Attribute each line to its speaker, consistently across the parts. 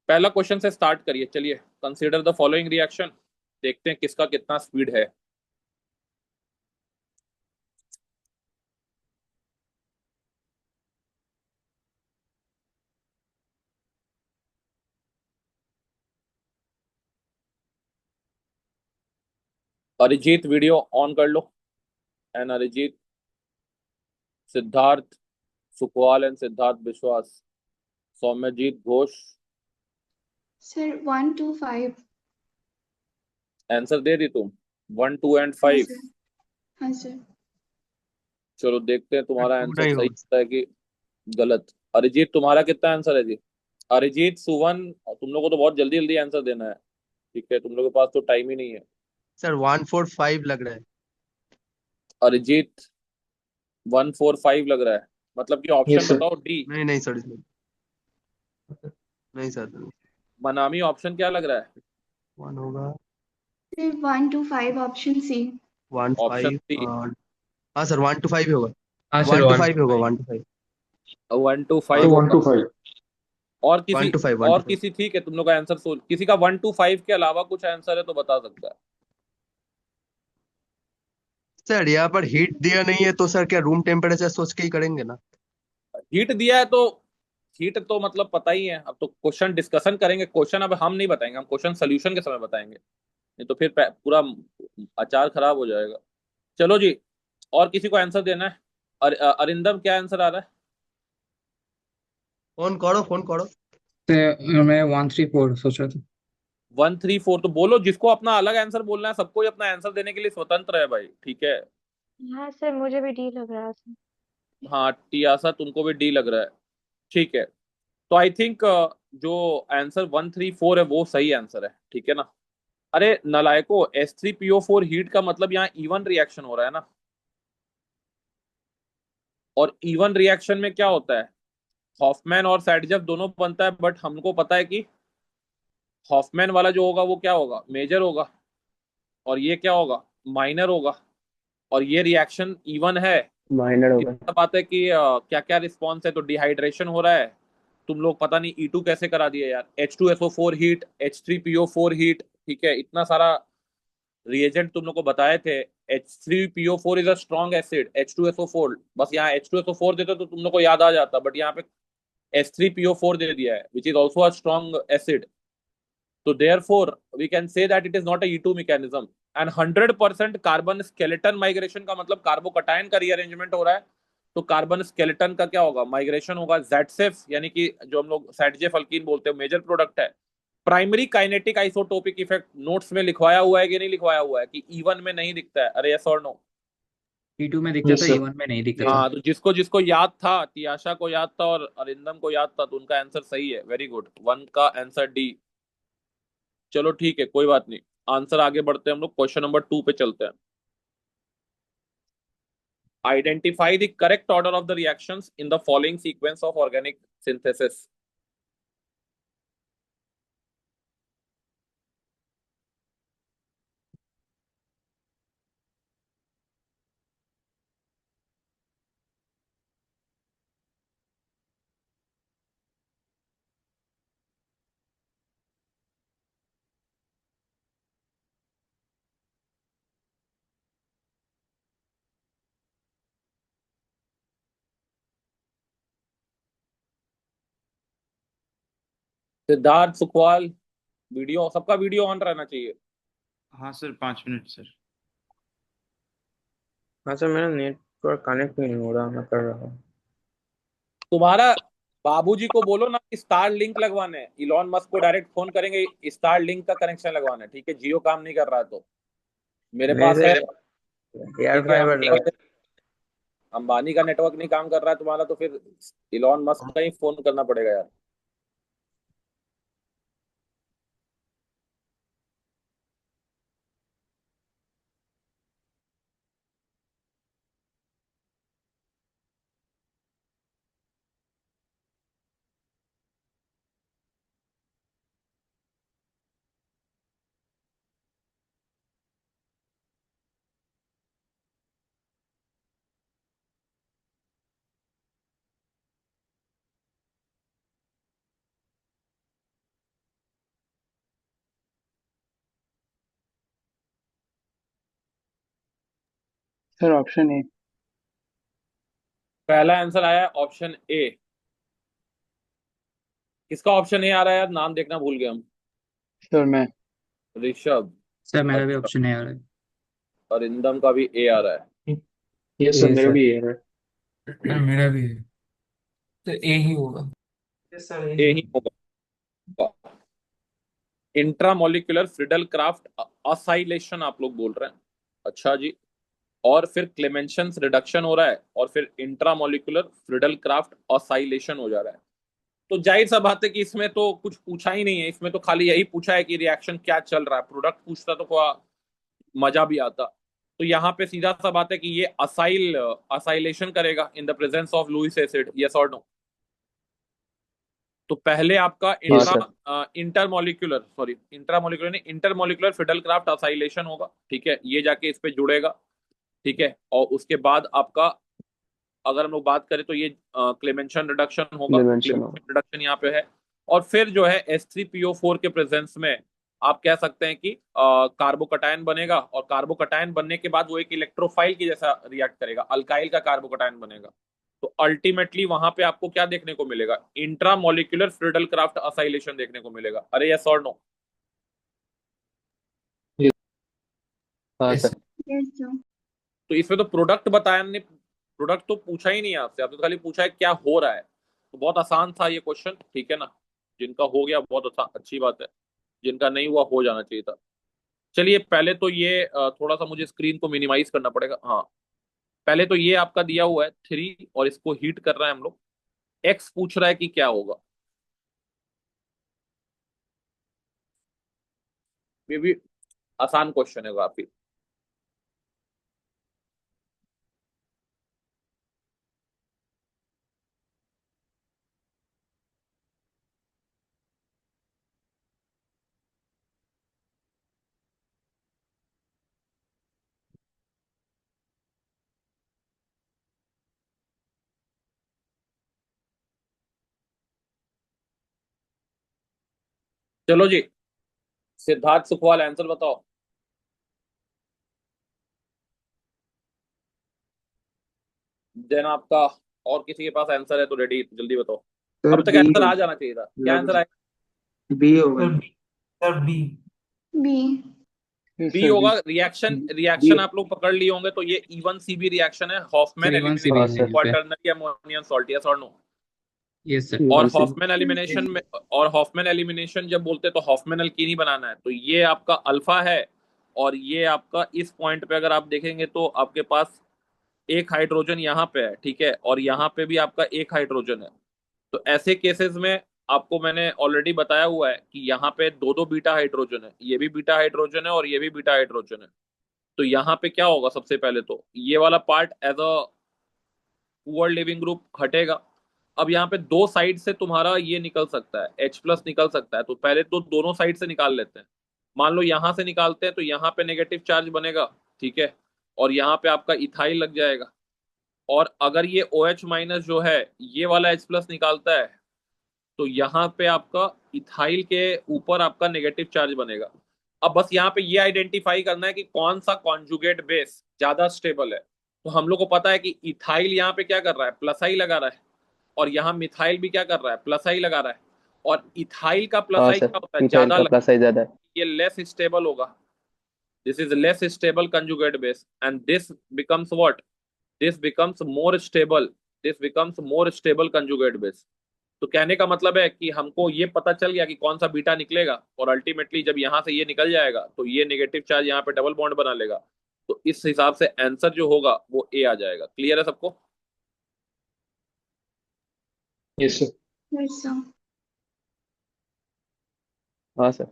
Speaker 1: पहला क्वेश्चन से स्टार्ट करिए, चलिए। कंसीडर द फॉलोइंग रिएक्शन, देखते हैं किसका कितना स्पीड है। अरिजीत वीडियो ऑन कर लो। एंड अरिजीत, सिद्धार्थ सुखवाल एंड सिद्धार्थ विश्वास, सौम्यजीत घोष।
Speaker 2: सर 1 2 5।
Speaker 1: आंसर दे दी तुम? 1 2 एंड 5?
Speaker 2: हाँ सर। हाँ सर।
Speaker 1: चलो देखते हैं
Speaker 3: सर
Speaker 1: तुम्हारा
Speaker 3: टू
Speaker 1: आंसर
Speaker 3: नहीं
Speaker 1: सही
Speaker 3: होगा।
Speaker 1: होता है कि गलत। अरिजीत तुम्हारा कितना आंसर है जी? अरिजीत, सुवन, तुम लोगों को तो बहुत जल्दी जल्दी आंसर देना है। ठीक है, तुम लोगों के पास तो टाइम ही नहीं है।
Speaker 3: सर 145 लग रहा है।
Speaker 1: अरिजीत 1 4 5 लग रहा है? मतलब कि ऑप्शन
Speaker 4: यस सर।
Speaker 1: बताओ, डी।
Speaker 3: नहीं नहीं सर, इसमें नहीं सर।
Speaker 1: मनामी, ऑप्शन क्या लग रहा है?
Speaker 3: वन होगा।
Speaker 2: Sir 1 2 5 option C.
Speaker 3: One
Speaker 1: option
Speaker 3: five
Speaker 1: C.
Speaker 3: हाँ सर, 1 to 5 ही होगा।
Speaker 4: हाँ sir,
Speaker 3: one two
Speaker 4: one
Speaker 3: five
Speaker 4: two
Speaker 3: होगा,
Speaker 4: फाइव
Speaker 3: 1 to 5।
Speaker 1: 1 2 5
Speaker 3: वन
Speaker 4: वन
Speaker 1: होगा?
Speaker 4: टू फाइव
Speaker 1: और
Speaker 3: वन
Speaker 1: किसी,
Speaker 3: टू फाइव वन
Speaker 1: और
Speaker 3: टू फाइव
Speaker 1: किसी, ठीक है तुम लोग का आंसर सोच, किसी का 1 2 5 के अलावा कुछ आंसर है तो बता सकता है।
Speaker 3: सर यहाँ पर हीट दिया नहीं है तो सर क्या रूम टेम्परेचर सोच के ही करेंगे ना।
Speaker 1: हीट दिया है तो, हीट तो मतलब पता ही है। अब तो क्वेश्चन डिस्कशन करेंगे, क्वेश्चन अब हम नहीं बताएंगे, हम क्वेश्चन सोल्यूशन के समय बताएंगे, नहीं तो फिर पूरा अचार खराब हो जाएगा। चलो जी, और किसी को आंसर देना है? अरिंदम, क्या आंसर आ रहा है?
Speaker 3: फोन करो, फोन करो।
Speaker 4: मैं 1 3 4 सोच रहा था।
Speaker 1: 1 3 4? तो बोलो, जिसको अपना अलग आंसर बोलना है, सबको ही अपना आंसर देने के लिए स्वतंत्र है भाई, ठीक है।
Speaker 5: हाँ सर, मुझे भी डी लग रहा था।
Speaker 1: हाँ टियासा, तुमको भी डी लग रहा है? ठीक है, तो आई थिंक जो आंसर 1 3 4 है वो सही आंसर है, ठीक है ना। अरे नलायको, H3PO4 हीट का मतलब यहाँ इवन रिएक्शन हो रहा है ना। और इवन रिएक्शन में क्या होता है? हॉफमैन और सैडजेफ दोनों बनता है, बट हमको पता है कि हॉफमैन वाला जो होगा वो क्या होगा, मेजर होगा, और ये क्या होगा, माइनर होगा। और ये रिएक्शन इवन है।
Speaker 4: माइनर होगा।
Speaker 1: इसका बात है कि क्या क्या रिस्पॉन्स है, तो डिहाइड्रेशन हो रहा है। तुम लोग पता नहीं E2 कैसे करा दिए यार, H2SO4 हीट, H3PO4 हीट, ठीक है, इतना सारा रिएजेंट तुम लोग को बताए थे। H3PO4 is a strong acid, H2SO4, बस यहाँ H2SO4 देते तो तुम लोग को याद आ जाता, बट यहाँ पे H3PO4 दे दिया है, which is also a strong acid. तो therefore we can say that it is not a E2 mechanism. And 100% carbon skeleton migration का मतलब कार्बोकटायन का रीअरेंजमेंट हो रहा है। तो कार्बन स्केलेटन का क्या होगा, माइग्रेशन होगा। जेडसेफ यानी कि जो हम लोग सैडजेफ अल्कीन बोलते हैं, मेजर प्रोडक्ट है। Primary kinetic isotopic effect notes में लिखवाया हुआ है कि नहीं लिखवाया हुआ है, कि E1 में नहीं दिखता है? अरे यस और नो?
Speaker 4: T2 में दिखता
Speaker 3: यस
Speaker 4: था,
Speaker 3: सर।
Speaker 4: E1 में नहीं दिखता
Speaker 3: यस।
Speaker 4: था।
Speaker 1: हाँ, तो जिसको जिसको याद था, तियाशा को याद था और अरिंदम को याद था, तो उनका आंसर सही है, वेरी गुड, वन का आंसर डी। चलो ठीक है, कोई बात नहीं। आंसर आगे बढ़ते हैं हम लोग, क्वेश्चन नंबर 2 पे चलते हैं। Identify the correct order of the reactions in the following sequence of organic synthesis. Siddharth Sukhwal, video, सबका वीडियो ऑन रहना चाहिए।
Speaker 6: हाँ सर, 5 मिनट सर।
Speaker 7: हाँ सर, मेरा नेटवर्क कनेक्ट नहीं हो रहा, मैं कर रहा हूँ।
Speaker 1: तुम्हारा बाबूजी को बोलो ना कि स्टार लिंक लगवाने हैं, इलॉन मस्क को डायरेक्ट फोन करेंगे, स्टार लिंक का कनेक्शन लगवाना है, ठीक है। जियो काम नहीं कर रहा है तो मेरे पास
Speaker 7: मेरे
Speaker 1: है,
Speaker 7: एयर
Speaker 1: ठीक है।
Speaker 7: फाइबर लगा।
Speaker 1: अंबानी का नेटवर्क नहीं काम कर रहा है तुम्हारा, तो फिर इलॉन मस्क का ही फोन करना पड़ेगा यार।
Speaker 7: Sir option A.
Speaker 1: पहला आंसर आया ऑप्शन ए। किसका ऑप्शन ए आ रहा है यार, नाम देखना भूल गए हम।
Speaker 7: सर मैं।
Speaker 1: ऋषभ।
Speaker 4: सर मेरा भी
Speaker 1: अच्छा,
Speaker 4: ऑप्शन है यार।
Speaker 1: अरिंदम का भी ए आ रहा है।
Speaker 7: ये सर
Speaker 4: ए
Speaker 7: मेरा
Speaker 4: सर।
Speaker 7: भी ये है।
Speaker 8: सर मेरा भी है, तो ए ही होगा। यस सर, ए
Speaker 1: ए
Speaker 8: ही
Speaker 1: ही होगा। इंट्रामोलिकुलर फ्रिडल क्राफ्ट असाइलेशन आप लोग बोल रहे हैं। अच्छा जी। और फिर क्लेमेंशन रिडक्शन हो रहा है, और फिर इंट्रामोलिकुलर फ्रिडल क्राफ्ट असाइलेशन हो जा रहा है। तो जाहिर सा बात है कि इसमें तो कुछ पूछा ही नहीं है, इसमें तो खाली यही पूछा है कि रिएक्शन क्या चल रहा है। प्रोडक्ट पूछता तो थोड़ा मजा भी आता। तो यहाँ पे सीधा सा बात है कि ये असाइलेशन करेगा in the presence of Lewis acid, yes और नो। तो पहले आपका
Speaker 7: हाँ सर।
Speaker 1: इंट्रामोलिकुलर नहीं, इंटरमोलिकुलर फिडल क्राफ्ट असाइलेशन होगा, ठीक है, ये जाके इस पे जुड़ेगा, ठीक है। और उसके बाद आपका, अगर हम लोग बात करें तो ये क्लेमेंशन रिडक्शन होगा,
Speaker 7: डिमेंशन होगा।
Speaker 1: क्लेमेंशन रिडक्शन यहाँ पे है। और फिर जो है H3PO4 के प्रेजेंस में आप कह सकते हैं कि कार्बोकटायन बनेगा, और कार्बोकटायन बनने के बाद वो एक इलेक्ट्रोफाइल की जैसा रिएक्ट करेगा, अल्काइल का कार्बोकटायन बनेगा। तो अल्टीमेटली वहां पे आपको क्या देखने को मिलेगा, इंट्रामोलिकुलर फ्रिडल क्राफ्ट असाइलेशन देखने को मिलेगा। अरे यस और नो।
Speaker 7: हाँ
Speaker 8: यस
Speaker 7: सर।
Speaker 2: Yes, sir.
Speaker 1: तो इसमें तो प्रोडक्ट बताया नहीं, प्रोडक्ट तो पूछा ही नहीं है आपसे, आपने तो खाली पूछा है क्या हो रहा है। तो बहुत आसान था ये क्वेश्चन, ठीक है ना। जिनका हो गया बहुत अच्छी बात है, जिनका नहीं हुआ हो जाना चाहिए था। चलिए पहले तो ये थोड़ा सा मुझे स्क्रीन को मिनिमाइज करना पड़ेगा, हाँ। पहले तो ये आपका दिया हुआ है 3, और इसको हीट कर रहे हैं हम लोग। एक्स पूछ रहा है कि क्या होगा। ये भी आसान क्वेश्चन है काफी। चलो जी, सिद्धार्थ सुखवाल आंसर बताओ। देन आपका, और किसी के पास आंसर है तो रेडी, जल्दी बताओ।
Speaker 7: सर
Speaker 1: अब तक
Speaker 7: बी
Speaker 1: आंसर आ
Speaker 7: होगा।
Speaker 1: जाना चाहिए था, क्या आंसर आएगा।
Speaker 7: बी होगा।
Speaker 8: Sir, sir B.
Speaker 2: B.
Speaker 1: B
Speaker 7: sir
Speaker 1: होगा।
Speaker 7: बी।
Speaker 1: Reaction
Speaker 7: B.
Speaker 1: रिएक्शन आप लोग पकड़ लिए होंगे, तो ये E1CB रिएक्शन है, हॉफमैन
Speaker 4: सर E1 से भी
Speaker 7: हाँ
Speaker 1: एलिमिनेशन
Speaker 4: है
Speaker 7: सर।
Speaker 4: यहाँ पे।
Speaker 1: क्वाटरनरी अमोनियम सॉल्ट, यस और नो।
Speaker 4: Yes sir.
Speaker 1: और
Speaker 7: वन से।
Speaker 1: हॉफमैन एलिमिनेशन में, और हॉफमैन एलिमिनेशन जब बोलते हैं तो हॉफमैन अल्कीन ही बनाना है। तो ये आपका अल्फा है, और ये आपका इस पॉइंट पे अगर आप देखेंगे तो आपके पास एक हाइड्रोजन यहाँ पे है, ठीक है, और यहाँ पे भी आपका एक हाइड्रोजन है। तो ऐसे केसेस में आपको मैंने ऑलरेडी बताया हुआ है कि यहाँ पे दो दो बीटा हाइड्रोजन है, ये भी बीटा हाइड्रोजन है और ये भी बीटा हाइड्रोजन है। तो यहाँ पे क्या होगा, सबसे पहले तो ये वाला part as a poor leaving group हटेगा। अब यहाँ पे दो साइड से तुम्हारा ये निकल सकता है, H+ निकल सकता है। तो पहले तो दोनों साइड से निकाल लेते हैं। मान लो यहाँ से निकालते हैं तो यहाँ पे नेगेटिव चार्ज बनेगा, ठीक है, और यहाँ पे आपका इथाइल लग जाएगा। और अगर ये OH- जो है ये वाला H+ निकालता है, तो यहाँ पे आपका इथाइल के ऊपर आपका नेगेटिव चार्ज बनेगा। अब बस यहाँ पे ये आइडेंटिफाई करना है कि कौन सा कॉन्जुगेट बेस ज्यादा स्टेबल है। तो हम लोग को पता है कि इथाइल यहाँ पे क्या कर रहा है, प्लस आई लगा रहा है, और यहाँ मिथाइल भी क्या कर रहा है, प्लस आई लगा रहा है। और इथाइल का प्लस
Speaker 7: हाँ
Speaker 1: आई
Speaker 7: सर।
Speaker 1: क्या होता है,
Speaker 7: मिथाइल
Speaker 1: ज्यादा
Speaker 7: का प्लस साइज ज्यादा है।
Speaker 1: ये लेस स्टेबल होगा। This is less stable conjugate base, and this becomes what, this becomes more stable, this becomes more stable conjugate base. तो कहने का मतलब है कि हमको ये पता चल गया कि कौन सा बीटा निकलेगा, और अल्टीमेटली जब यहाँ से ये निकल जाएगा तो ये नेगेटिव चार्ज यहाँ पे डबल बॉन्ड बना लेगा। तो इस हिसाब से आंसर जो होगा वो ए आ जाएगा। क्लियर है सबको।
Speaker 7: Yes sir.
Speaker 2: Yes, sir.
Speaker 7: हाँ सर।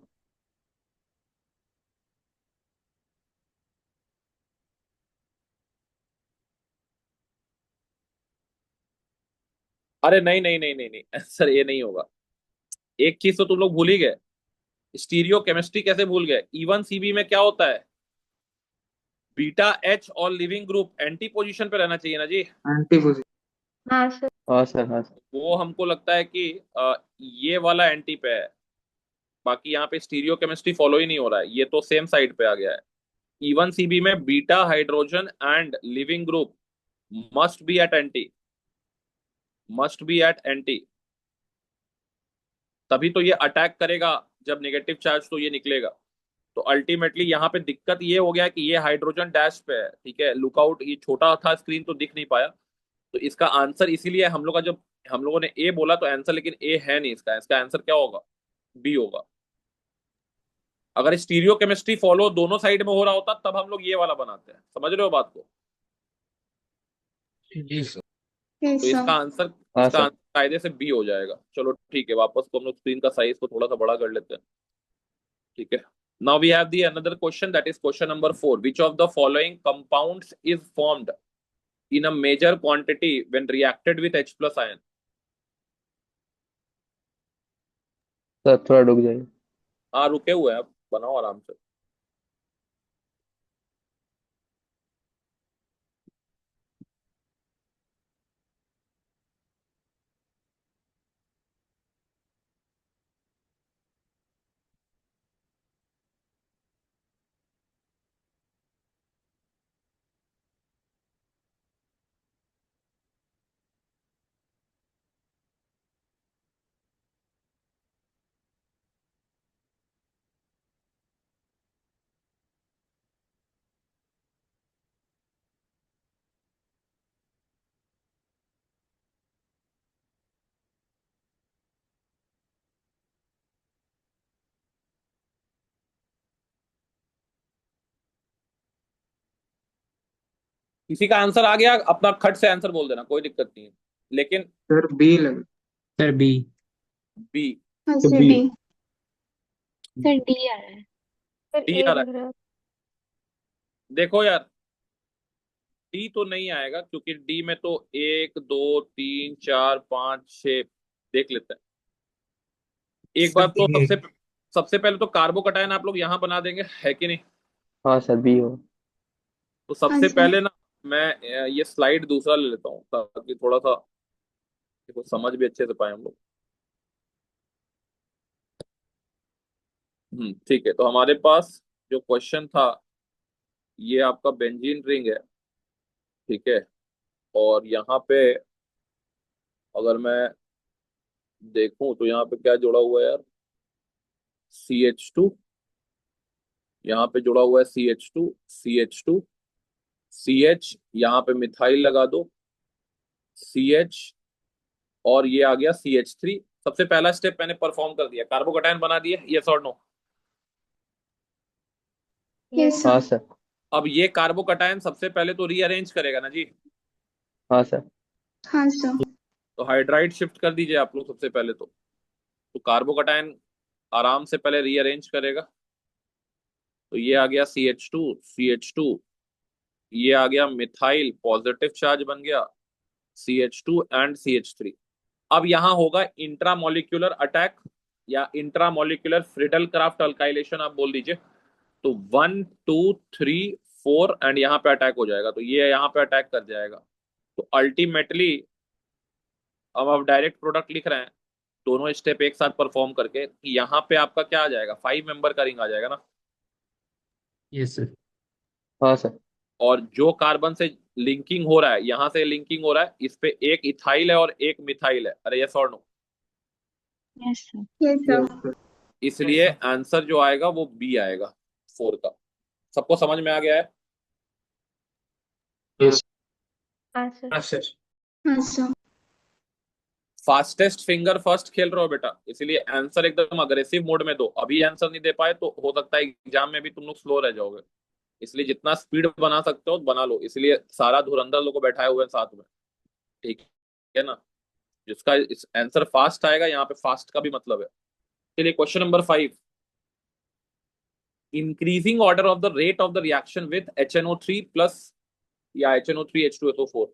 Speaker 1: अरे नहीं नहीं नहीं नहीं नहीं, आंसर ए नहीं होगा। एक चीज तो तुम लोग भूल ही गए, स्टीरियो केमिस्ट्री कैसे भूल गए। E1CB में क्या होता है, बीटा H और लिविंग ग्रुप एंटी पोजीशन पे रहना चाहिए ना जी।
Speaker 7: Anti position.
Speaker 5: हाँ सर।
Speaker 7: हाँ सर। हाँ सर।
Speaker 1: वो हमको लगता है कि ये वाला एंटी पे है। बाकी यहाँ पे स्टीरियो केमिस्ट्री फॉलो ही नहीं हो रहा है, ये तो सेम साइड पे आ गया है। इवन सीबी में beta hydrogen and leaving group must be at anti, must be at anti, तभी तो ये अटैक करेगा। जब नेगेटिव चार्ज तो ये निकलेगा। तो अल्टीमेटली यहाँ पे दिक्कत ये हो गया कि ये हाइड्रोजन डैश पे है, ठीक है। लुकआउट, ये छोटा था स्क्रीन तो दिख नहीं पाया। तो इसका आंसर इसीलिए हम लोग का, जब हम लोगों ने ए बोला तो आंसर, लेकिन ए है नहीं इसका। इसका आंसर क्या होगा? बी होगा। अगर स्टीरियो केमिस्ट्री फॉलो दोनों साइड में हो रहा होता तब हम लोग ये वाला बनाते हैं। समझ रहे हो बात को?
Speaker 8: जी सर।
Speaker 2: Yes,
Speaker 1: तो इसका
Speaker 2: sir.
Speaker 1: आंसर,
Speaker 7: हाँ
Speaker 1: इसका
Speaker 7: सर।
Speaker 1: आंसर कायदे से बी हो जाएगा। चलो ठीक है, वापस को हम लोग स्क्रीन का साइज को थोड़ा सा बड़ा कर लेते हैं, ठीक है। Now we have the another question, that is question number 4। Which of the following compounds is formed in a major quantity when reacted with H plus ion?
Speaker 7: Sir थोड़ा रुक जाइए।
Speaker 1: हाँ रुके हुए हैं, आप बनाओ आराम से। किसी का आंसर आ गया अपना खट से आंसर बोल देना, कोई दिक्कत नहीं है, लेकिन
Speaker 4: सर बी लग सर बी
Speaker 1: बी।
Speaker 2: हाँ
Speaker 4: तो
Speaker 2: sir,
Speaker 4: B
Speaker 2: B.
Speaker 5: Sir D आ रहा है। सर
Speaker 1: डी
Speaker 5: ए
Speaker 1: आ रहा
Speaker 5: लग
Speaker 1: है।
Speaker 5: रहा है।
Speaker 1: देखो यार, डी तो नहीं आएगा क्योंकि डी में तो 1 2 3 4 5 6 देख लेते हैं एक बार। तो
Speaker 8: सर
Speaker 1: सबसे सबसे पहले तो कार्बोकटायन आप लोग यहाँ बना देंगे, है कि नहीं?
Speaker 7: हाँ सर बी हो।
Speaker 1: तो
Speaker 2: हाँ
Speaker 1: सबसे
Speaker 2: सर.
Speaker 1: पहले ना मैं ये स्लाइड दूसरा ले लेता हूँ ताकि थोड़ा सा देखो समझ भी अच्छे से पाए हम लोग। ठीक है। तो हमारे पास जो क्वेश्चन था, ये आपका बेंजीन रिंग है, ठीक है। और यहाँ पे अगर मैं देखूं तो यहाँ पे क्या जुड़ा हुआ है यार? CH2, यहाँ पे जुड़ा हुआ है CH2, CH2, CH, यहाँ पे मिथाइल लगा दो, CH, और ये आ गया CH3। सबसे पहला स्टेप मैंने परफॉर्म कर दिया, कार्बोकटायन बना दिए, यस और नो?
Speaker 2: Yes,
Speaker 7: हाँ
Speaker 2: sir.
Speaker 7: सर।
Speaker 1: अब ये कार्बोकटायन सबसे पहले तो रीअरेंज करेगा ना जी।
Speaker 7: हाँ सर।
Speaker 2: हाँ सर.
Speaker 1: तो हाइड्राइड शिफ्ट कर दीजिए आप लोग सबसे पहले तो कार्बोकटायन आराम से पहले रीअरेंज करेगा। तो ये आ गया CH2, CH2, ये आ गया मिथाइल, पॉजिटिव चार्ज बन गया, CH2 एंड CH3। अब यहां होगा इंट्रामोलिक्यूलर अटैक या इंट्रामोलिक्यूलर फ्रिडल क्राफ्ट अल्काइलेशन, आप बोल दीजिए। तो 1 2 3 4 एंड यहाँ पे अटैक हो जाएगा, तो ये यहाँ पे अटैक कर जाएगा। तो अल्टीमेटली अब आप डायरेक्ट प्रोडक्ट लिख रहे हैं दोनों स्टेप एक साथ परफॉर्म करके, कि यहाँ पे आपका क्या आ जाएगा? 5 मेंबर का रिंग आ जाएगा ना।
Speaker 4: Yes sir.
Speaker 7: हाँ सर।
Speaker 1: और जो कार्बन से लिंकिंग हो रहा है, यहाँ से लिंकिंग हो रहा है, इस पे एक इथाइल है और एक मिथाइल है। अरे यस और no?
Speaker 5: Yes sir.
Speaker 2: Yes, sir.
Speaker 1: इसलिए आंसर जो आएगा वो बी आएगा, 4 का। सबको समझ में आ गया है?
Speaker 5: हाँ सर।
Speaker 4: हाँ सर।
Speaker 2: हाँ सर.
Speaker 1: फास्टेस्ट फिंगर फर्स्ट खेल रहे हो बेटा, इसलिए आंसर एकदम अग्रेसिव मोड में दो। अभी आंसर नहीं दे पाए तो हो सकता है एग्जाम में भी तुम लोग स्लो रह जाओगे, इसलिए जितना स्पीड बना सकते हो बना लो। इसलिए सारा धुरंधर लोग को बैठाए हुए हैं साथ में, ठीक है ना। जिसका आंसर फास्ट आएगा, यहाँ पे फास्ट का भी मतलब है। चलिए question number 5। Increasing order of the rate of the reaction with HNO3 plus या HNO3 H2SO4।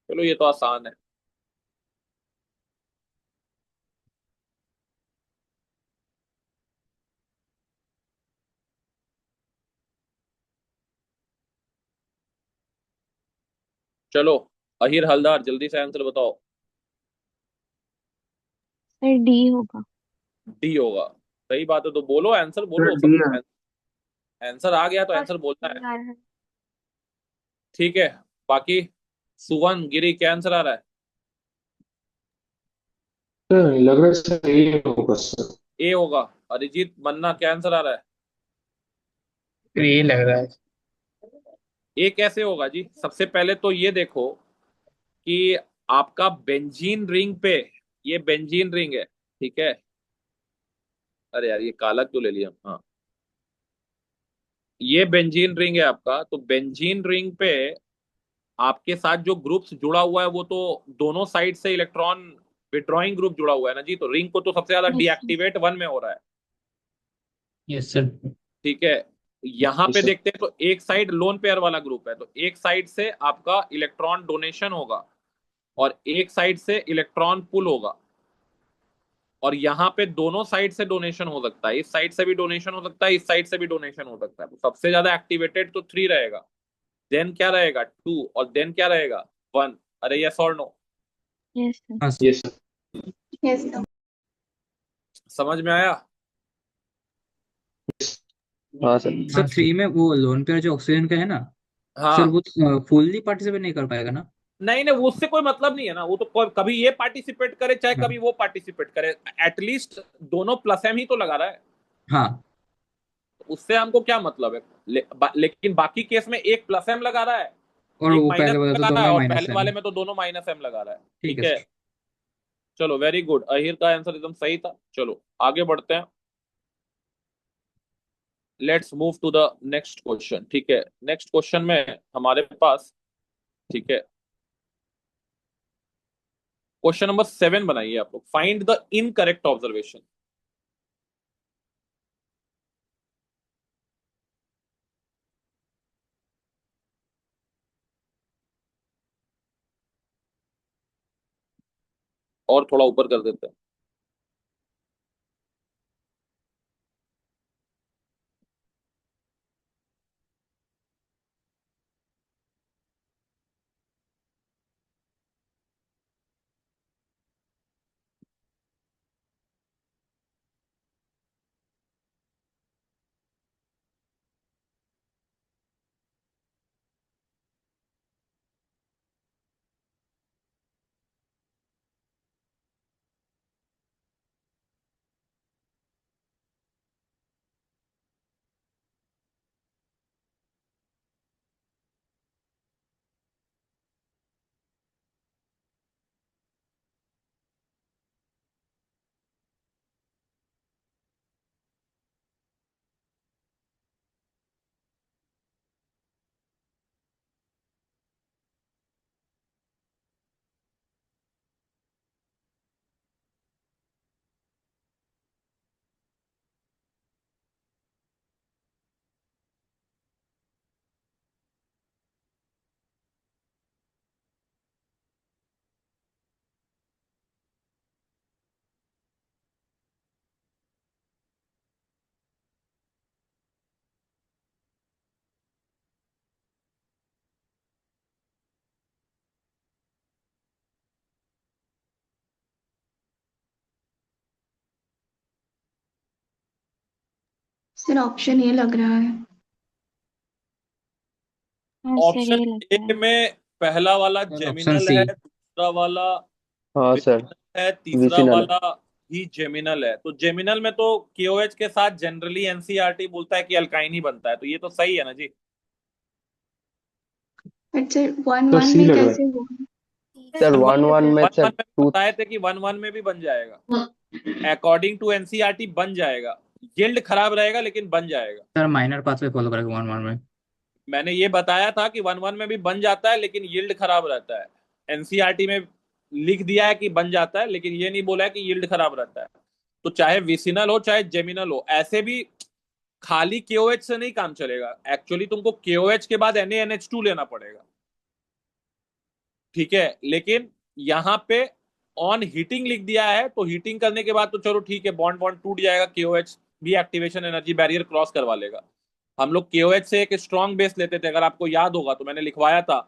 Speaker 1: चलो ये तो आसान है। चलो अहिर हलदार जल्दी से आंसर बताओ।
Speaker 5: सर डी होगा।
Speaker 1: डी होगा, सही बात है। तो बोलो आंसर,
Speaker 4: सर
Speaker 1: बोलो
Speaker 4: डी
Speaker 1: सब। आंसर आ गया तो
Speaker 5: और
Speaker 1: आंसर बोलना है,
Speaker 5: आ रहा है।
Speaker 1: ठीक है। बाकी सुवन गिरी क्या आंसर आ रहा है?
Speaker 4: सर लग रहा है सर ये होगा सर।
Speaker 1: ए होगा। अरिजीत मन्ना क्या आंसर आ रहा है?
Speaker 8: फिर ये लग रहा है।
Speaker 1: ए कैसे होगा जी? सबसे पहले तो ये देखो कि आपका बेंजीन रिंग पे, ये बेंजीन रिंग है, ठीक है। अरे यार ये काला क्यों ले लिया? हाँ, ये बेंजीन रिंग है आपका, तो बेंजीन रिंग पे आपके साथ जो ग्रुप्स जुड़ा हुआ है वो तो दोनों साइड से इलेक्ट्रॉन विड्रॉइंग ग्रुप जुड़ा हुआ है ना जी, तो रिंग को तो सबसे ज्यादा
Speaker 5: यस सर।
Speaker 1: डीएक्टिवेट वन में हो रहा है,
Speaker 4: यस सर।
Speaker 1: ठीक है। यहाँ
Speaker 4: यस
Speaker 1: पे
Speaker 4: सर।
Speaker 1: देखते हैं तो एक साइड लोन पेयर वाला ग्रुप है, तो एक साइड से आपका इलेक्ट्रॉन डोनेशन होगा और एक साइड से इलेक्ट्रॉन पुल होगा, और यहाँ पे दोनों साइड से डोनेशन हो सकता है, इस साइड से भी डोनेशन हो सकता है, इस साइड से भी डोनेशन हो सकता है। तो सबसे ज्यादा एक्टिवेटेड तो 3 रहेगा, देन क्या रहेगा 2, और देन क्या रहेगा 1। अरे यस और नो?
Speaker 5: Yes sir.
Speaker 4: हाँ सर। Yes sir.
Speaker 2: Yes, sir.
Speaker 1: समझ में आया?
Speaker 3: हाँ सर।
Speaker 4: सर 3 में वो लोन पेयर जो ऑक्सीजन का है ना, सर
Speaker 1: हाँ,
Speaker 4: वो फुल्ली पार्टिसिपेट नहीं कर पाएगा ना।
Speaker 1: नहीं नहीं, वो उससे कोई मतलब नहीं है ना, वो तो कभी ये पार्टिसिपेट करे चाहे
Speaker 4: हाँ।
Speaker 1: कभी वो पार्टिसिपेट करे, एटलीस्ट दोनों प्लस एम ही तो लगा रहा है,
Speaker 4: हाँ।
Speaker 1: उससे हमको क्या मतलब है। लेकिन बाकी केस में एक प्लस एम लगा रहा है,
Speaker 4: और
Speaker 1: एक
Speaker 4: वो
Speaker 1: माइनस
Speaker 4: पहले वाला तो
Speaker 1: लगा रहा
Speaker 4: दोनों
Speaker 1: है,
Speaker 4: ही
Speaker 1: और
Speaker 4: माइनस
Speaker 1: पहले
Speaker 4: है।
Speaker 1: वाले में तो दोनों माइनस एम लगा रहा है,
Speaker 4: ठीक
Speaker 1: ठीक
Speaker 4: है
Speaker 1: है।
Speaker 4: सर।
Speaker 1: चलो वेरी गुड, अहिर का आंसर एकदम सही था। चलो आगे बढ़ते हैं, let's move to the next question, ठीक है। नेक्स्ट क्वेश्चन में हमारे पास, ठीक है, क्वेश्चन नंबर 7 बनाइए आप लोग, फाइंड द इनकरेक्ट ऑब्जर्वेशन। और थोड़ा ऊपर कर देते हैं।
Speaker 2: सर ऑप्शन ये लग रहा है।
Speaker 5: हाँ सर
Speaker 1: ऑप्शन
Speaker 5: यही लग
Speaker 1: ए
Speaker 5: रहा है।
Speaker 1: में पहला वाला
Speaker 4: सर ऑप्शन
Speaker 1: जेमिनल
Speaker 4: सी।
Speaker 1: है, दूसरा वाला
Speaker 3: हाँ सर।
Speaker 1: विसिनल है, तीसरा
Speaker 3: विसिनल।
Speaker 1: वाला ही जेमिनल है। तो जेमिनल में तो केओएच के साथ जनरली एनसीईआरटी बोलता है कि अल्काइन ही बनता है, तो ये तो सही है ना जी।
Speaker 2: बट सर वन
Speaker 4: तो
Speaker 2: वन
Speaker 4: सी
Speaker 2: में
Speaker 4: लग रहा है।
Speaker 2: कैसे होगा?
Speaker 3: सर
Speaker 1: वन
Speaker 3: वन वन में
Speaker 1: वन
Speaker 3: सर
Speaker 1: वन में
Speaker 3: टू।
Speaker 1: बताए थे कि वन वन में भी बन जाएगा, अकॉर्डिंग टू एनसीईआरटी बन जाएगा। यील्ड खराब रहेगा लेकिन बन जाएगा।
Speaker 4: सर माइनर पाथवे फॉलो करेगा 1 1 में।
Speaker 1: मैंने ये बताया था कि वन वन में भी बन जाता है लेकिन यील्ड खराब रहता है। एनसीईआरटी में लिख दिया है कि बन जाता है, लेकिन ये नहीं बोला है कि यील्ड खराब रहता है। तो चाहे विसिनल हो चाहे जेमिनल हो, ऐसे भी खाली केओएच से नहीं काम चलेगा, एक्चुअली तुमको केओएच के बाद NaNH2 लेना पड़ेगा, ठीक है। लेकिन यहाँ पे ऑन हीटिंग लिख दिया है, तो हीटिंग करने के बाद तो चलो ठीक है, बॉन्ड बॉन्ड टूट जाएगा, केओएच भी एक्टिवेशन एनर्जी बैरियर क्रॉस करवा लेगा। हम लोग केओएच से एक स्ट्रॉन्ग बेस लेते थे, अगर आपको याद होगा तो मैंने लिखवाया था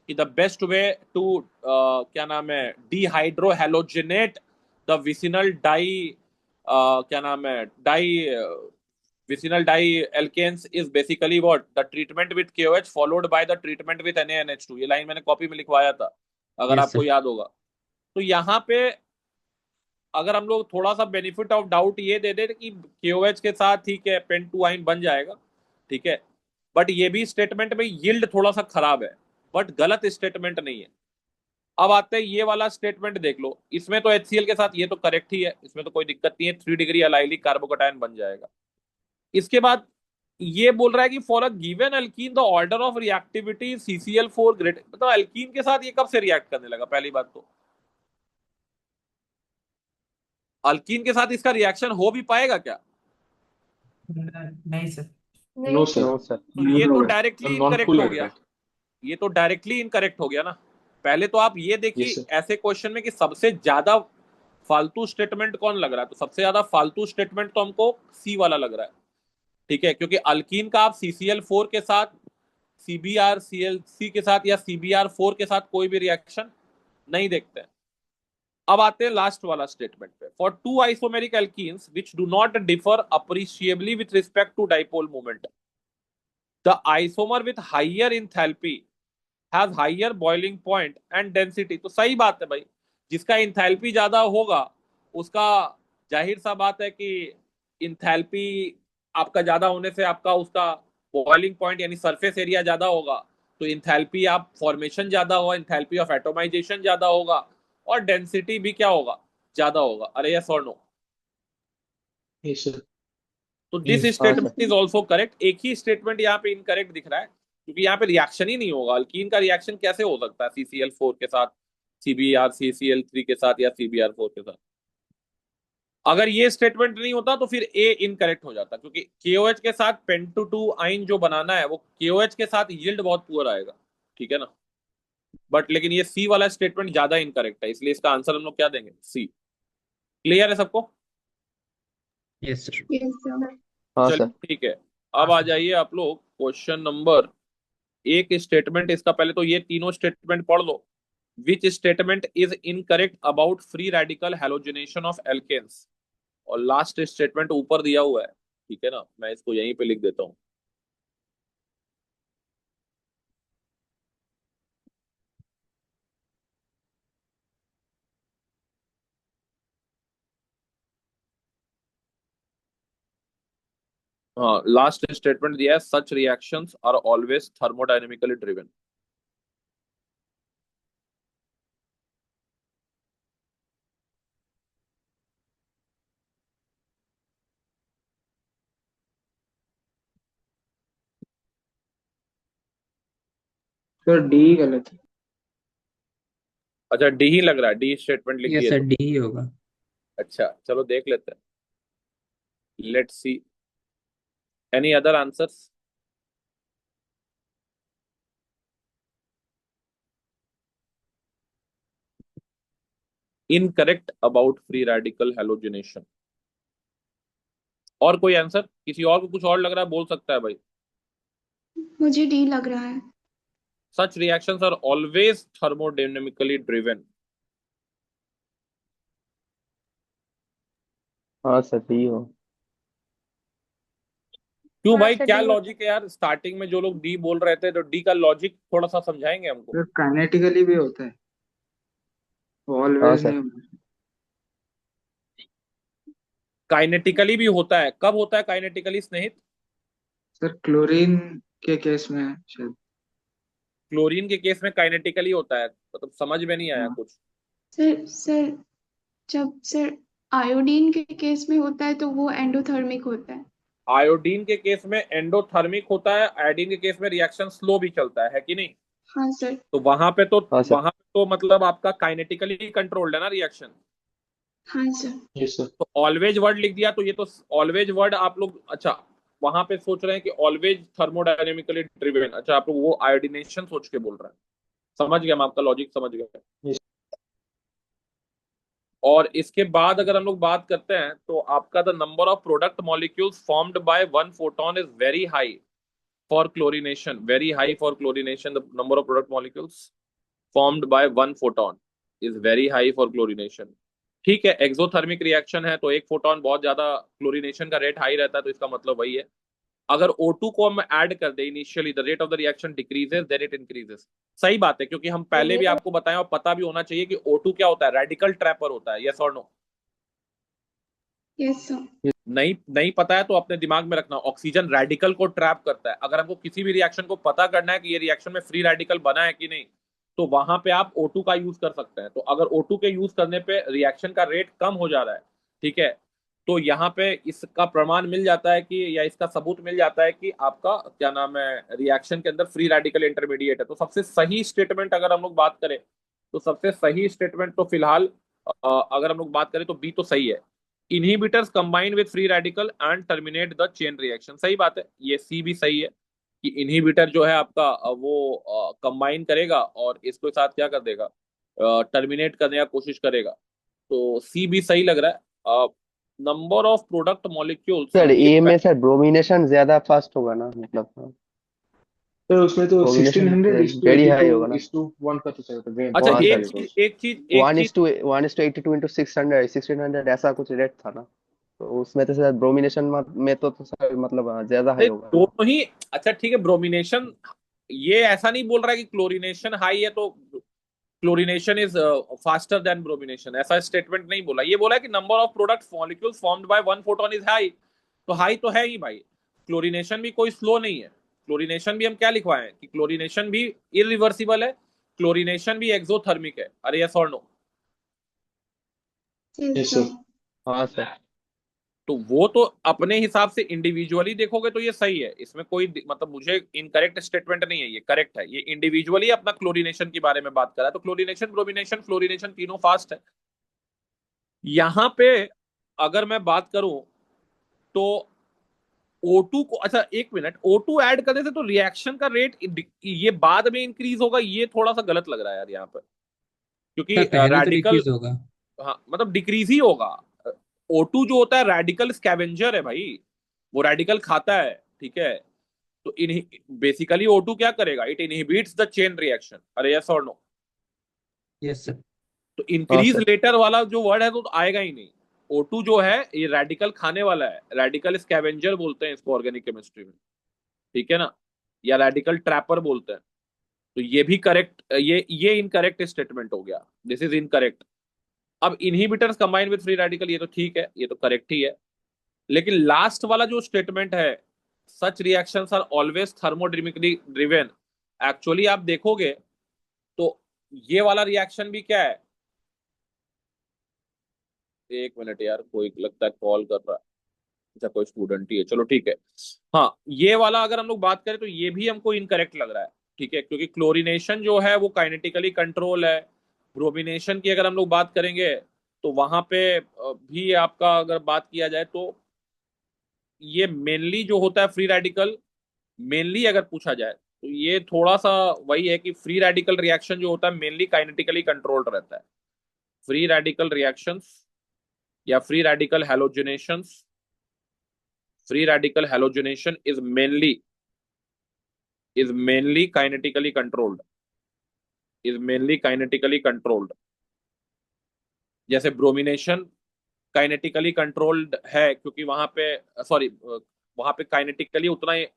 Speaker 1: कि द बेस्ट वे टू क्या नाम है, डिहाइड्रो हेलोजिनेट द विसिनल डाई, क्या नाम है, die Vicinal dialkanes is basically what? The treatment with KOH followed by the treatment with NaNH2. ये लाइन मैंने कॉपी में लिखवाया था, अगर
Speaker 4: Yes,
Speaker 1: आपको
Speaker 4: sir.
Speaker 1: याद होगा। तो यहाँ पे अगर हम लोग थोड़ा सा बेनिफिट ऑफ डाउट ये दे दे कि KOH के साथ ठीक है पेंटुआइन बन जाएगा, ठीक है, बट ये भी स्टेटमेंट में यील्ड थोड़ा सा खराब है, बट गलत स्टेटमेंट नहीं है। अब आते हैं ये वाला स्टेटमेंट देख लो, इसमें तो HCl के साथ ये तो करेक्ट ही है, इसमें तो कोई दिक्कत नहीं है, 3 डिग्री अलाइलिक कार्बोकैटायन बन जाएगा। इसके बाद ये बोल रहा है कि for a given alkyne the order of reactivity CCl4 greater, मतलब अल्कीन के साथ ये कब से रिएक्ट करने लगा? पहली बात तो अल्कीन के साथ इसका रिएक्शन हो भी पाएगा क्या?
Speaker 8: नहीं सर।
Speaker 5: नहीं
Speaker 7: सर नो सर
Speaker 1: तो ये तो डायरेक्टली
Speaker 7: नॉन
Speaker 1: इनकरेक्ट
Speaker 7: फुल
Speaker 1: हो गया, ये तो डायरेक्टली इनकरेक्ट हो गया ना। पहले तो आप ये देखिए
Speaker 7: Yes, sir.
Speaker 1: ऐसे क्वेश्चन में कि सबसे ज्यादा फालतू स्टेटमेंट कौन लग रहा है, तो सबसे ज्यादा फालतू स्टेटमेंट तो हमको सी वाला लग रहा है, ठीक है, क्योंकि अल्कीन का आप CCl4 के साथ, CbrClC के साथ या CbR4 के साथ कोई भी रिएक्शन नहीं देखते हैं। अब आते हैं लास्ट वाला स्टेटमेंट पे, for two isomeric alkenes which do not differ appreciably with respect to dipole moment, the isomer with higher enthalpy has higher boiling point and density. तो सही बात है भाई, जिसका इंथैल्पी ज्यादा होगा उसका जाहिर सा बात है कि इंथैल्पी आपका ज्यादा होने से आपका उसका बॉइलिंग पॉइंट यानी सरफेस एरिया ज्यादा होगा, तो इंथैल्पी आप फॉर्मेशन ज्यादा होगा, इंथैल्पी ऑफ एटोमाइजेशन ज्यादा होगा, और डेंसिटी भी क्या होगा? ज्यादा होगा। अरे यस और नो?
Speaker 7: यस सर
Speaker 1: तो this statement is also correct. एक ही स्टेटमेंट यहाँ पे इनकरेक्ट दिख रहा है, क्योंकि यहाँ पे रिएक्शन ही नहीं होगा। अल्कीन का रिएक्शन कैसे हो सकता है CCl4 के साथ, CbR CCl3 के साथ या CbR4 के साथ? अगर ये स्टेटमेंट नहीं होता तो फिर ए इनकरेक्ट हो जाता, क्योंकि KOH के साथ पेंटू आइन जो बनाना है वो KOH के साथ यील्ड बहुत पुअर आएगा, ठीक है ना। बट लेकिन ये सी वाला स्टेटमेंट ज्यादा इनकरेक्ट है, इसलिए इसका आंसर हम लोग क्या देंगे? सी। क्लियर है सबको?
Speaker 4: Yes, sir.
Speaker 2: yes sir.
Speaker 7: हाँ
Speaker 1: चलिए
Speaker 7: सर
Speaker 1: ठीक है, अब आ जाइए आप लोग क्वेश्चन नंबर एक। स्टेटमेंट इसका पहले तो ये तीनों स्टेटमेंट पढ़ लो। Which statement is incorrect about free radical halogenation of alkanes? और लास्ट स्टेटमेंट ऊपर दिया हुआ है, ठीक है ना, मैं इसको यहीं पे लिख देता हूं। हाँ, लास्ट स्टेटमेंट दिया है, such reactions are always thermodynamically driven.
Speaker 7: Sir D गलत है
Speaker 1: अच्छा, डी ही लग रहा है, डी स्टेटमेंट लिख
Speaker 4: Yes,
Speaker 1: दिए
Speaker 4: sir.
Speaker 1: तो।
Speaker 4: D ही होगा.
Speaker 1: अच्छा चलो देख लेते हैं, let's see any other answers. Incorrect about free radical halogenation. और कोई आंसर? किसी और को कुछ और लग रहा है बोल सकता है भाई।
Speaker 2: मुझे डी लग रहा है।
Speaker 1: Such reactions are always thermodynamically driven.
Speaker 7: हाँ सर डी हो
Speaker 1: क्यों
Speaker 5: हाँ
Speaker 1: भाई,
Speaker 5: सर
Speaker 1: क्या
Speaker 5: डी
Speaker 1: लॉजिक है यार? स्टार्टिंग में जो लोग डी बोल रहे थे, तो डी का लॉजिक थोड़ा सा समझाएंगे हमको?
Speaker 9: सर काइनेटिकली भी होता है,
Speaker 7: हाँ
Speaker 9: ऑलवेज
Speaker 7: सर
Speaker 9: नहीं होता।
Speaker 1: काइनेटिकली भी होता है, कब होता है काइनेटिकली स्नेहित?
Speaker 9: सर क्लोरीन के केस में शायद।
Speaker 1: क्लोरीन के केस में काइनेटिकली होता है, मतलब समझ में नहीं आया
Speaker 9: हाँ।
Speaker 1: कुछ।
Speaker 2: सर जब सर आयोडीन के केस में होता है तो वो एंडोथर्मिक होता है।
Speaker 1: आयोडीन के केस में एंडोथर्मिक होता है, आयोडीन के केस में रिएक्शन स्लो भी चलता है कि नहीं?
Speaker 2: हाँ सर।
Speaker 1: तो वहां पे तो
Speaker 7: हाँ सर
Speaker 1: मतलब आपका काइनेटिकली कंट्रोल्ड है ना रिएक्शन।
Speaker 2: हाँ सर।
Speaker 7: यस सर
Speaker 1: तो ऑलवेज वर्ड लिख दिया, तो ये तो ऑलवेज वर्ड आप लोग, अच्छा वहां पे सोच रहे हैं कि ऑलवेज थर्मोडायनेमिकली ड्रिवन, अच्छा आप लोग वो आयोडीनेशन सोच के बोल रहे हैं। समझ गया, मैं आपका लॉजिक समझ गया।
Speaker 7: Yes.
Speaker 1: और इसके बाद अगर हम लोग बात करते हैं तो आपका the number of product molecules formed by one photon is very high for chlorination. Very high for chlorination, the number of product molecules formed by one photon is very high for chlorination. ठीक है, exothermic reaction है तो एक photon बहुत ज्यादा, chlorination का rate high रहता है, तो इसका मतलब वही है। अगर O2 को हम ऐड कर दे initially, the rate of the reaction decreases then it increases. सही बात है, क्योंकि हम पहले भी आपको बताएं और पता भी होना चाहिए कि O2 क्या होता है, रेडिकल ट्रैपर होता है। यस और नो?
Speaker 2: Yes sir.
Speaker 1: नहीं नहीं पता है तो अपने दिमाग में रखना, ऑक्सीजन रेडिकल को ट्रैप करता है। अगर हमको किसी भी रिएक्शन को पता करना है कि ये रिएक्शन में फ्री रेडिकल बना है कि नहीं, तो वहां पे आप O2 का यूज कर सकते हैं। तो अगर O2 के यूज करने पे रिएक्शन का रेट कम हो जा रहा है, ठीक है, तो यहाँ पे इसका प्रमाण मिल जाता है कि, या इसका सबूत मिल जाता है कि आपका क्या नाम है, रिएक्शन के अंदर फ्री रेडिकल इंटरमीडिएट है। तो सबसे सही स्टेटमेंट अगर हम लोग बात करें, तो सबसे सही स्टेटमेंट तो फिलहाल अगर हम लोग बात करें तो बी तो सही है। Inhibitors combine with free radical and terminate the chain reaction, सही बात है। ये सी भी सही है कि इनहिबिटर जो है आपका वो कंबाइन करेगा और इसके साथ क्या कर देगा, टर्मिनेट करने की कोशिश करेगा। तो सी भी सही लग रहा है। Number of product molecules,
Speaker 3: sir
Speaker 1: ये
Speaker 3: ए में सर ब्रोमिनेशन ज्यादा फास्ट होगा ना, मतलब
Speaker 9: सर उसमें तो
Speaker 3: ब्रोमिनेशन
Speaker 9: 1600 इस टू
Speaker 3: वेरी हाई होगा
Speaker 9: 82
Speaker 3: ना।
Speaker 9: इस टू 1 का तो चलता है
Speaker 1: अच्छा,
Speaker 3: हाँ
Speaker 1: एक
Speaker 3: सर,
Speaker 1: चीज एक चीज एक
Speaker 3: वन
Speaker 1: चीज
Speaker 3: इज टू 82 इंटू 600 1600 ऐसा कुछ रेट था ना। तो उसमें तो सर ब्रोमिनेशन में तो सर मतलब ज्यादा हाई
Speaker 1: अरे
Speaker 3: होगा ना।
Speaker 1: दोनों ही। अच्छा ठीक है, ब्रोमिनेशन, ये ऐसा नहीं बोल रहा है कि क्लोरीनेशन हाई है तो chlorination is faster than bromination, ऐसा स्टेटमेंट नहीं बोला। ये बोला है कि number of product molecules formed by one photon is high. तो हाई तो है ही भाई, क्लोरीनेशन भी कोई स्लो नहीं है। क्लोरीनेशन भी हम क्या लिखवाएं कि क्लोरीनेशन भी इरिवर्सिबल है, क्लोरीनेशन भी एक्सोथर्मिक है। अरे यस और no?
Speaker 2: Yes
Speaker 9: yes
Speaker 2: sir.
Speaker 9: Sir.
Speaker 3: हाँ सर।
Speaker 1: तो वो तो अपने हिसाब से इंडिविजुअली देखोगे तो ये सही है, इसमें कोई मतलब मुझे इनकरेक्ट स्टेटमेंट नहीं है, ये करेक्ट है। ये इंडिविजुअली अपना क्लोरीनेशन के बारे में बात कर रहा है, तो क्लोरीनेशन, ब्रोमिनेशन, फ्लोरीनेशन तीनों फास्ट है। यहां पे अगर मैं बात करूं तो O2 को, अच्छा एक मिनट, O2 ऐड करने से तो रिएक्शन का रेट ये बाद में इंक्रीज होगा, ये थोड़ा सा गलत लग रहा है यार यहाँ पर, क्योंकि
Speaker 4: सर पहले तो
Speaker 1: रेडिकल,
Speaker 4: डिक्रीज होगा।
Speaker 1: हाँ मतलब डिक्रीज ही होगा। O2 जो होता है रेडिकल स्कैवेंजर है भाई, वो रेडिकल खाता है, ठीक है। तो इन बेसिकली O2 क्या करेगा, it inhibits the chain reaction. अरे यस और नो?
Speaker 4: Yes sir.
Speaker 1: तो
Speaker 3: हाँ
Speaker 1: इंक्रीज
Speaker 3: सर।
Speaker 1: लेटर वाला जो वर्ड है तो आएगा ही नहीं। O2 जो है ये रेडिकल खाने वाला है, रेडिकल स्कैवेंजर बोलते हैं इसको ऑर्गेनिक केमिस्ट्री में, ठीक है ना, या रेडिकल ट्रैपर बोलते हैं। तो ये भी करेक्ट, ये इनकरेक्ट स्टेटमेंट हो गया, दिस इज इनकरेक्ट। अब inhibitors combine with free radical, ये तो ठीक है, ये तो करेक्ट ही है। लेकिन लास्ट वाला जो स्टेटमेंट है, such reactions are always thermodynamically driven, actually आप देखोगे तो ये वाला रिएक्शन भी क्या है, एक मिनट यार, कोई लगता है कॉल कर रहा है। अच्छा कोई स्टूडेंट ही है, चलो ठीक है। हाँ, ये वाला अगर हम लोग बात करें तो ये भी हमको इनकरेक्ट लग रहा है, ठीक है, क्योंकि क्लोरीनेशन जो है वो काइनेटिकली कंट्रोल है। ब्रोमिनेशन की अगर हम लोग बात करेंगे तो वहां पे भी आपका अगर बात किया जाए तो ये मेनली जो होता है फ्री रेडिकल, मेनली अगर पूछा जाए तो ये थोड़ा सा वही है कि फ्री रेडिकल रिएक्शन जो होता है मेनली काइनेटिकली कंट्रोल्ड रहता है। फ्री रेडिकल रिएक्शंस या free radical halogenation is mainly kinetically controlled. जैसे ब्रोमिनेशन काइनेटिकली कंट्रोल्ड है क्योंकि वहां पे, सॉरी, वहां पे काइनेटिकली उतना ही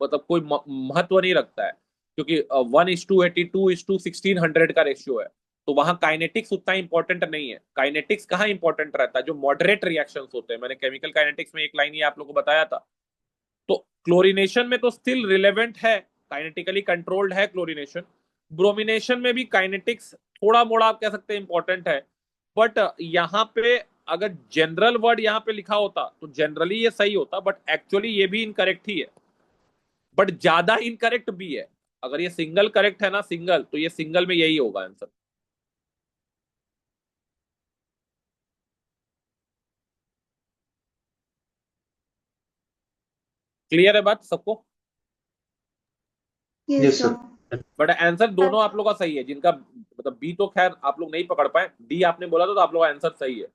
Speaker 1: मतलब कोई महत्व नहीं रखता है, क्योंकि 1:82:1600 का रेशियो है। तो वहां काइनेटिक्स उतना इंपॉर्टेंट नहीं है। काइनेटिक्स कहाँ इंपॉर्टेंट रहता है, जो मॉडरेट रिएक्शंस होते हैं। मैंने केमिकल काइनेटिक्स में एक लाइन ही आप लोगों को बताया था। तो क्लोरीनेशन में तो स्टिल रिलेवेंट है, काइनेटिकली कंट्रोल्ड है क्लोरीनेशन। ब्रोमिनेशन में भी काइनेटिक्स थोड़ा मोड़ा आप कह सकते हैं इंपॉर्टेंट है। बट यहाँ पे अगर जनरल वर्ड यहाँ पे लिखा होता तो जनरली ये सही होता, बट एक्चुअली ये भी इनकरेक्ट ही है, बट ज्यादा इनकरेक्ट भी है। अगर ये सिंगल करेक्ट है ना, सिंगल, तो ये सिंगल में यही होगा आंसर। क्लियर है बात सबको?
Speaker 2: Yes
Speaker 9: yes
Speaker 2: sir.
Speaker 9: Sir.
Speaker 1: But answer दोनों आप लोग का सही है, जिनका मतलब बी तो खैर आप लोग नहीं पकड़ पाए, डी आपने बोला था तो आप लोग का आंसर सही है।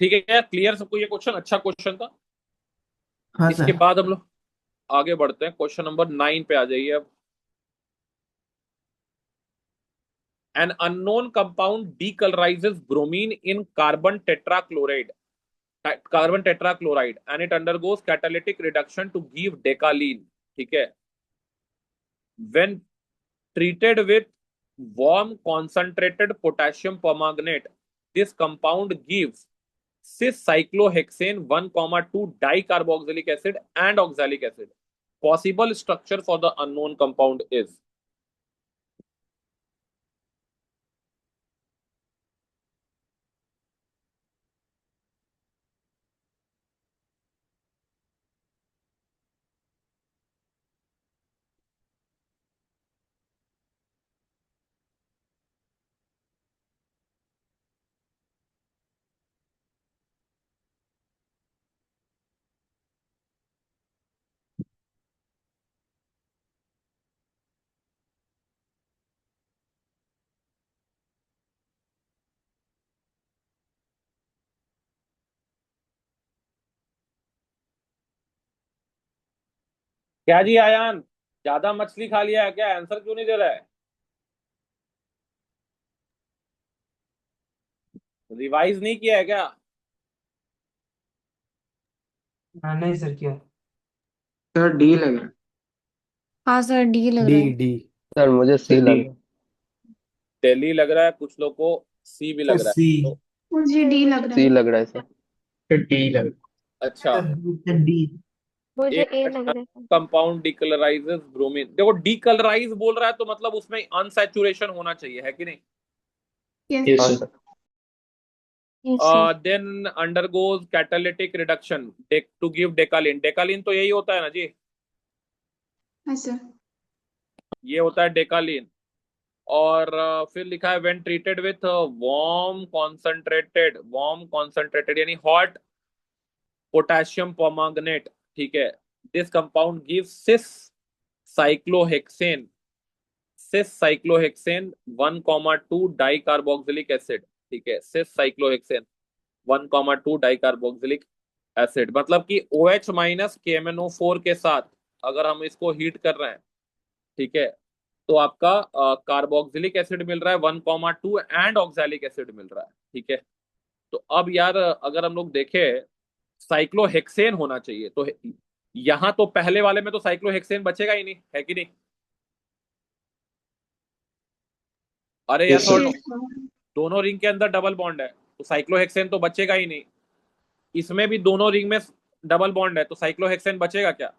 Speaker 1: ठीक है यार, क्लियर सबको ये क्वेश्चन? अच्छा क्वेश्चन था।
Speaker 8: हाँ
Speaker 1: इसके
Speaker 8: सर।
Speaker 1: बाद हम लोग आगे बढ़ते हैं, क्वेश्चन नंबर 9 पे आ जाइए अब। An unknown compound decolorizes bromine in carbon tetrachloride and it undergoes catalytic reduction to give decalene. ठीक है. When treated with warm concentrated potassium permanganate, this compound gives cis-cyclohexane 1,2 dicarboxylic acid and oxalic acid. Possible structure for the unknown compound is. क्या जी आयान, ज्यादा मछली खा लिया है क्या? Answer क्यों नहीं दे रहा है? रिवाइज नहीं किया है क्या?
Speaker 8: नहीं सर, क्या?
Speaker 9: सर डी लग रहा है।
Speaker 5: हाँ सर, डी लग रहा
Speaker 8: डी
Speaker 5: है।
Speaker 8: डी
Speaker 3: सर मुझे सी लग रहा है।
Speaker 1: दिल्ली लग रहा है, कुछ लोग को सी भी लग रहा
Speaker 8: सी।
Speaker 1: है तो,
Speaker 2: मुझे डी लग रहा
Speaker 3: सी
Speaker 2: है।
Speaker 3: लग रहा है सर।
Speaker 7: सर डी लग
Speaker 1: अच्छा.
Speaker 8: डी।
Speaker 5: मुझे
Speaker 1: एक
Speaker 5: ए लग रहा है।
Speaker 1: Compound decolourises bromine. देखो डिकलराइज बोल रहा है तो मतलब उसमें अनसैचुरेशन होना चाहिए, है कि नहीं?
Speaker 2: यस
Speaker 7: यस
Speaker 3: हाँ
Speaker 7: sir
Speaker 3: sir.
Speaker 5: Yes sir.
Speaker 1: Then undergoes catalytic reduction to give decalin. Decalin तो यही होता है ना जी,
Speaker 2: हाँ सर।
Speaker 1: ये होता है डेकालिन. और फिर लिखा है when treated with warm concentrated यानी हॉट पोटेशियम परमैंगनेट. ठीक है. This compound gives cyclohexane cis cyclohexane 1,2 dicarboxylic acid. ठीक है. Cis cyclohexane 1,2 dicarboxylic acid. मतलब कि OH माइनस KMnO4 के साथ अगर हम इसको हीट कर रहे हैं, ठीक है, तो आपका कार्बोक्सिलिक एसिड मिल रहा है 1,2 एंड ऑक्सैलिक एसिड मिल रहा है. ठीक है. तो अब यार अगर हम लोग देखें, साइक्लोहेक्सेन होना चाहिए तो यहां तो पहले वाले में तो साइक्लोहेक्सेन बचेगा ही नहीं, है कि नहीं? अरे
Speaker 7: यस
Speaker 1: यस और
Speaker 7: सर
Speaker 1: नो.
Speaker 2: Yes sir.
Speaker 1: दोनों रिंग के अंदर डबल बॉन्ड है तो साइक्लोहेक्सेन तो बचेगा ही नहीं. इसमें भी दोनों रिंग में डबल बॉन्ड है तो साइक्लोहेक्सेन बचेगा क्या?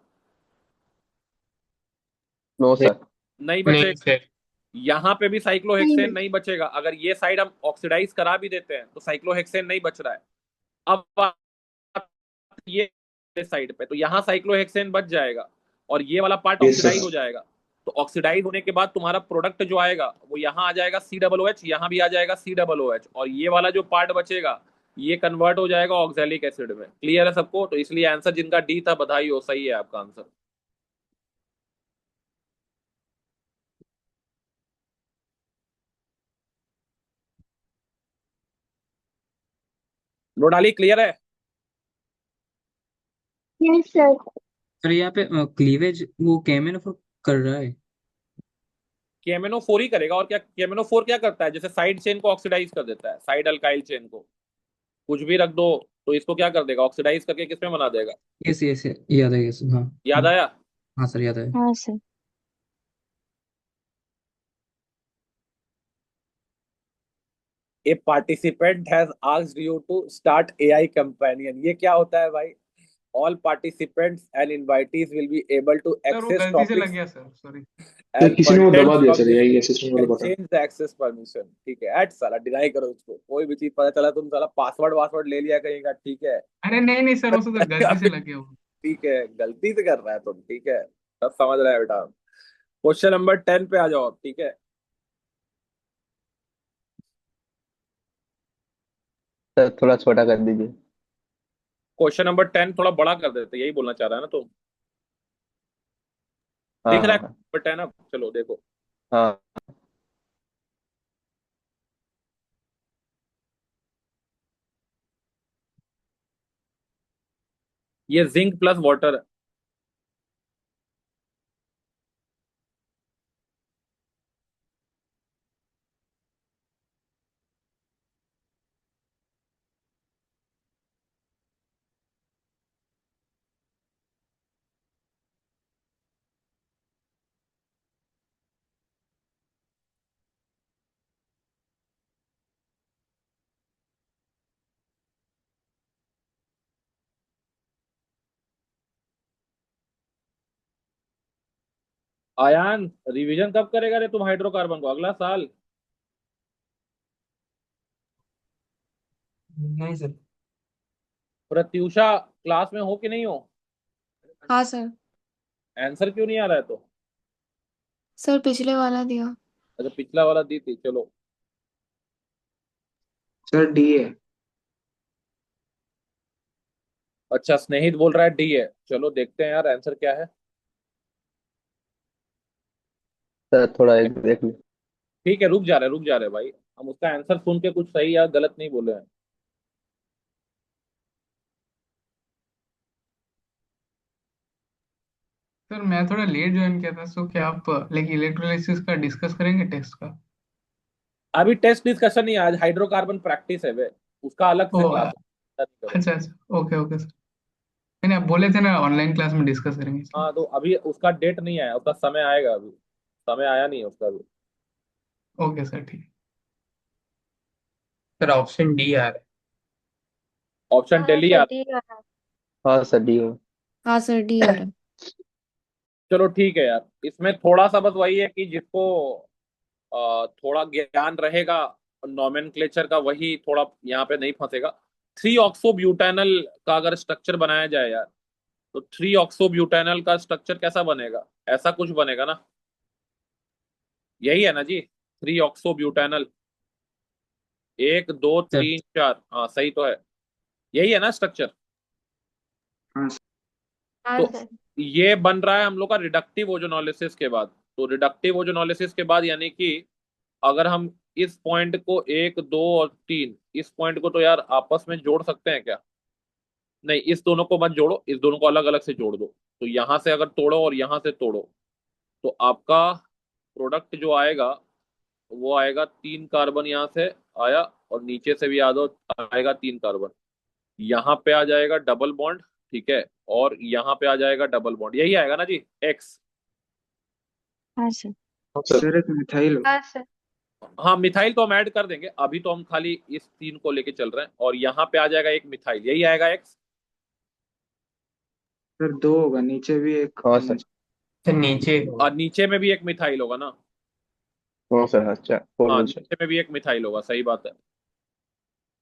Speaker 3: No sir.
Speaker 1: नहीं
Speaker 7: नहीं
Speaker 1: बचेगा.
Speaker 7: सर
Speaker 1: यहाँ पे भी
Speaker 2: नहीं
Speaker 1: साइक्लोहेक्सेन
Speaker 2: बच
Speaker 1: नहीं बचेगा. अगर ये साइड हम ऑक्सीडाइज करा भी देते हैं तो साइक्लोहेक्सेन नहीं बच रहा है. अब बात ये साइड पे तो यहाँ साइक्लोहेक्सेन बच जाएगा और ये वाला पार्ट
Speaker 7: यस
Speaker 1: ऑक्सीडाइज
Speaker 7: सर
Speaker 1: हो जाएगा. तो ऑक्सीडाइज होने के बाद तुम्हारा प्रोडक्ट जो आएगा वो यहाँ आ जाएगा COOH, यहाँ भी आ जाएगा COOH और ये वाला जो पार्ट बचेगा ये कन्वर्ट हो जाएगा ऑक्सैलिक एसिड में. क्लियर है सबको? तो इसलिए आंसर जिनका डी था, बधाई हो, सही है आपका आंसर. नोडाली क्लियर है?
Speaker 5: Yes sir.
Speaker 4: सर यहाँ पे क्लीवेज वो KMnO4 कर रहा है.
Speaker 1: KMnO4 ही करेगा और क्या. KMnO4 क्या करता है, जैसे साइड चेन को ऑक्सीडाइज कर देता है, साइड अल्काइल चेन को कुछ भी रख दो तो इसको क्या कर देगा, ऑक्सीडाइज करके किसमें बना देगा.
Speaker 4: यस यस, याद है, यस. हाँ
Speaker 1: याद आया?
Speaker 4: हाँ सर, याद है.
Speaker 5: हाँ sir.
Speaker 1: A participant has asked you to start AI companion. ये क्या होता है भाई? All participants and invitees will be able to
Speaker 9: sir वो
Speaker 1: एक्सेस
Speaker 9: गलती से लग
Speaker 1: टॉपिक्स
Speaker 9: गया सर, सॉरी।
Speaker 7: सर
Speaker 1: एंड
Speaker 7: किसी ने वो दबा
Speaker 1: कंटेंट
Speaker 7: दिया
Speaker 1: फ्रॉम
Speaker 7: सर,
Speaker 1: दिस
Speaker 7: यही
Speaker 1: पेज
Speaker 7: असिस्टेंट वाला
Speaker 1: can
Speaker 7: button.
Speaker 1: Change the access permission. ठीक है. ऐड साला डिनाई करो उसको. कोई भी चीज पता चला तुम साला पासवर्ड वासवर्ड ले लिया कहीं का. ठीक है.
Speaker 9: अरे नहीं नहीं सर, वो तो गलती से लग गया वो।
Speaker 1: ठीक है, गलती से कर रहा है तुम. ठीक है, सब समझ रहे हैं बेटा. क्वेश्चन नंबर 10 पे आ जाओ आप. ठीक है.
Speaker 3: सर थोड़ा छोटा कर दीजिए।
Speaker 1: क्वेश्चन नंबर 10 थोड़ा बड़ा कर देते, यही बोलना चाह रहा है ना तुम?
Speaker 3: हाँ
Speaker 1: दिख रहा
Speaker 3: हाँ
Speaker 1: है
Speaker 3: हाँ
Speaker 1: नंबर 10 अब? चलो देखो.
Speaker 3: हाँ।
Speaker 1: ये जिंक प्लस वाटर है. आयान, रिवीजन कब करेगा रे तुम हाइड्रोकार्बन को? अगला साल?
Speaker 8: नहीं सर।
Speaker 1: प्रत्यूषा, क्लास में हो कि नहीं हो?
Speaker 2: हाँ सर।
Speaker 1: आंसर क्यों नहीं आ रहा है तो?
Speaker 2: सर पिछले वाला दिया।
Speaker 1: अच्छा, पिछला वाला दी थी, चलो।
Speaker 9: सर डी है।
Speaker 1: अच्छा, स्नेहित बोल रहा है डी है। चलो देखते हैं यार आंसर क्या है।
Speaker 3: सर थोड़ा एक देख लो।
Speaker 1: ठीक है, रुक जा रहे भाई। हम उसका आंसर सुन के कुछ सही या गलत नहीं बोले हैं।
Speaker 10: सर मैं थोड़ा लेट ज्वाइन किया था, सो क्या आप लाइक इलेक्ट्रोलाइसिस का डिस्कस करेंगे टेस्ट का?
Speaker 1: अभी टेस्ट डिस्कशन नहीं है, आज हाइड्रोकार्बन प्रैक्टिस है वे। उसका अलग
Speaker 10: ओ
Speaker 1: से क्लास है, नहीं करो।
Speaker 10: अच्छा अच्छा, ओके ओके सर। नहीं आप बोले थे ना ऑनलाइन क्लास में डिस्कस करेंगे इसलिए।
Speaker 1: हाँ, तो अभी उसका डेट नहीं आया, उसका समय आएगा अभी। समय आया नहीं है उसका अभी।
Speaker 10: ओके सर ठीक है।
Speaker 7: सर ऑप्शन डी आ रहा है।
Speaker 1: ऑप्शन
Speaker 5: हाँ
Speaker 1: दिल्ली
Speaker 5: सर
Speaker 1: आ।
Speaker 5: डी आ रहा है।
Speaker 3: हाँ सर डी हो।
Speaker 2: हाँ सर डी आ रहा है।
Speaker 1: चलो ठीक है यार, इसमें थोड़ा सा बस वही है कि जिसको थोड़ा ज्ञान रहेगा नॉमेनक्लेचर का, वही थोड़ा यहाँ पे नहीं फंसेगा। थ्री ऑक्सो ब्यूटेनल का अगर स्ट्रक्चर बनाया जाए यार, तो थ्री ऑक्सो ब्यूटेनल का स्ट्रक्चर कैसा बनेगा? ऐसा कुछ बनेगा ना? यही है ना जी, थ्री ऑक्सो ब्यूटेनल। एक दो
Speaker 4: सर
Speaker 1: तीन चार, हाँ सही तो है। यही है ना स्ट्रक्चर?
Speaker 9: हाँ
Speaker 5: हाँ
Speaker 1: तो
Speaker 5: सर।
Speaker 1: ये बन रहा है हम लोग का रिडक्टिव ओजोनोलिसिस के बाद। तो रिडक्टिव ओजोनोलिसिस के बाद यानी कि अगर हम इस पॉइंट को एक दो और तीन, इस पॉइंट को तो यार आपस में जोड़ सकते हैं क्या? नहीं, इस दोनों को मत जोड़ो, इस दोनों को अलग अलग से जोड़ दो। तो यहां से अगर तोड़ो और यहां से तोड़ो, तो आपका प्रोडक्ट जो आएगा वो आएगा तीन कार्बन यहाँ से आया, और नीचे से भी आएगा तीन कार्बन। यहाँ पे आ जाएगा डबल बॉन्ड, ठीक है, और यहाँ पे आ जाएगा डबल बॉन्ड, यही आएगा ना जी, एक्स।
Speaker 5: हाँ सर।
Speaker 9: सर एक मिथाइल हो।
Speaker 5: हाँ सर।
Speaker 1: हाँ, मिथाइल तो हम ऐड कर देंगे, अभी तो हम खाली इस तीन को लेके चल रहे हैं। और यहाँ पे आ जाएगा एक मिथाइल, यही आएगा एक्स।
Speaker 9: सर दो होगा, नीचे भी एक
Speaker 3: हाँ
Speaker 9: होना
Speaker 3: सर।
Speaker 9: चाहिए।
Speaker 7: सर नीचे होगा।
Speaker 1: और नीचे में भी एक मिथाइल होगा ना?
Speaker 3: हाँ सर, अच्छा फोर
Speaker 1: हाँ,
Speaker 3: मेंशन।
Speaker 1: नीचे में भी एक मिथाइल होगा, सही बात है।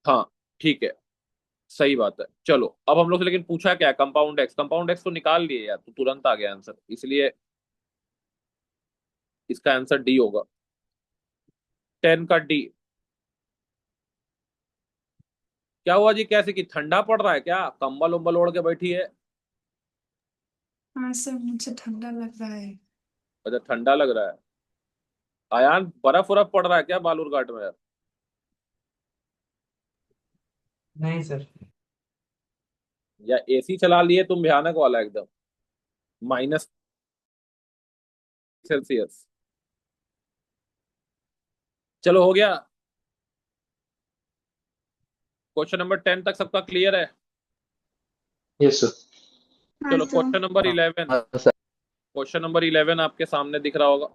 Speaker 1: हाँ ठीक है, सही बात है। चलो अब हम लोग से लेकिन पूछा क्या? कंपाउंड एक्स, कंपाउंड एक्स तो निकाल लिए यार, तो तुरंत आ गया आंसर, इसलिए इसका आंसर डी होगा। 10 का डी। क्या हुआ जी, कैसे कि ठंडा पड़ रहा है क्या? कंबल उम्बल ओढ़ के बैठी है?
Speaker 2: हाँ सर मुझे ठंडा लग रहा है।
Speaker 1: अच्छा, ठंडा लग रहा है। आयान, बर्फ उर्फ पड़ रहा है क्या बालूरघाट में यार?
Speaker 8: नहीं सर।
Speaker 1: या एसी चला लिए तुम भयानक वाला एकदम, -सेल्सियस। चलो हो गया। क्वेश्चन नंबर 10 तक सबका क्लियर है?
Speaker 7: Yes sir.
Speaker 2: हाँ
Speaker 1: चलो
Speaker 2: सर।
Speaker 1: Question number 11।
Speaker 3: हाँ सर।
Speaker 1: क्वेश्चन नंबर 11 आपके सामने दिख रहा होगा।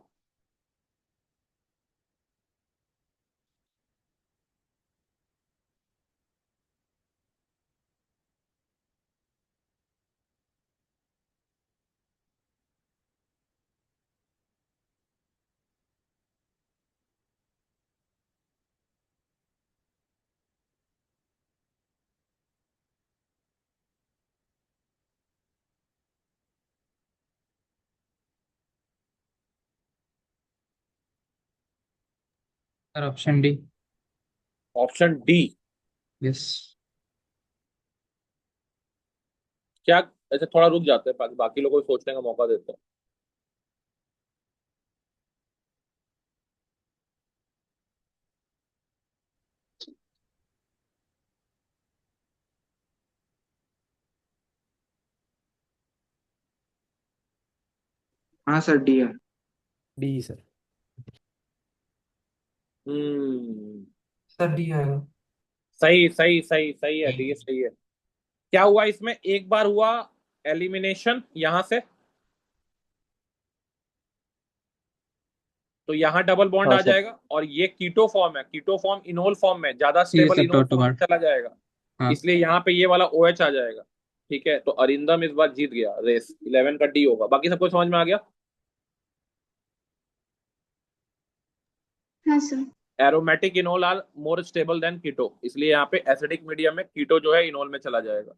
Speaker 4: Sir option D.
Speaker 1: Option D?
Speaker 4: Yes.
Speaker 1: क्या? अच्छा, थोड़ा रुक जाते हैं, बाकी लोगों को सोचने का मौका देते हैं।
Speaker 9: हाँ सर डी है।
Speaker 8: D sir.
Speaker 1: Hmm.
Speaker 8: Sir D आएगा।
Speaker 1: सही सही सही सही है, डी सही है। क्या हुआ इसमें? एक बार हुआ एलिमिनेशन यहां से, तो यहाँ डबल बॉन्ड
Speaker 3: हाँ
Speaker 1: आ
Speaker 3: सर।
Speaker 1: जाएगा, और ये कीटो फॉर्म है, कीटो फॉर्म इनोल फॉर्म में, ज्यादा
Speaker 4: ये
Speaker 1: स्टेबल
Speaker 4: सब
Speaker 1: इनोल फॉर्म में
Speaker 4: टोटोमार।
Speaker 1: चला जाएगा।
Speaker 4: हाँ।
Speaker 1: इसलिए यहाँ पे ये वाला OH आ जाएगा। ठीक है, तो अरिंदम इस बार जीत गया रेस। 11 का डी होगा। बाकी सबको समझ में आ गया?
Speaker 2: हाँ sir.
Speaker 1: Aromatic enol are more stable than keto, इसलिए यहाँ पे एसिडिक मीडियम में कीटो जो है इनोल में चला जाएगा।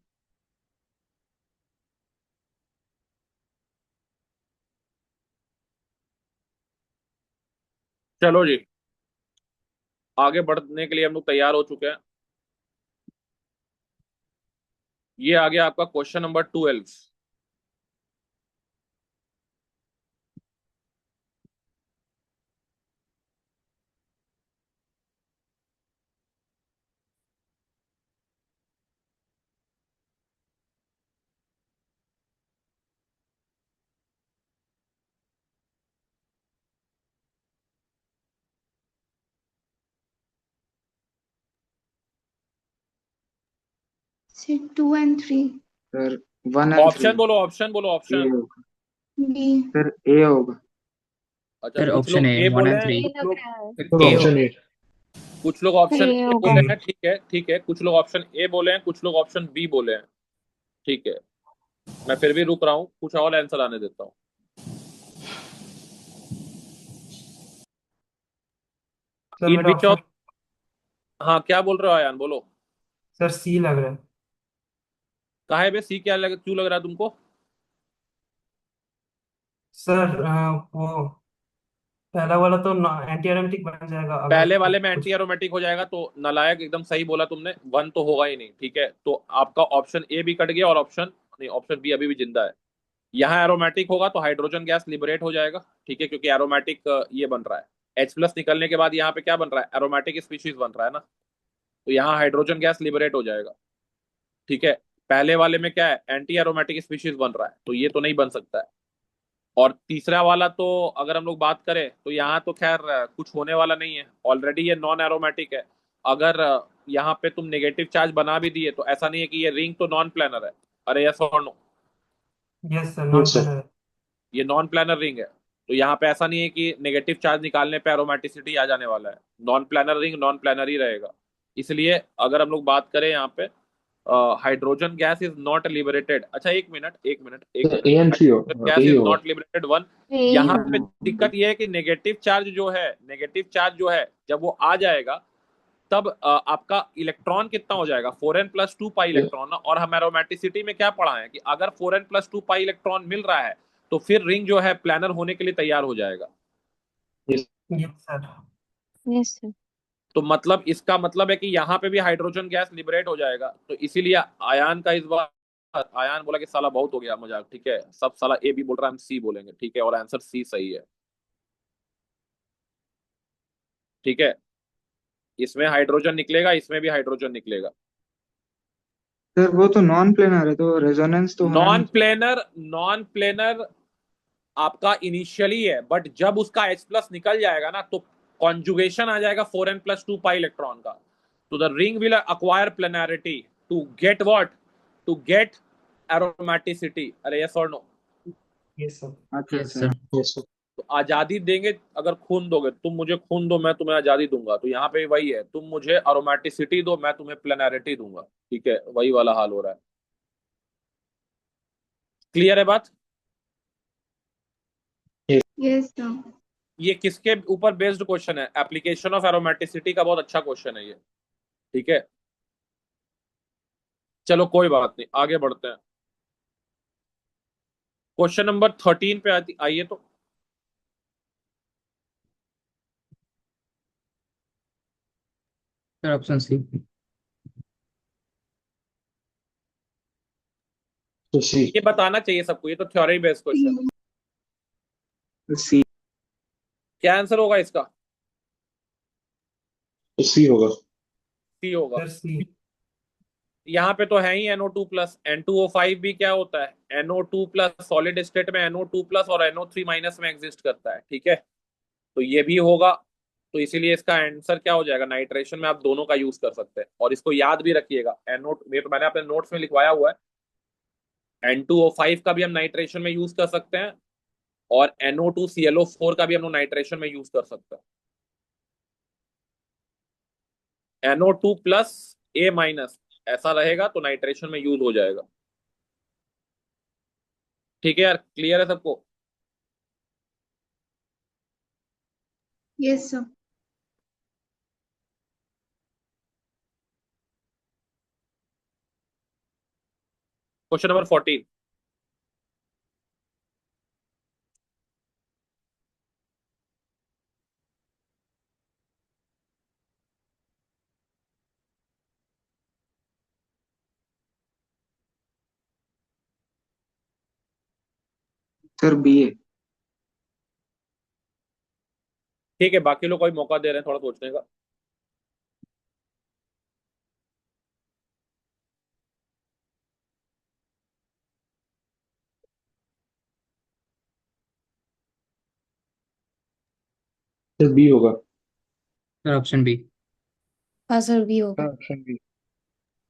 Speaker 1: चलो जी, आगे बढ़ने के लिए हम लोग तैयार हो चुके हैं। ये आ गया आपका question number 12।
Speaker 2: Sir 2 and 3।
Speaker 9: Sir 1 and 3।
Speaker 1: Option बोलो, ऑप्शन बोलो,
Speaker 9: ए
Speaker 1: ऑप्शन।
Speaker 9: होगा
Speaker 2: बी।
Speaker 9: सर, ए होगा।
Speaker 1: अच्छा,
Speaker 4: सर
Speaker 1: कुछ
Speaker 4: ऑप्शन
Speaker 1: लोग
Speaker 4: ए
Speaker 1: ए
Speaker 4: 1
Speaker 1: बोले
Speaker 4: and
Speaker 1: हैं,
Speaker 4: 3।
Speaker 5: ये
Speaker 1: कुछ
Speaker 5: लग
Speaker 1: लोग
Speaker 5: रहा है।
Speaker 8: Sir
Speaker 4: A
Speaker 8: option A.
Speaker 1: कुछ लोग
Speaker 5: सर
Speaker 1: ऑप्शन
Speaker 5: ये
Speaker 1: ए
Speaker 5: होगा।
Speaker 1: बोले हैं। ठीक है, ठीक है, कुछ लोग ऑप्शन ए बोले हैं, कुछ लोग ऑप्शन बी बोले हैं। ठीक है, मैं फिर भी रुक रहा हूँ, कुछ और आंसर आने देता हूँ।
Speaker 11: सर
Speaker 1: इन
Speaker 11: मेरा
Speaker 1: विच
Speaker 11: ऑप्शन
Speaker 1: ऑफ, हाँ क्या बोल रहे हो आयान, बोलो।
Speaker 11: सर सी लग रहा है।
Speaker 1: काहे बे, सी क्या लग, क्यों लग रहा है तुमको?
Speaker 11: सर वो पहला वाला तो एंटी एरोमेटिक बन जाएगा अगर
Speaker 1: पहले वाले में
Speaker 11: कुछ।
Speaker 1: एंटी एरोमेटिक हो जाएगा, तो नालायक, एकदम सही बोला तुमने, वन तो होगा ही नहीं। ठीक है, तो आपका ऑप्शन ए भी कट गया और ऑप्शन नहीं, ऑप्शन बी अभी भी जिंदा है। यहाँ एरोमेटिक होगा तो हाइड्रोजन गैस लिबरेट हो जाएगा। ठीक है, क्योंकि एरोमेटिक ये बन रहा है, H प्लस निकलने के बाद यहाँ पे क्या बन रहा है, एरोमेटिक स्पीशीज बन रहा है ना, तो यहाँ हाइड्रोजन गैस लिबरेट हो जाएगा। ठीक है, पहले वाले में क्या है, एंटी एरोमेटिक स्पीशीज बन रहा है, तो ये तो नहीं बन सकता है। और तीसरा वाला तो अगर हम लोग बात करें तो यहाँ तो खैर कुछ होने वाला नहीं है, ऑलरेडी ये नॉन एरोमेटिक है। अगर यहाँ पे तुम नेगेटिव चार्ज बना भी दिए तो ऐसा नहीं है कि ये रिंग तो नॉन प्लानर है। अरे यस और no,
Speaker 11: yes sir, non planar है।
Speaker 1: ये नॉन प्लानर रिंग है, तो यहाँ पे ऐसा नहीं है कि नेगेटिव चार्ज निकालने पे एरोमेटिसिटी आ जाने वाला है। Non planar ring non planar ही रहेगा। इसलिए अगर हम लोग बात करें यहाँ पे, hydrogen gas is not liberated. अच्छा एक मिनट, एक मिनट, एक मिनट,
Speaker 8: ए एंड 3
Speaker 1: हाइड्रोजन
Speaker 8: होगा,
Speaker 1: गैस
Speaker 8: ए
Speaker 1: इज
Speaker 8: होगा।
Speaker 1: Not liberated one.
Speaker 5: ए ही
Speaker 1: यहाँ
Speaker 5: होगा।
Speaker 1: पे दिक्कत ये है कि नेगेटिव चार्ज जो है, नेगेटिव चार्ज जो है जब वो आ जाएगा तब आपका इलेक्ट्रॉन कितना हो जाएगा, 4n+2 पाई इलेक्ट्रॉन ना। और हम एरोमेटिसिटी में क्या पढ़ा है कि अगर 4n+2 पाई इलेक्ट्रॉन मिल रहा है तो फिर रिंग जो है प्लानर होने के लिए तैयार हो जाएगा।
Speaker 11: Yes sir.
Speaker 5: Yes sir.
Speaker 1: तो मतलब इसका मतलब है कि यहाँ पे भी हाइड्रोजन गैस लिबरेट हो जाएगा। तो इसीलिए आयान का इस बार, आयान बोला कि साला बहुत हो गया मजाक। ठीक है, सब साला ए बी बोल रहा है, हम सी बोलेंगे। ठीक है, और आंसर सी सही है। ठीक है, इसमें हाइड्रोजन निकलेगा, इसमें भी हाइड्रोजन निकलेगा।
Speaker 9: सर वो तो नॉन प्लेनर है, तो रेजोनेंस तो होना
Speaker 1: नॉन
Speaker 9: नहीं चाहिए।
Speaker 1: प्लेनर, नॉन प्लेनर आपका इनिशियली है, बट जब उसका H प्लस निकल जाएगा ना तो कॉन्जुगेशन आ जाएगा 4n+2 पाई इलेक्ट्रॉन का। तो the ring will acquire planarity to get what, to get aromaticity. अरे यस और नो?
Speaker 11: Yes sir.
Speaker 9: अच्छा
Speaker 4: yes
Speaker 9: sir.
Speaker 4: Sir.
Speaker 8: Yes sir.
Speaker 1: तो आजादी देंगे, अगर खून दोगे, तुम मुझे खून दो मैं तुम्हें आजादी दूंगा, तो यहाँ पे वही है, तुम मुझे एरोमेटिसिटी दो मैं तुम्हें प्लेनैरिटी दूंगा। ठीक है, वही वाला हाल हो रहा है। क्लियर है बात?
Speaker 2: Yes sir.
Speaker 1: ये किसके ऊपर बेस्ड क्वेश्चन है, एप्लीकेशन ऑफ एरोमेटिसिटी का बहुत अच्छा क्वेश्चन है ये। ठीक है, चलो कोई बात नहीं, आगे बढ़ते हैं। क्वेश्चन नंबर 13 पे आइए तो।
Speaker 4: Sir option C.
Speaker 8: तो सी।
Speaker 1: ये बताना चाहिए सबको, ये तो थ्योरी बेस्ड क्वेश्चन है।
Speaker 9: सी।
Speaker 1: क्या आंसर होगा इसका?
Speaker 8: तो सी होगा।
Speaker 1: सी होगा।
Speaker 11: सर सी।
Speaker 1: यहाँ पे तो है ही NO2+। N2O5 भी क्या होता है, NO2+। सॉलिड स्टेट में NO2+ और NO3- में एग्जिस्ट करता है। ठीक है, तो ये भी होगा। तो इसीलिए इसका आंसर क्या हो जाएगा, नाइट्रेशन में आप दोनों का यूज कर सकते हैं। और इसको याद भी रखिएगा, NO, ये तो मैंने अपने नोट्स में लिखवाया हुआ है। N2O5 का भी हम नाइट्रेशन में यूज कर सकते हैं, और NO2ClO4 का भी हम लोग नाइट्रेशन में यूज कर सकते हैं। NO2+A- ऐसा रहेगा तो नाइट्रेशन में यूज हो जाएगा। ठीक है यार, क्लियर है सबको?
Speaker 2: Yes sir.
Speaker 1: Question number 14।
Speaker 9: Sir B A.
Speaker 1: ठीक है, बाकी लोग कोई मौका दे रहे हैं थोड़ा सोचने का।
Speaker 7: सर बी होगा।
Speaker 4: Sir option B.
Speaker 5: हाँ सर बी होगा।
Speaker 7: Option B.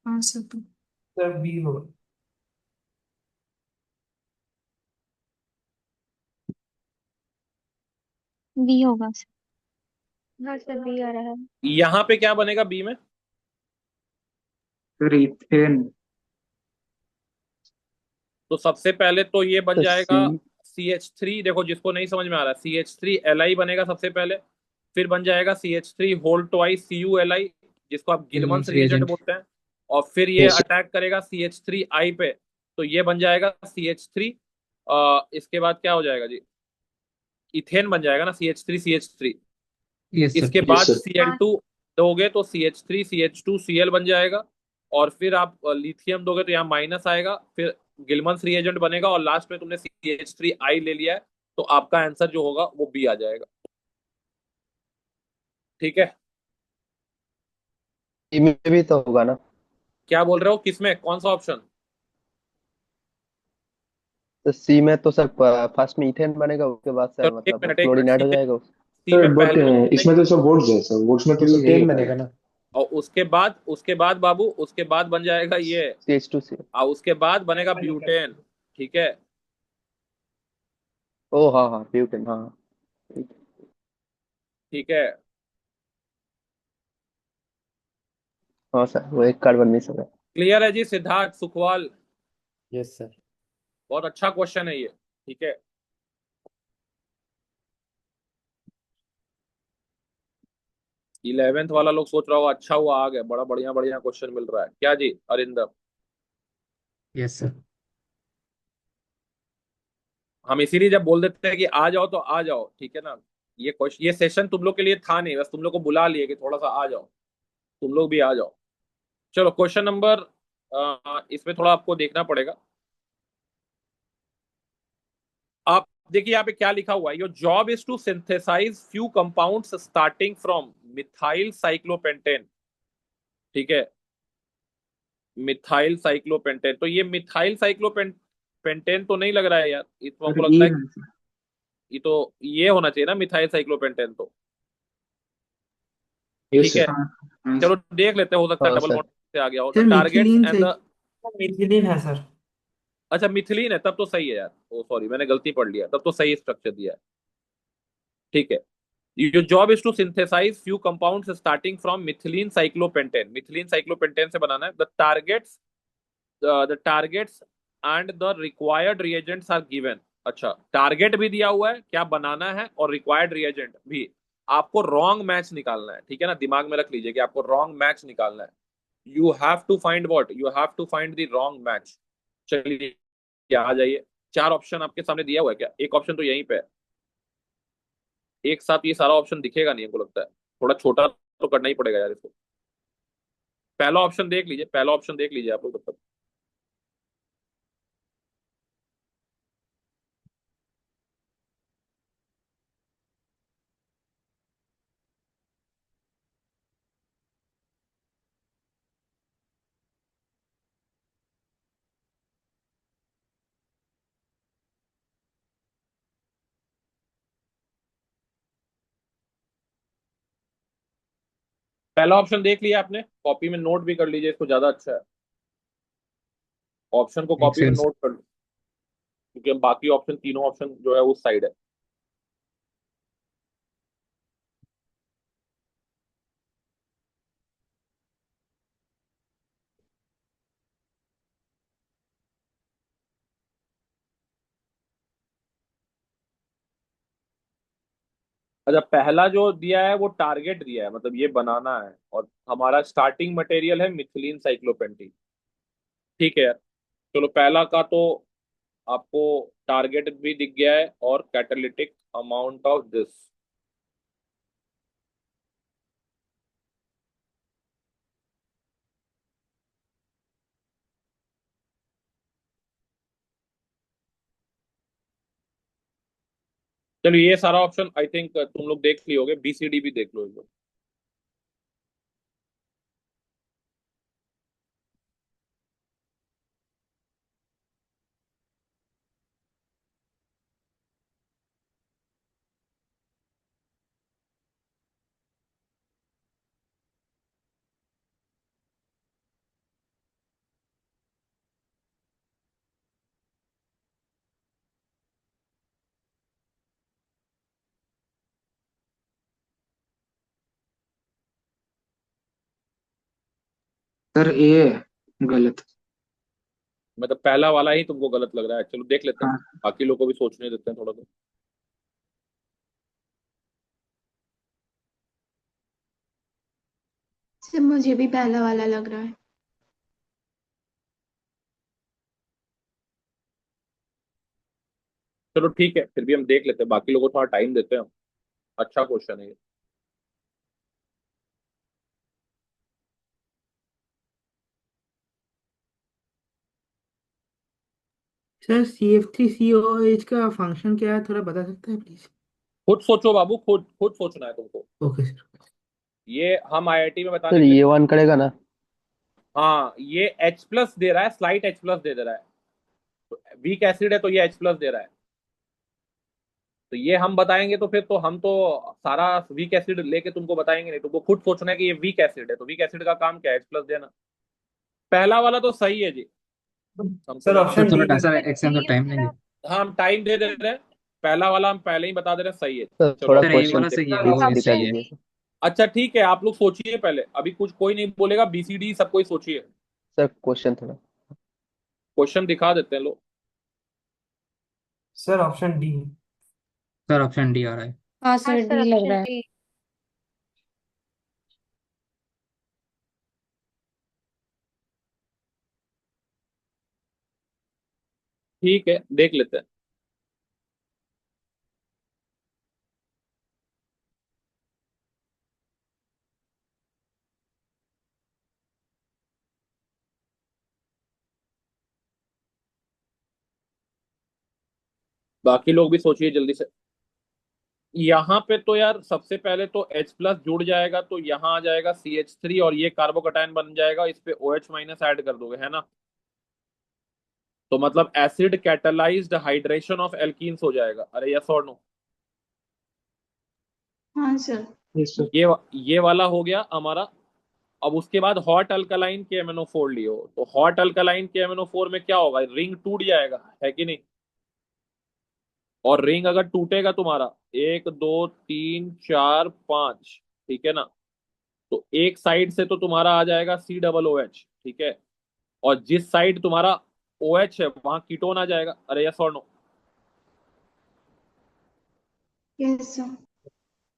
Speaker 5: हाँ सर
Speaker 11: सर बी होगा।
Speaker 5: बी होगा सर। हाँ सर बी आ रहा है।
Speaker 1: यहाँ पे क्या बनेगा बी में?
Speaker 9: Sir ethane.
Speaker 1: तो सबसे पहले तो ये बन
Speaker 3: तो
Speaker 1: जाएगा
Speaker 3: सी।
Speaker 1: CH3। देखो, जिसको नहीं समझ में आ रहा, CH3Li बनेगा सबसे पहले। फिर बन जाएगा CH3 होल ट्वाइस CuLi, जिसको आप गिलमन्स
Speaker 4: गिलमन्स
Speaker 1: रिएजेंट
Speaker 4: रिएजेंट।
Speaker 1: बोलते हैं। और फिर ये अटैक करेगा CH3I पे, तो ये बन जाएगा CH3। इसके बाद क्या हो जाएगा जी? इथेन बन जाएगा ना, CH3CH3।
Speaker 4: Yes sir.
Speaker 1: इसके बाद
Speaker 5: हाँ
Speaker 1: Cl2 दोगे तो CH3CH2Cl बन जाएगा। और फिर आप लिथियम दोगे तो यहाँ माइनस आएगा, फिर गिलमन्स रिएजेंट बनेगा, और लास्ट में तुमने CH3I ले लिया है, तो आपका आंसर जो होगा वो बी आ जाएगा। ठीक है।
Speaker 3: सी में भी तो होगा ना।
Speaker 1: क्या बोल रहे हो, किसमें, कौन सा ऑप्शन?
Speaker 3: तो सी में तो सर फर्स्ट में इथेन बनेगा, उसके बाद सर
Speaker 1: चलो
Speaker 3: मतलब
Speaker 1: एक
Speaker 3: क्लोरीन
Speaker 1: मिनट,
Speaker 3: ऐड हो जाएगा।
Speaker 1: सी
Speaker 7: सर
Speaker 1: में
Speaker 7: बट
Speaker 1: पहले तो
Speaker 7: इसमें तो सब वोट्स है सर, वोट्स में तो सब यही
Speaker 8: ब्यूटेन
Speaker 7: होता है।
Speaker 8: बनेगा ना।
Speaker 1: और उसके बाद बाबू, उसके बाद बन जाएगा ये,
Speaker 3: CH2
Speaker 1: और उसके बाद बनेगा ब्यूटेन। ठीक है।
Speaker 3: ओ हाँ हाँ ब्यूटेन हाँ।
Speaker 1: ठीक है।
Speaker 3: हाँ सर वो एक कार्बन मिस होगा।
Speaker 1: क्लियर है जी सिद्धार्थ सुखवाल?
Speaker 8: Yes sir.
Speaker 1: बहुत अच्छा क्वेश्चन है ये। ठीक है। 11th वाला लोग सोच रहा होगा अच्छा हुआ आ गए, बड़ा बढ़िया बढ़िया क्वेश्चन मिल रहा है क्या जी अरिंदम?
Speaker 4: Yes sir.
Speaker 1: हम इसीलिए जब बोल देते हैं कि आ जाओ तो आ जाओ, ठीक है ना। ये क्वेश्चन, ये सेशन तुम लोग के लिए था नहीं, बस तुम लोग को बुला लिए कि थोड़ा सा आ जाओ। तुम लोग भी आ जाओ। चलो क्वेश्चन नंबर, इसमें थोड़ा आपको देखना पड़ेगा। आप देखिए यहाँ पे क्या लिखा हुआ है, your job is to synthesise few compounds starting from methyl cyclopentane. ठीक है, मिथाइल साइक्लोपेंटेन। तो ये मिथाइल साइक्लोपेंटेन तो नहीं लग रहा है यार, ये तो
Speaker 9: सर
Speaker 1: हमको
Speaker 9: ई
Speaker 1: लगता है
Speaker 9: है
Speaker 1: कि
Speaker 9: सर।
Speaker 1: ये होना चाहिए ना मिथाइल साइक्लोपेंटेन तो।
Speaker 7: यस
Speaker 1: ठीक है,
Speaker 7: सर।
Speaker 9: हाँ हाँ
Speaker 1: चलो
Speaker 9: सर।
Speaker 1: देख लेते हैं, हो सकता है
Speaker 3: हाँ
Speaker 1: डबल
Speaker 3: सर।
Speaker 1: बॉन्ड से आ गया हो, the
Speaker 9: sir
Speaker 1: targets
Speaker 9: methylene
Speaker 1: and
Speaker 9: से।
Speaker 1: द।
Speaker 11: मिथिलीन है सर।
Speaker 1: अच्छा मिथिलीन है, तब तो सही है यार, ओ सॉरी मैंने गलती पढ़ लिया, तब तो सही स्ट्रक्चर दिया है। ठीक है, your job is to synthesise few compounds starting from methylene cyclopentane. Methylene cyclopentane से बनाना है। The targets and the required reagents are given. अच्छा, टारगेट भी दिया हुआ है क्या बनाना है, और रिक्वायर्ड रिएजेंट भी। आपको रॉन्ग मैच निकालना है, ठीक है ना, दिमाग में रख लीजिए कि आपको रॉन्ग मैच निकालना है। You have to find what, you have to find the wrong match. चलिए आ जाइए। चार ऑप्शन आपके सामने दिया हुआ है क्या? एक ऑप्शन तो यहीं पे है। एक साथ ये सारा ऑप्शन दिखेगा नहीं हमको लगता है, थोड़ा छोटा तो करना ही पड़ेगा यार इसको। पहला ऑप्शन देख लीजिए, पहला ऑप्शन देख लीजिए आप लोग तब तक। पहला ऑप्शन देख लिया आपने, कॉपी में नोट भी कर लीजिए इसको, ज्यादा अच्छा है। ऑप्शन को
Speaker 4: एक
Speaker 1: कॉपी में
Speaker 4: सेकंड।
Speaker 1: नोट कर लो, क्योंकि हम बाकी ऑप्शन, तीनों ऑप्शन जो है उस साइड है। अच्छा, पहला जो दिया है वो टारगेट दिया है, मतलब ये बनाना है, और हमारा स्टार्टिंग मटेरियल है मिथिलीन साइक्लोपेंटीन। ठीक है, चलो पहला का तो आपको टारगेट भी दिख गया है और कैटालिटिक अमाउंट ऑफ दिस। चलो ये सारा ऑप्शन आई थिंक तुम लोग देख लियोगे, बीसीडी भी देख लो एक बार।
Speaker 9: सर ये गलत।
Speaker 1: मतलब पहला वाला ही तुमको गलत लग रहा है, चलो देख लेते हैं,
Speaker 9: हाँ
Speaker 1: बाकी लोग को भी सोचने देते हैं थोड़ा सा।
Speaker 2: सर मुझे भी पहला वाला लग रहा है।
Speaker 1: चलो ठीक है, फिर भी हम देख लेते हैं, बाकी लोगों को थोड़ा टाइम देते हैं हम। अच्छा क्वेश्चन है ये।
Speaker 7: सर CF3COOH का फंक्शन क्या है, थोड़ा बता सकते हैं प्लीज?
Speaker 1: खुद सोचो बाबू, खुद खुद सोचना है तुमको।
Speaker 7: Okay sir.
Speaker 1: ये हम आईआईटी में बताने
Speaker 3: सर
Speaker 1: के लिए।
Speaker 3: ये वन करेगा ना?
Speaker 1: हाँ ये H प्लस दे रहा है, स्लाइट H प्लस दे रहा है, तो वीक एसिड है तो ये H प्लस दे रहा है। तो ये हम बताएंगे तो फिर तो हम तो सारा वीक एसिड लेके तुमको बताएंगे नहीं, तुमको खुद सोचना है कि ये वीक एसिड है, तो वीक एसिड का काम क्या है, H प्लस देना। पहला वाला तो सही है जी, हमको
Speaker 11: सर
Speaker 1: लगा।
Speaker 11: ऑप्शन
Speaker 4: थोड़ा
Speaker 11: डी
Speaker 4: टाइम सर, एग्जाम तो टाइम लेंगे।
Speaker 1: हाँ हम टाइम दे दे रहे हैं, पहला वाला हम पहले ही बता दे रहे हैं सही है।
Speaker 3: सर
Speaker 1: चलो
Speaker 3: थोड़ा
Speaker 4: सर
Speaker 1: अब
Speaker 4: ए
Speaker 3: क्वेश्चन
Speaker 4: वाला सही है,
Speaker 3: प्लीज
Speaker 4: वो
Speaker 3: दिखा
Speaker 4: सही है।
Speaker 3: दीजिए सर।
Speaker 1: अच्छा ठीक है, आप लोग सोचिए पहले, अभी कुछ कोई नहीं बोलेगा, बीसीडी सब कोई सोचिए।
Speaker 3: सर क्वेश्चन थोड़ा।
Speaker 1: क्वेश्चन दिखा देते हैं लोग।
Speaker 11: Sir option D.
Speaker 4: Sir option D आ रहा है।
Speaker 5: हाँ हाँ सर सर डी लग ऑप्शन रहा है। डी।
Speaker 1: ठीक है देख लेते हैं। बाकी लोग भी सोचिए जल्दी से। यहाँ पे तो यार सबसे पहले तो H प्लस जुड़ जाएगा, तो यहाँ आ जाएगा CH3 और ये कार्बोकटायन बन जाएगा, इस पे OH माइनस ऐड कर दोगे, है ना। तो मतलब acid catalysed hydration of alkenes हो जाएगा। अरे यस और नो?
Speaker 2: हाँ सर।
Speaker 9: Yes sir.
Speaker 1: ये वाला हो गया हमारा। अब उसके बाद हॉट अल्कलाइन के MnO4 लियो, तो हॉट अल्कलाइन के MnO4 में क्या होगा, रिंग टूट जाएगा, है कि नहीं। और रिंग अगर टूटेगा तुम्हारा 1 2 3 4 5, ठीक है ना, तो एक साइड से तो तुम्हारा आ जाएगा COOH, ठीक है, और जिस साइड तुम्हारा OH है वहां कीटोन आ जाएगा। अरे यस और नो?
Speaker 2: Yes sir.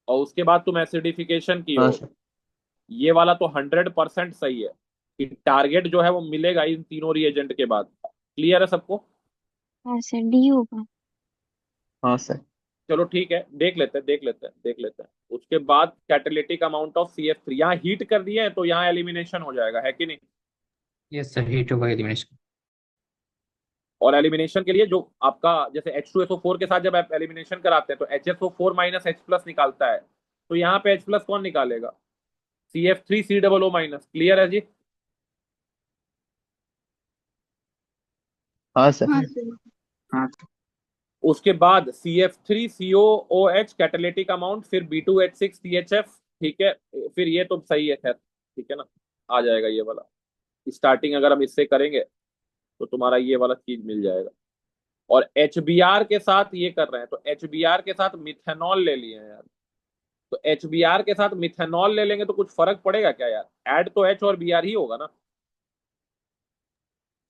Speaker 1: और उसके बाद तुम एसिडिफिकेशन की
Speaker 3: हाँ
Speaker 1: हो,
Speaker 3: सर।
Speaker 1: ये वाला तो 100% सही है कि टारगेट जो है वो मिलेगा इन तीनों रिएजेंट के बाद। क्लियर है सबको?
Speaker 5: हाँ सर डी होगा।
Speaker 3: हाँ सर।
Speaker 1: चलो ठीक है, देख लेते हैं देख लेते हैं देख लेते हैं। उसके बाद कैटालिटिक अमाउंट ऑफ CF3 यहाँ हीट कर दिए हैं, तो यहाँ एलिमिनेशन हो जाएगा, है कि नहीं।
Speaker 4: यस सर, हीट होगा एलिमिनेशन।
Speaker 1: और एलिमिनेशन के लिए जो आपका जैसे H2SO4 के साथ जब आप एलिमिनेशन कराते हैं तो HSO4 माइनस H प्लस निकालता है, तो यहाँ पे H प्लस कौन निकालेगा, CF3COO माइनस। क्लियर है जी?
Speaker 3: हाँ सर।
Speaker 2: हाँ सर।
Speaker 9: हाँ
Speaker 1: उसके बाद CF3COOH कैटालिटिक अमाउंट, फिर B2H6CHF, ठीक है, फिर ये तो सही है खैर, ठीक है ना, आ जाएगा ये वाला। स्टार्टिंग अगर हम इससे करेंगे तो तुम्हारा ये वाला चीज मिल जाएगा। और HBr के साथ ये कर रहे हैं, तो HBr के साथ मिथेनॉल ले लिए हैं यार, तो HBr के साथ मिथेनॉल ले लेंगे तो कुछ फर्क पड़ेगा क्या यार, ऐड तो H और Br ही होगा ना।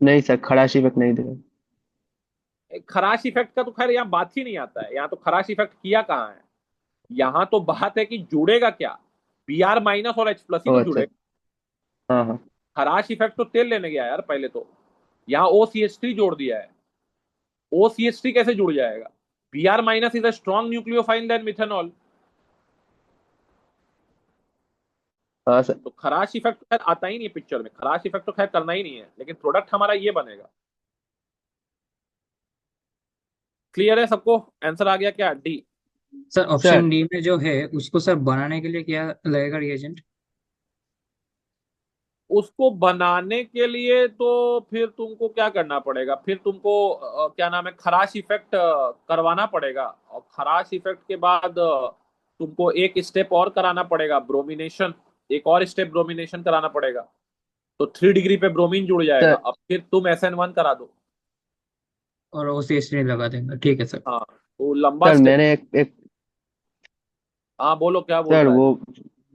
Speaker 3: नहीं सर, खराश इफेक्ट नहीं देगा।
Speaker 1: खराश इफेक्ट का तो खैर यहाँ बात ही नहीं आता है, यहाँ तो खराश इफेक्ट किया कहाँ है, यहाँ तो बात है कि जुड़ेगा क्या, Br माइनस और H प्लस ही
Speaker 3: ओ
Speaker 1: तो
Speaker 3: अच्छा।
Speaker 1: जुड़ेगा।
Speaker 3: हाँ हाँ।
Speaker 1: खराश इफेक्ट तो तेल लेने गया यार पहले तो, यहाँ OCH3 जोड़ दिया है, OCH3 कैसे जुड़ जाएगा? Br minus is a strong nucleophile then methanol.
Speaker 3: हाँ सर।
Speaker 1: तो खराश इफेक्ट खैर आता ही नहीं पिक्चर में, खराश इफेक्ट तो खैर करना ही नहीं है, लेकिन प्रोडक्ट हमारा ये बनेगा। क्लियर है सबको? आंसर आ गया क्या? D.
Speaker 4: Sir
Speaker 3: sir
Speaker 4: option D में जो है उसको सर बनाने के लिए क्या लगेगा रिएजेंट?
Speaker 1: उसको बनाने के लिए तो फिर तुमको क्या करना पड़ेगा, फिर तुमको क्या नाम है, खराश इफेक्ट करवाना पड़ेगा, और खराश इफेक्ट के बाद तुमको एक स्टेप और कराना पड़ेगा, ब्रोमिनेशन, एक और स्टेप ब्रोमिनेशन कराना पड़ेगा। तो 3 डिग्री पे ब्रोमीन जुड़ जाएगा,
Speaker 3: सर
Speaker 1: अब फिर तुम SN1 करा दो।
Speaker 4: और OCH नहीं लगा देंगे, ठीक है सर।
Speaker 1: हाँ, तो लंबा
Speaker 3: सर
Speaker 1: स्टेप।
Speaker 3: मैंने एक
Speaker 1: हाँ बोलो, क्या बोल
Speaker 3: सर
Speaker 1: रहा है?
Speaker 3: वो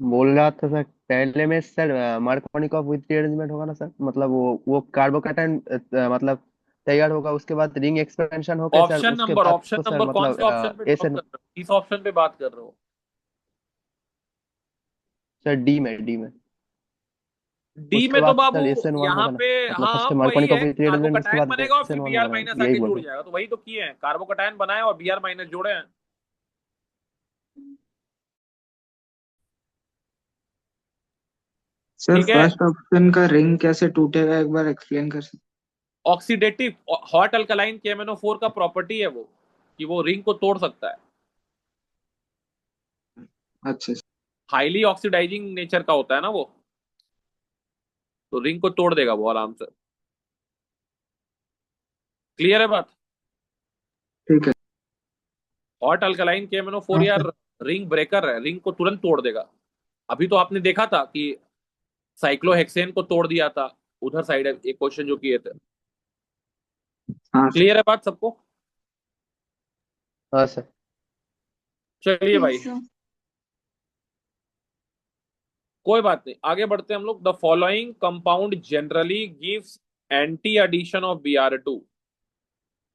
Speaker 3: बोल रहा था सर, पहले में सर मार्कोनिकॉफ विथ रीअरेंजमेंट होगा ना सर, मतलब वो कार्बोकैटायन मतलब तैयार होगा, उसके बाद रिंग एक्सपेंशन होके सर, उसके बाद
Speaker 1: ऑप्शन
Speaker 3: तो सर
Speaker 1: नंबर कौन
Speaker 3: मतलब
Speaker 1: से ऑप्शन पे ड्रॉप
Speaker 3: एस एन।
Speaker 1: कर रहे हो, किस ऑप्शन पे बात कर रहे हो?
Speaker 3: सर डी में
Speaker 1: डी
Speaker 3: उसके
Speaker 1: में तो
Speaker 3: बाद
Speaker 1: बाबू
Speaker 3: सर एस एन वन
Speaker 1: यहाँ
Speaker 3: होगा ना,
Speaker 1: पे,
Speaker 3: मतलब
Speaker 1: हाँ
Speaker 3: फर्स्ट
Speaker 1: वही
Speaker 3: मार्कोनिकॉफ
Speaker 1: है,
Speaker 3: विथ रीअरेंजमेंट, उसके
Speaker 1: कार्बोकटायन
Speaker 3: बाद
Speaker 1: बनेगा और फिर
Speaker 3: एस एन वन
Speaker 1: Br
Speaker 3: होगा,
Speaker 1: माइनस
Speaker 3: यही
Speaker 1: आके
Speaker 3: बोल
Speaker 1: जुड़
Speaker 3: रहे
Speaker 1: जाएगा, तो वही तो किए हैं, कार्बोकटायन बनाए और Br माइनस जोड़े हैं।
Speaker 9: सर
Speaker 1: ठीक है।
Speaker 9: फर्स्ट ऑप्शन का रिंग कैसे टूटेगा, एक बार एक्सप्लेन कर सकते?
Speaker 1: ऑक्सीडेटिव हॉट अल्कलाइन KMnO4 का प्रॉपर्टी है वो, कि वो रिंग को तोड़ सकता है,
Speaker 9: अच्छा
Speaker 1: हाईली ऑक्सीडाइजिंग नेचर का होता है ना वो, तो रिंग को तोड़ देगा वो आराम से। क्लियर है बात?
Speaker 9: ठीक है।
Speaker 1: हॉट अल्कलाइन KMnO4
Speaker 7: हाँ
Speaker 1: यार
Speaker 7: सर।
Speaker 1: रिंग ब्रेकर है, रिंग को तुरंत तोड़ देगा। अभी तो आपने देखा था कि साइक्लोहेक्सेन को तोड़ दिया था, उधर साइड एक क्वेश्चन जो किए थे।
Speaker 9: हाँ सर।
Speaker 1: क्लियर है बात सबको?
Speaker 3: हाँ सर।
Speaker 1: चलिए भाई,
Speaker 2: यस सर।
Speaker 1: कोई बात नहीं, आगे बढ़ते हैं हम लोग। The following compound generally gives anti addition of Br2।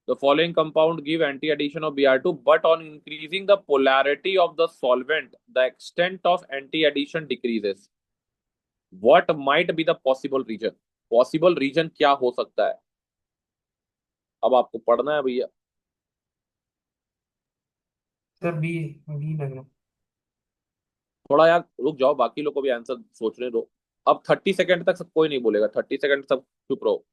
Speaker 1: The following compound give anti-addition of Br2, but on increasing the polarity of the solvent, the extent of anti-addition decreases. What might be the possible region? Possible region क्या हो सकता है? अब आपको पढ़ना है भैया।
Speaker 11: Sir B B लग रहा है।
Speaker 1: थोड़ा यार रुक जाओ, बाकी लोग को भी आंसर सोचने दो। अब 30 सेकंड तक सब कोई नहीं बोलेगा, 30 सेकंड सब चुप रहो।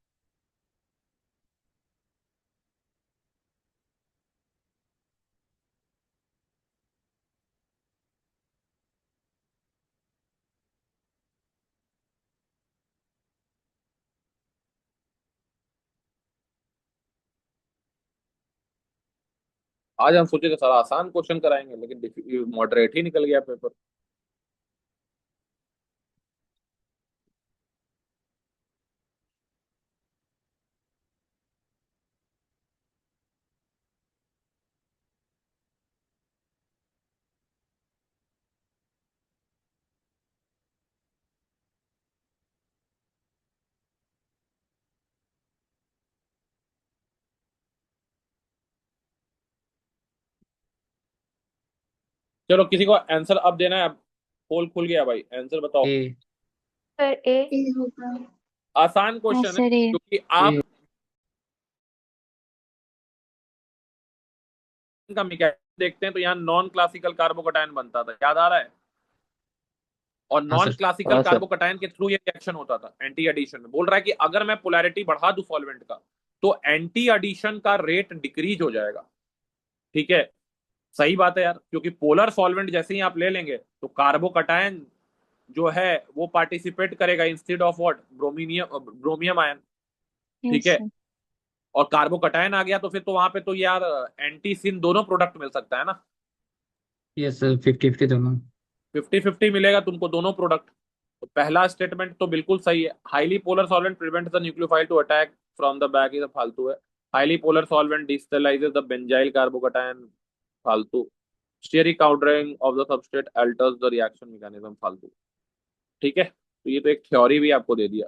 Speaker 1: आज हम सोचे थे सारा आसान क्वेश्चन कराएंगे, लेकिन मॉडरेट ही निकल गया पेपर। चलो, किसी को आंसर अब देना है? अब पोल खुल गया भाई, आंसर बताओ।
Speaker 4: ए।
Speaker 5: सर ए।
Speaker 2: ए होगा।
Speaker 1: आसान
Speaker 5: हाँ
Speaker 1: क्वेश्चन है,
Speaker 5: सर ए।
Speaker 1: क्योंकि
Speaker 3: ए
Speaker 1: आप का मैकेनिज्म देखते हैं तो यहाँ नॉन क्लासिकल कार्बोकटायन बनता था, याद आ रहा है? और
Speaker 4: हाँ
Speaker 1: नॉन
Speaker 4: सर।
Speaker 1: क्लासिकल
Speaker 3: हाँ सर।
Speaker 1: कार्बोकटायन के थ्रू ये रिएक्शन होता था एंटी एडिशन में। बोल रहा है कि अगर मैं पोलैरिटी बढ़ा दूं सॉल्वेंट का, तो एंटी एडिशन का रेट डिक्रीज हो जाएगा। ठीक है, सही बात है यार, क्योंकि पोलर सॉल्वेंट जैसे ही आप ले लेंगे तो कार्बोकटायन जो है वो पार्टिसिपेट करेगा इंस्टेड ऑफ व्हाट, ब्रोमियम आयन। ठीक
Speaker 5: यस
Speaker 1: है,
Speaker 5: सर।
Speaker 1: और कार्बोकटायन आ गया तो फिर तो वहां पे तो यार एंटी सिन दोनों प्रोडक्ट मिल सकता है ना।
Speaker 4: यस सर, 50-50 दोनों।
Speaker 1: 50-50 मिलेगा तुमको दोनों प्रोडक्ट। तो पहला स्टेटमेंट तो बिल्कुल सही है, highly polar solvent prevents the nucleophile to attack from the back, ये फालतू है। Highly polar solvent destabilises the benzyl carbocation, फालतू। Steric countering of the substrate alters the reaction mechanism, फालतू। ठीक है, तो ये तो एक थ्योरी भी आपको दे दिया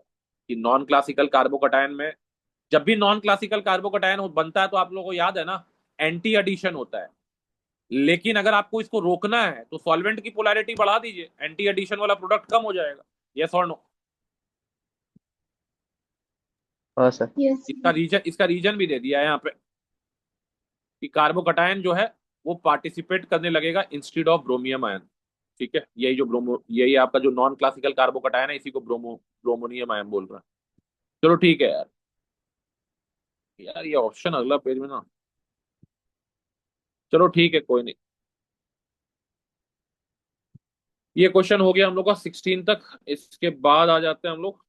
Speaker 1: कि नॉन क्लासिकल कार्बोकटायन में, जब भी नॉन क्लासिकल कार्बोकटायन बनता है तो आप लोगों को याद है ना, एंटी एडिशन होता है। लेकिन अगर आपको इसको रोकना है तो सॉल्वेंट की पोलैरिटी बढ़ा दीजिए, एंटी एडिशन वाला प्रोडक्ट कम हो जाएगा। यस और नो?
Speaker 3: हाँ सर।
Speaker 2: यस
Speaker 1: इसका रीजन भी दे दिया है यहाँ पे कि कार्बोकटायन जो है वो पार्टिसिपेट करने लगेगा इंस्टेड ऑफ ब्रोमियम आयन। ठीक है, यही आपका जो नॉन क्लासिकल कार्बोकटायन है इसी को ब्रोमोनियम आयन बोल रहा है। चलो ठीक है यार। यार ये ऑप्शन अगला पेज में ना, चलो ठीक है कोई नहीं। ये क्वेश्चन हो गया हम लोग का 16 तक। इसके बाद आ जाते हैं हम लोग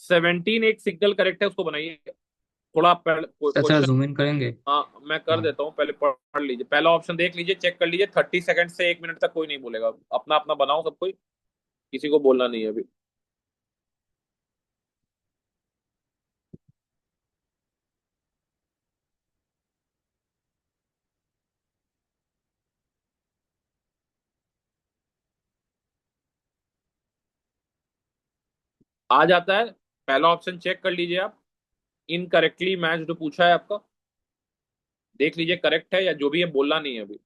Speaker 1: 17। एक सिग्नल करेक्ट है, उसको बनाइए थोड़ा पहले
Speaker 4: सर थोड़ा
Speaker 1: क्वेश्चन।
Speaker 4: जूम इन करेंगे।
Speaker 1: हाँ मैं कर
Speaker 4: हाँ
Speaker 1: देता हूँ, पहले पढ़ लीजिए। पहला ऑप्शन देख लीजिए, चेक कर लीजिए। 30 सेकंड से 1 मिनट तक कोई नहीं बोलेगा, अपना अपना बनाओ सब कोई, किसी को बोलना नहीं है अभी। आ जाता है, पहला ऑप्शन चेक कर लीजिए आप। इनकरेक्टली मैच्ड पूछा है आपका, देख लीजिए करेक्ट है या जो भी है, बोलना नहीं है अभी।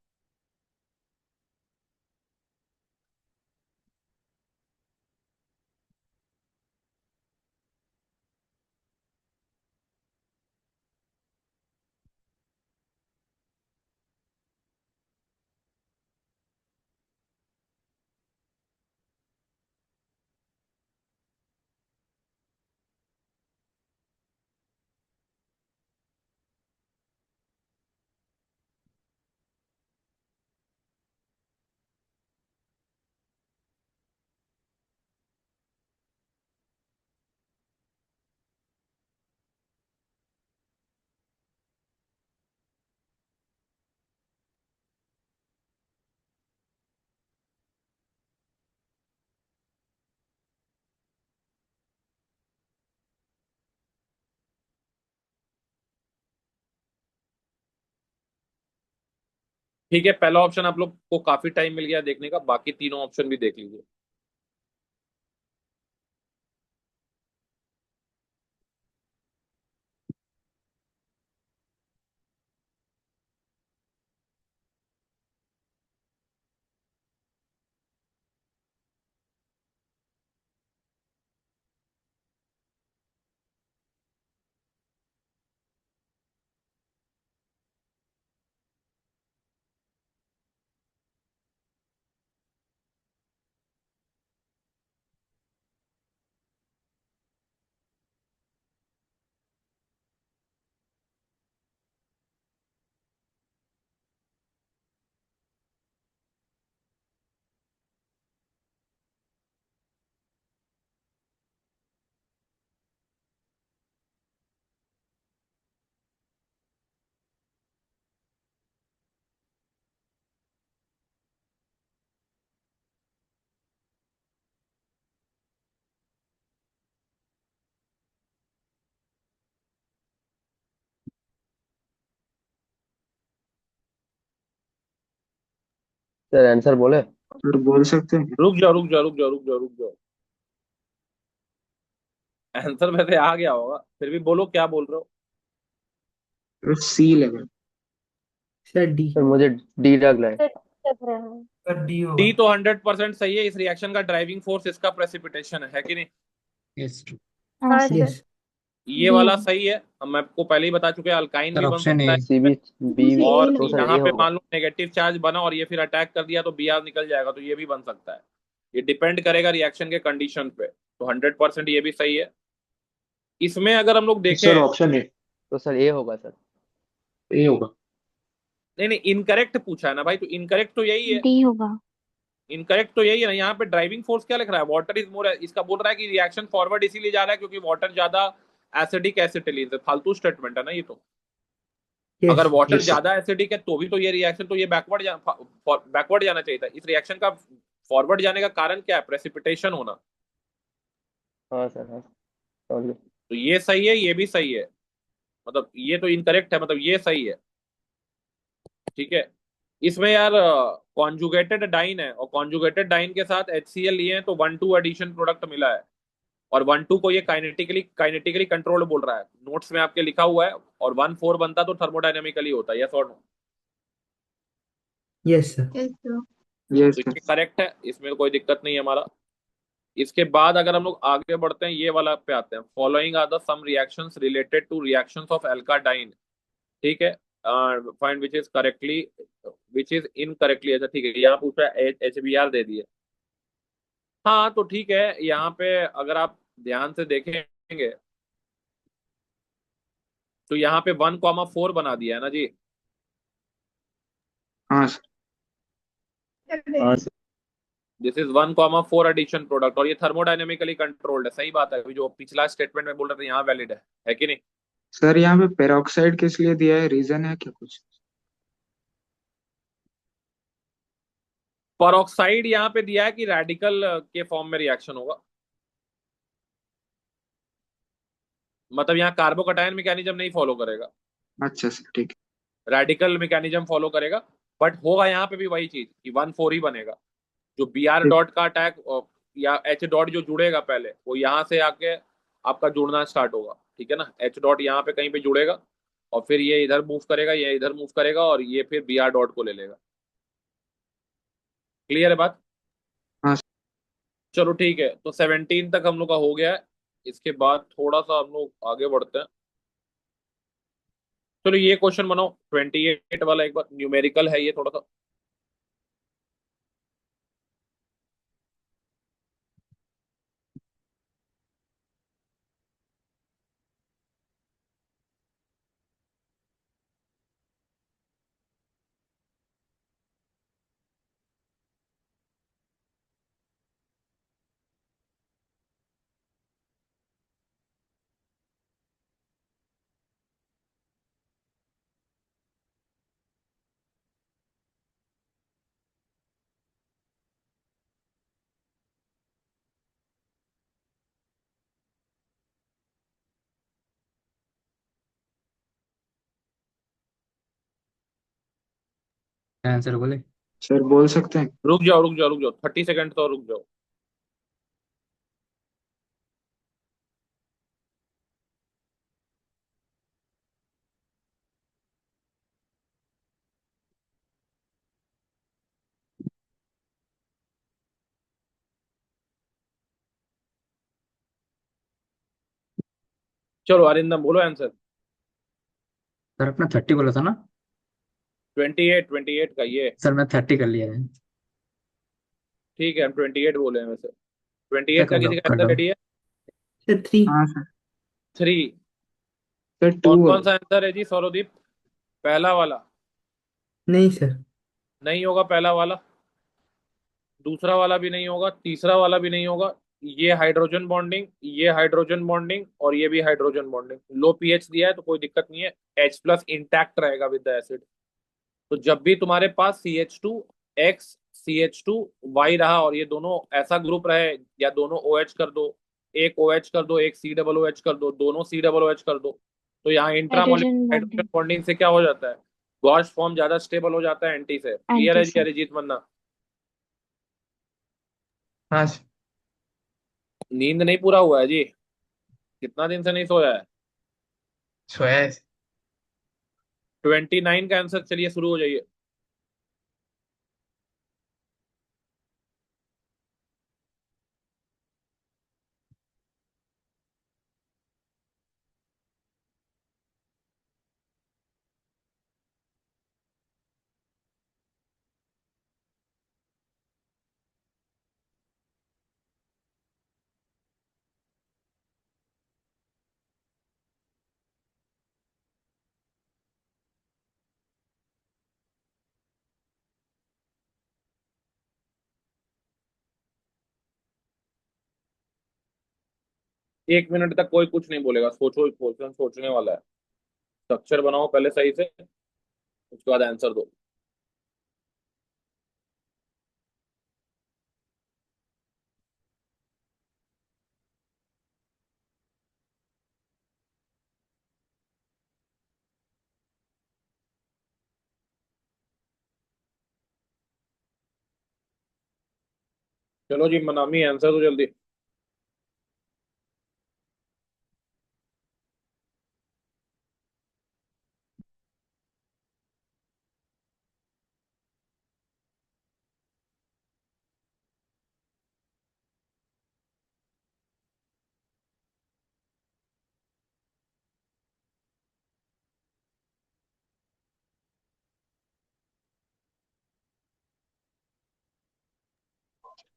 Speaker 1: ठीक है, पहला ऑप्शन आप लोग को काफी टाइम मिल गया देखने का, बाकी तीनों ऑप्शन भी देख लीजिए।
Speaker 3: सर आंसर बोले?
Speaker 9: सर बोल सकते हैं?
Speaker 1: रुक जाओ। आंसर वैसे आ गया होगा, फिर भी बोलो क्या बोल रहे हो।
Speaker 9: सर सी लगा।
Speaker 7: Sir D.
Speaker 3: सर मुझे डी लग रहा है।
Speaker 5: सर लग रहा है।
Speaker 11: सर डी होगा।
Speaker 1: डी तो 100% सही है। इस रिएक्शन का ड्राइविंग फोर्स इसका प्रेसिपिटेशन है कि नहीं?
Speaker 4: यस
Speaker 5: हाँ
Speaker 2: सर
Speaker 5: सर
Speaker 7: यस।
Speaker 1: ये
Speaker 2: बी
Speaker 1: वाला सही है। हम आपको पहले ही बता चुके हैं, अल्काइन
Speaker 4: सर
Speaker 1: भी बन
Speaker 4: ऑप्शन ए।
Speaker 1: सकता है।
Speaker 3: सी बी बी
Speaker 2: मुझे ए
Speaker 1: और
Speaker 3: तो
Speaker 2: लग
Speaker 3: सर
Speaker 2: रहा
Speaker 1: यहाँ
Speaker 3: ए
Speaker 2: है।
Speaker 1: पे
Speaker 3: होगा।
Speaker 1: मान लो नेगेटिव चार्ज बना और ये फिर अटैक कर दिया तो बी आर निकल जाएगा, तो ये भी बन सकता है। ये डिपेंड करेगा रिएक्शन के कंडीशन पे। तो 100% ये भी सही है। इसमें अगर हम लोग
Speaker 9: सर
Speaker 1: देखें,
Speaker 9: ऑप्शन ए।
Speaker 3: तो सर ए होगा सर।
Speaker 9: ए होगा।
Speaker 1: नहीं नहीं, इनकरेक्ट पूछा है ना भाई, तो इनकरेक्ट तो यही है।
Speaker 5: डी होगा।
Speaker 1: इनकरेक्ट तो यही है ना। यहाँ पे ड्राइविंग फोर्स क्या लिख रहा है? Water is more. इसका बोल रहा है कि रिएक्शन फॉरवर्ड इसीलिए जा रहा है क्योंकि वाटर ज्यादा एसिडिक एसिटिलीन है। फालतू स्टेटमेंट है ना ये तो। अगर
Speaker 7: यस।
Speaker 1: Water
Speaker 9: yes sir.
Speaker 1: ज्यादा एसिडिक है तो भी तो ये रिएक्शन तो ये बैकवर्ड जाना चाहिए था। इस रिएक्शन का फॉरवर्ड जाने का कारण क्या है? प्रेसिपिटेशन होना।
Speaker 3: हाँ सर हाँ समझ गए।
Speaker 1: तो ये सही है, ये भी सही है। मतलब ये तो इनकरेक्ट है, मतलब ये सही है। ठीक है। इसमें यार कॉन्जुगेटेड डाइन है और कॉन्जुगेटेड डाइन के साथ HCl लिए हैं तो 1,2 एडिशन प्रोडक्ट मिला है। और 1,2 को ये काइनेटिकली कंट्रोल बोल रहा है, नोट्स में आपके लिखा हुआ है। और 1,4 बनता तो थर्मोडायनेमिकली होता है। यस और no?
Speaker 7: Yes sir.
Speaker 2: Yes sir.
Speaker 9: Yes
Speaker 1: तो
Speaker 9: सर।
Speaker 1: ये करेक्ट है, इसमें कोई दिक्कत नहीं है हमारा। इसके बाद अगर हम लोग आगे बढ़ते हैं, ये वाला पे आते हैं, following are the some reactions related to reactions of alkadiene. ठीक है, फाइंड विच इज इनकरेक्टली, अच्छा ठीक है, यहाँ पूछ रहा है HBr दे दिए। हाँ तो ठीक है, यहाँ पे अगर आप ध्यान से देखेंगे तो यहाँ पे 1,4 बना दिया है ना जी।
Speaker 9: हाँ सर।
Speaker 3: हाँ sir.
Speaker 1: This is 1,4 addition product, और ये थर्मोडाइनेमिकली कंट्रोल्ड है। सही बात है, अभी जो पिछला स्टेटमेंट में बोल रहे थे यहाँ वैलिड है कि नहीं?
Speaker 9: सर यहाँ पे पेरोक्साइड किस लिए दिया है, रीजन है क्या कुछ?
Speaker 1: परऑक्साइड यहाँ पे दिया है कि रेडिकल के फॉर्म में रिएक्शन होगा, मतलब यहाँ कार्बोकटायन मैकेनिज्म नहीं फॉलो करेगा,
Speaker 9: अच्छा सर ठीक
Speaker 1: रेडिकल मैकेनिज्म फॉलो करेगा। बट होगा यहाँ पे भी वही चीज कि 1,4 ही बनेगा। जो Br
Speaker 9: है।
Speaker 1: डॉट का अटैक या H डॉट जो जुड़ेगा पहले, वो यहाँ से आके आपका जुड़ना स्टार्ट होगा। ठीक है ना, H डॉट यहाँ पे कहीं पे जुड़ेगा और फिर ये इधर मूव करेगा, ये इधर मूव करेगा और ये फिर Br डॉट को ले लेगा। क्लियर है बात?
Speaker 9: हाँ
Speaker 1: चलो ठीक है, तो 17 तक हम लोग का हो गया है। इसके बाद थोड़ा सा हम लोग आगे बढ़ते हैं। चलो ये क्वेश्चन बनाओ 28 वाला, एक बार न्यूमेरिकल है ये थोड़ा सा।
Speaker 4: आंसर बोले।
Speaker 9: सर बोल सकते हैं।
Speaker 1: रुक जाओ रुक जाओ रुक जाओ, 30 सेकंड तो रुक जाओ। चलो अरिंदम बोलो आंसर।
Speaker 4: सर अपना 30 बोला था ना?
Speaker 1: 28 का ये।
Speaker 4: सर मैं 30 कर लिया है।
Speaker 1: ठीक है, हम 28 बोले हैं वैसे।
Speaker 4: क्या
Speaker 1: 28 का
Speaker 4: कर
Speaker 1: किसी
Speaker 4: लो
Speaker 1: का
Speaker 4: कर
Speaker 1: आंसर
Speaker 4: लो।
Speaker 1: रेडी है?
Speaker 7: सर 3।
Speaker 9: हाँ सर।
Speaker 1: 3।
Speaker 9: सर 2
Speaker 1: कौन कौन
Speaker 9: बोलो।
Speaker 1: सा आंसर है जी सौरदीप? पहला वाला?
Speaker 7: नहीं सर।
Speaker 1: नहीं होगा पहला वाला, दूसरा वाला भी नहीं होगा, तीसरा वाला भी नहीं होगा। ये हाइड्रोजन बॉन्डिंग, ये हाइड्रोजन बॉन्डिंग और ये भी हाइड्रोजन बॉन्डिंग। लो पीएच दिया है तो कोई दिक्कत नहीं है, H प्लस इंटैक्ट रहेगा विद द एसिड। तो जब भी तुम्हारे पास CH2X CH2Y रहा और ये दोनों ऐसा ग्रुप रहे, या दोनों OH कर दो, एक OH कर दो, एक COOH कर दो, दोनों COOH कर दो, तो यहाँ
Speaker 5: hydrogen
Speaker 1: intramolecular hydrogen
Speaker 5: bonding.
Speaker 1: Bonding से क्या हो जाता है, गॉस फॉर्म ज्यादा स्टेबल हो जाता है एंटी से। क्लियर
Speaker 5: एंटी
Speaker 1: है जी
Speaker 5: से।
Speaker 1: अरिजीत मन्ना?
Speaker 10: हाँ सर।
Speaker 1: नींद नहीं पूरा हुआ है जी? कितना दिन से नहीं सोया है?
Speaker 10: सोया है।
Speaker 1: 29 का आंसर, चलिए शुरू हो जाइए। एक मिनट तक कोई कुछ नहीं बोलेगा, सोचो, क्वेश्चन सोचने वाला है। स्ट्रक्चर बनाओ पहले सही से, उसके बाद आंसर दो। चलो जी मनामी, आंसर दो जल्दी।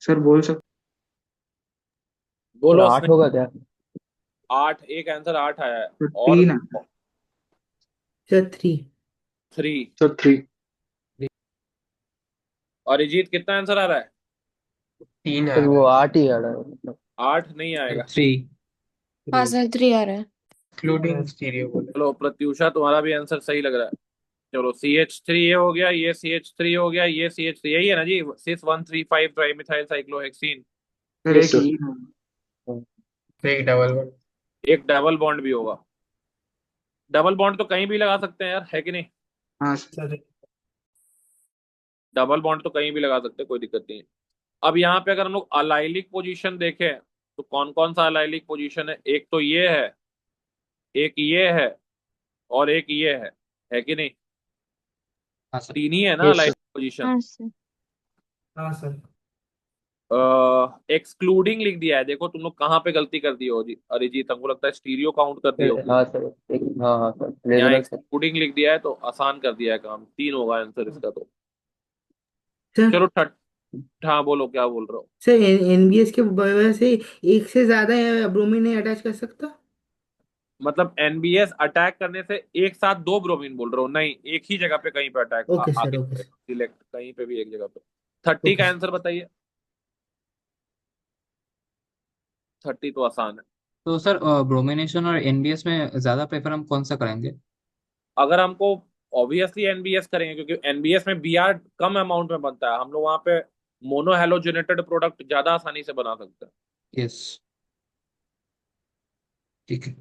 Speaker 9: सर बोल सकते?
Speaker 3: सर
Speaker 1: बोलो
Speaker 3: 8 होगा क्या?
Speaker 1: 8, एक आंसर 8 आया है।
Speaker 9: तो
Speaker 1: और
Speaker 9: 3 है
Speaker 7: सर 3।
Speaker 1: 3।
Speaker 9: सर। 3।
Speaker 1: अरिजीत कितना आंसर आ रहा है?
Speaker 10: 3 आ
Speaker 3: सर
Speaker 10: रहा
Speaker 3: वो
Speaker 10: है।
Speaker 3: 8 ही आ रहा है मतलब।
Speaker 1: 8 नहीं आएगा।
Speaker 4: 3।
Speaker 5: हाँ सर 3 आ रहा है।
Speaker 10: इंक्लूडिंग स्टीरियो बोले।
Speaker 1: चलो प्रत्युषा, तुम्हारा भी आंसर सही लग रहा है। चलो CH3 ये हो गया, ये CH3 हो गया, ये CH3 यही है ना जी, सिस 135 ट्राइमिथाइल साइक्लोहेक्सीन।
Speaker 9: सर
Speaker 3: यस
Speaker 9: एक
Speaker 3: सर।
Speaker 9: ई है।
Speaker 10: एक डबल वन।
Speaker 1: एक डबल बॉन्ड भी होगा। डबल बॉन्ड तो कहीं भी लगा सकते हैं यार, है कि नहीं?
Speaker 9: हाँ सर।
Speaker 11: सर
Speaker 1: डबल बॉन्ड तो कहीं भी लगा सकते हैं, कोई दिक्कत नहीं है। अब यहाँ पे अगर हम लोग अलाइलिक पोजीशन देखें तो कौन कौन सा अलाइलिक पोजीशन है? एक तो ये है, एक ये है, और एक ये है कि नहीं?
Speaker 4: हाँ सर।
Speaker 1: 3 ही है ना
Speaker 3: यस सर।
Speaker 1: Allylic position.
Speaker 5: हाँ सर।
Speaker 11: हाँ सर।
Speaker 1: एक्सक्लूडिंग लिख दिया है, देखो तुम लोग कहाँ पे गलती कर दी हो जी अरिजीत, हमको लगता है स्टीरियो काउंट कर दी होगी।
Speaker 3: हाँ सर हाँ हाँ सर
Speaker 1: यहाँ
Speaker 3: रेजोनेंस है।
Speaker 1: एक्सक्लूडिंग लिख दिया है तो आसान कर दिया है काम। 3 होगा आंसर इसका तो।
Speaker 7: सर
Speaker 1: चलो हाँ बोलो, क्या बोल रहे हो?
Speaker 7: सर एनबीएस के वजह से एक से ज्यादा ब्रोमीन नहीं अटैच कर सकता।
Speaker 1: मतलब NBS अटैक करने से एक साथ 2 ब्रोमीन बोल रहे हो? नहीं, एक ही जगह पे कहीं पे अटैक
Speaker 7: ओके सर
Speaker 1: आगे
Speaker 7: ओके सर
Speaker 1: सिलेक्ट कहीं पे भी एक जगह पे। 30
Speaker 7: ओके
Speaker 1: का
Speaker 7: सर।
Speaker 1: आंसर बताइए। 30 तो आसान है।
Speaker 4: तो सर ब्रोमिनेशन और एनबीएस में ज्यादा प्रेफर हम कौन सा करेंगे?
Speaker 1: अगर हमको ऑब्वियसली NBS करेंगे, क्योंकि NBS में Br कम अमाउंट में बनता है, हम लोग वहां पे मोनोहेलोजेनेटेड प्रोडक्ट ज्यादा आसानी से बना सकते हैं।
Speaker 4: यस, ठीक है।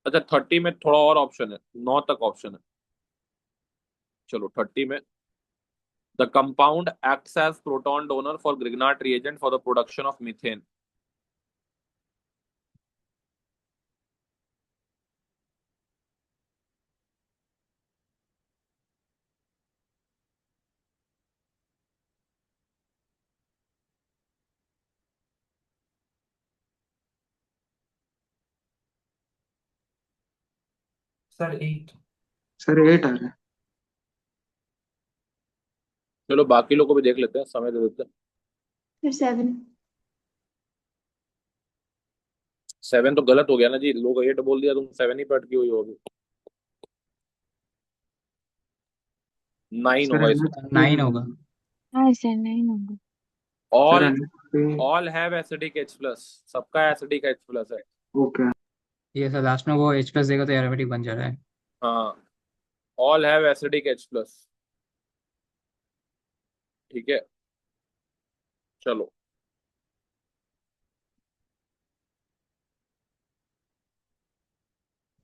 Speaker 1: अच्छा 30 में थोड़ा और ऑप्शन है, 9 तक ऑप्शन है। चलो 30 में, the compound acts as proton donor for Grignard reagent for the production of methane.
Speaker 11: Sir 8।
Speaker 9: Sir 8 आ रहा है।
Speaker 1: चलो बाकी लोग को भी देख लेते हैं, समय दे देते हैं।
Speaker 2: फिर 7।
Speaker 1: 7 तो गलत हो गया ना जी, लोग 8 बोल दिया, तुम 7 ही पे अटकी हुई होगी। 9
Speaker 9: सर
Speaker 1: होगा इसका।
Speaker 9: NH पे
Speaker 4: 9 होगा।
Speaker 5: हाँ सर 9 होगा।
Speaker 9: सर
Speaker 1: ऑल
Speaker 9: NH पे।
Speaker 1: All have acidic H plus, सबका एसिडिक H प्लस है।
Speaker 9: ओके।
Speaker 4: ये सर लास्ट में वो H प्लस देगा तो एरोमेटिक बन जा रहा है।
Speaker 1: हाँ, all have acidic H plus. ठीक है, चलो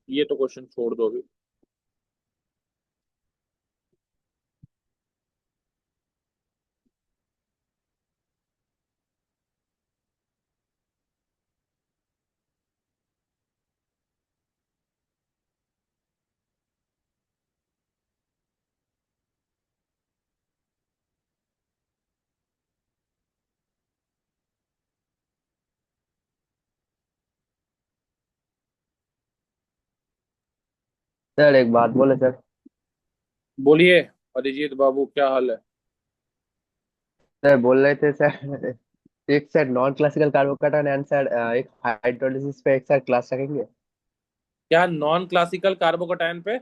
Speaker 1: ये तो क्वेश्चन छोड़ दो अभी।
Speaker 3: सर एक बात बोले सर।
Speaker 1: बोलिए अरिजीत बाबू, क्या हाल है?
Speaker 3: सर बोल रहे थे सर एक sir non classical carbocation and sir एक हाइड्रोलिसिस पे एक सर क्लास रखेंगे।
Speaker 1: क्या नॉन क्लासिकल कार्बोकैटायन पे?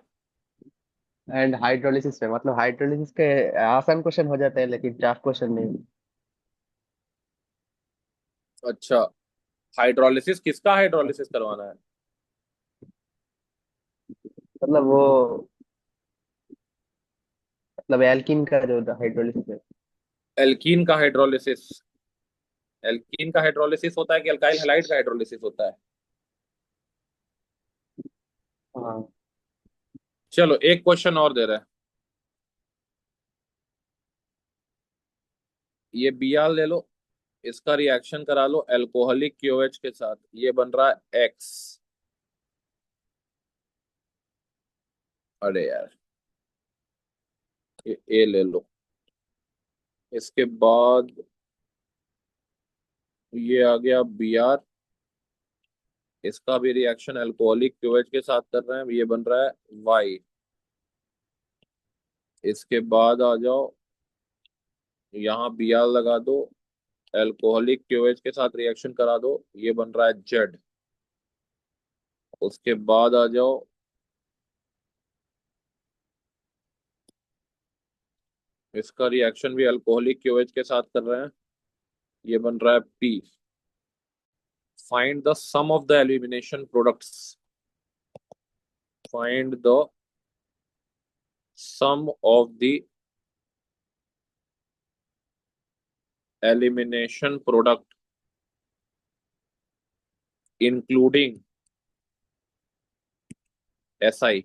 Speaker 3: एंड हाइड्रोलिसिस पे मतलब हाइड्रोलिसिस के आसान क्वेश्चन हो जाते हैं लेकिन टफ क्वेश्चन नहीं।
Speaker 1: अच्छा, हाइड्रोलिसिस किसका हाइड्रोलिसिस करवाना है?
Speaker 3: मतलब वो मतलब एल्कीन का जो हाइड्रोलिसिस है।
Speaker 1: एल्कीन का हाइड्रोलिसिस? एल्कीन का हाइड्रोलिसिस होता है कि अल्काइल हैलाइड का हाइड्रोलिसिस होता है?
Speaker 3: हाँ
Speaker 1: चलो एक क्वेश्चन और दे रहा है, ये Br ले लो, इसका रिएक्शन करा लो एल्कोहलिक KOH के साथ, ये बन रहा है X। अरे यार, ये A ले लो, इसके बाद ये आ गया Br, इसका भी रिएक्शन अल्कोहलिक क्यूएच के साथ कर रहे हैं, ये बन रहा है Y। इसके बाद आ जाओ, यहाँ बी आर लगा दो, एल्कोहलिक क्यूएच के साथ रिएक्शन करा दो, ये बन रहा है जेड। उसके बाद आ जाओ, इसका रिएक्शन भी अल्कोहलिक क्यूएच के साथ कर रहे हैं, ये बन रहा है P. Find the sum of the elimination products, find the sum of the elimination product including S I,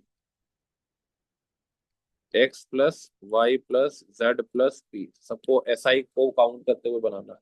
Speaker 1: X plus Y plus Z plus P, सबको एस आई को काउंट करते हुए बनाना है।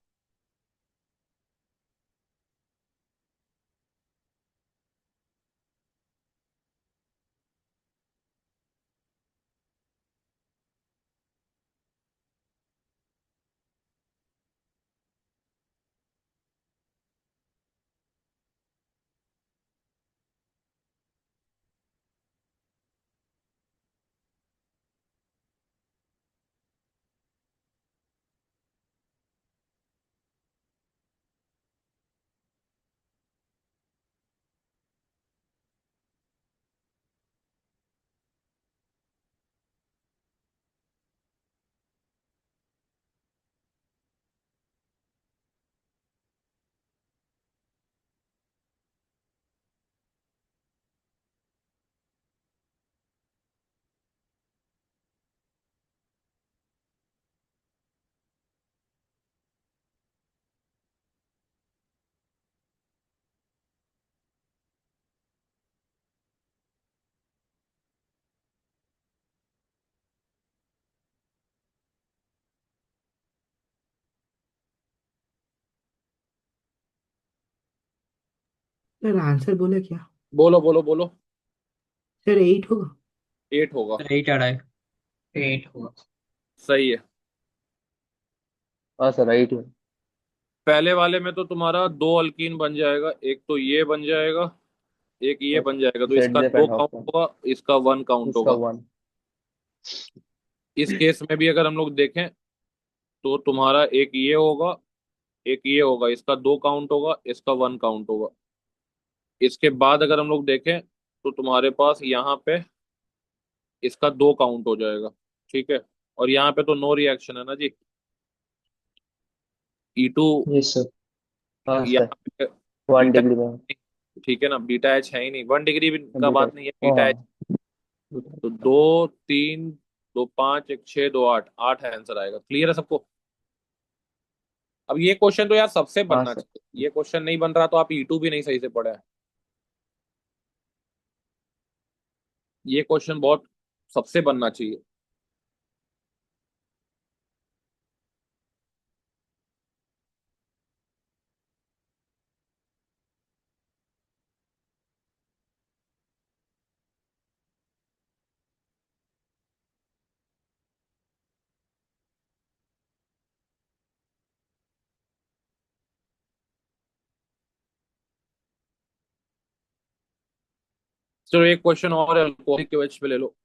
Speaker 7: सर आंसर बोले क्या?
Speaker 1: बोलो बोलो बोलो।
Speaker 7: सर 8 होगा।
Speaker 1: 8 होगा।
Speaker 4: 8 आ रहा है।
Speaker 10: 8 होगा।
Speaker 1: सही है।
Speaker 3: हाँ सर राइट है।
Speaker 1: पहले वाले में तो तुम्हारा दो अल्कीन बन जाएगा, एक तो ये बन जाएगा, एक ये
Speaker 3: और
Speaker 1: बन जाएगा, तो
Speaker 3: सेट
Speaker 1: इसका
Speaker 3: जेप
Speaker 1: 2
Speaker 3: एंड
Speaker 1: काउंट
Speaker 3: हॉफमैन,
Speaker 1: होगा, इसका 1 काउंट
Speaker 3: इसका
Speaker 1: होगा।
Speaker 3: 1।
Speaker 1: इस केस में भी अगर हम लोग देखें तो तुम्हारा एक ये होगा, एक ये होगा, इसका 2 काउंट होगा, इसका 1 काउंट होगा। इसके बाद अगर हम लोग देखें तो तुम्हारे पास यहाँ पे इसका 2 काउंट हो जाएगा, ठीक है। और यहाँ पे तो नो रिएक्शन है ना जी, E2
Speaker 3: यस सर। हाँ सर
Speaker 1: यहाँ पे
Speaker 3: 1
Speaker 1: बीटा,
Speaker 3: डिग्री में।
Speaker 1: ठीक है ना, बीटा एच है ही नहीं, 1 डिग्री का
Speaker 3: बीटा।
Speaker 1: बात नहीं है, बीटा एच।
Speaker 3: हाँ
Speaker 1: तो 2 3 2 5 1 6 2 8, 8 है आंसर आएगा। क्लियर है सबको? अब ये क्वेश्चन तो यार सबसे
Speaker 3: हाँ
Speaker 1: बनना
Speaker 3: सर।
Speaker 1: चाहिए, ये क्वेश्चन नहीं बन रहा तो आप E2 भी नहीं सही से पढ़े हैं। ये क्वेश्चन बहुत सबसे बनना चाहिए। चलो एक क्वेश्चन और है, अल्कोहलिक के वेज पे ले लो।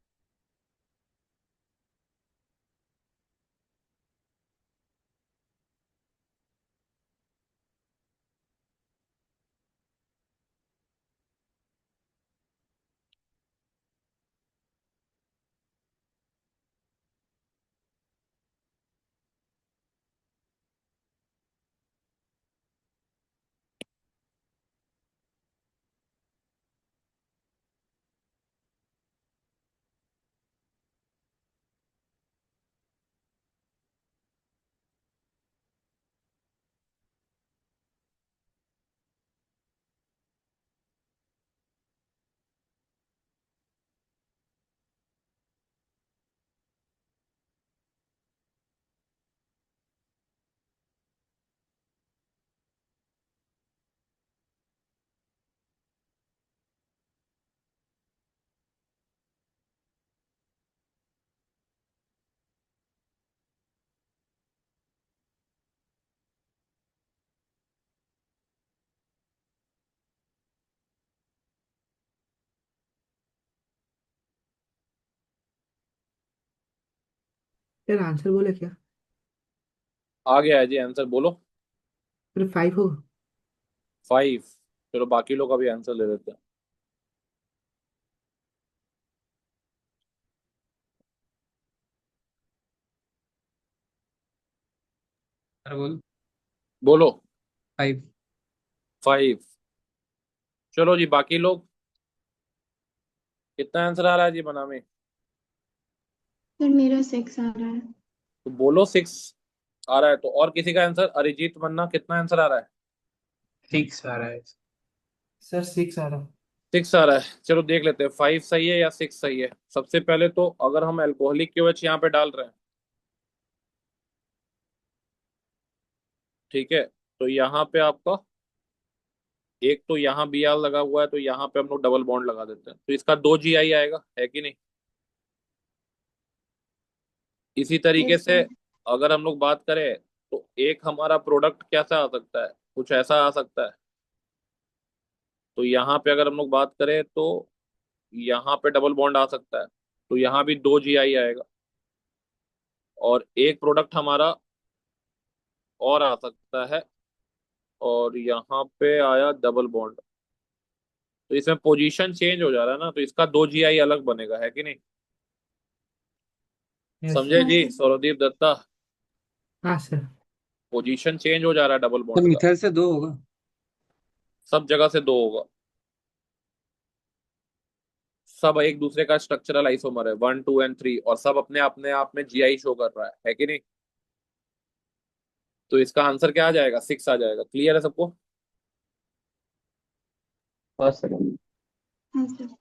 Speaker 7: सर आंसर बोले क्या?
Speaker 1: आ गया है जी आंसर, बोलो।
Speaker 7: फिर 5 होगा।
Speaker 1: 5। चलो बाकी लोग अभी आंसर ले लेते हैं।
Speaker 4: सर बोल।
Speaker 1: बोलो।
Speaker 4: 5।
Speaker 1: 5। चलो जी बाकी लोग, कितना आंसर आ रहा है जी बना में?
Speaker 2: सर मेरा 6 आ रहा है।
Speaker 1: तो बोलो 6 आ रहा है तो, और किसी का आंसर? अरिजीत मन्ना, कितना आंसर आ रहा है?
Speaker 10: 6 आ रहा है।
Speaker 7: सर 6 आ रहा है।
Speaker 1: 6 आ रहा है। चलो देख लेते हैं 5 सही है या 6 सही है। सबसे पहले तो अगर हम अल्कोहलिक क्यूएच यहाँ पे डाल रहे हैं, ठीक है, तो यहाँ पे आपका एक तो यहाँ बी आर लगा हुआ है, तो यहाँ पे हम लोग डबल बॉन्ड लगा देते हैं, तो इसका 2 GI आएगा, है कि नहीं? इसी तरीके
Speaker 2: यस
Speaker 1: से
Speaker 2: सर।
Speaker 1: अगर हम लोग बात करें, तो एक हमारा प्रोडक्ट कैसा आ सकता है, कुछ ऐसा आ सकता है। तो यहाँ पे अगर हम लोग बात करें तो यहाँ पे डबल बॉन्ड आ सकता है, तो यहाँ भी 2 GI आएगा। और एक प्रोडक्ट हमारा और आ सकता है, और यहाँ पे आया डबल बॉन्ड, तो इसमें पोजीशन चेंज हो जा रहा है ना, तो इसका 2 GI अलग बनेगा, है कि नहीं?
Speaker 7: यस
Speaker 1: समझे
Speaker 7: सर।
Speaker 2: हाँ
Speaker 1: जी
Speaker 2: सर।
Speaker 1: सौरदीप दत्ता?
Speaker 7: हाँ सर।
Speaker 1: पोजीशन चेंज हो जा रहा है डबल
Speaker 4: तो
Speaker 1: बॉन्ड का।
Speaker 4: मिथाइल से 2 होगा।
Speaker 1: सब जगह से 2 होगा। सब एक दूसरे का स्ट्रक्चरल आइसोमर है, 1 2 एंड 3, और सब अपने अपने आप में GI शो कर रहा है कि नहीं? तो इसका आंसर क्या आ जाएगा? 6 आ जाएगा। क्लियर है सबको?
Speaker 3: First second.
Speaker 2: हाँ सर।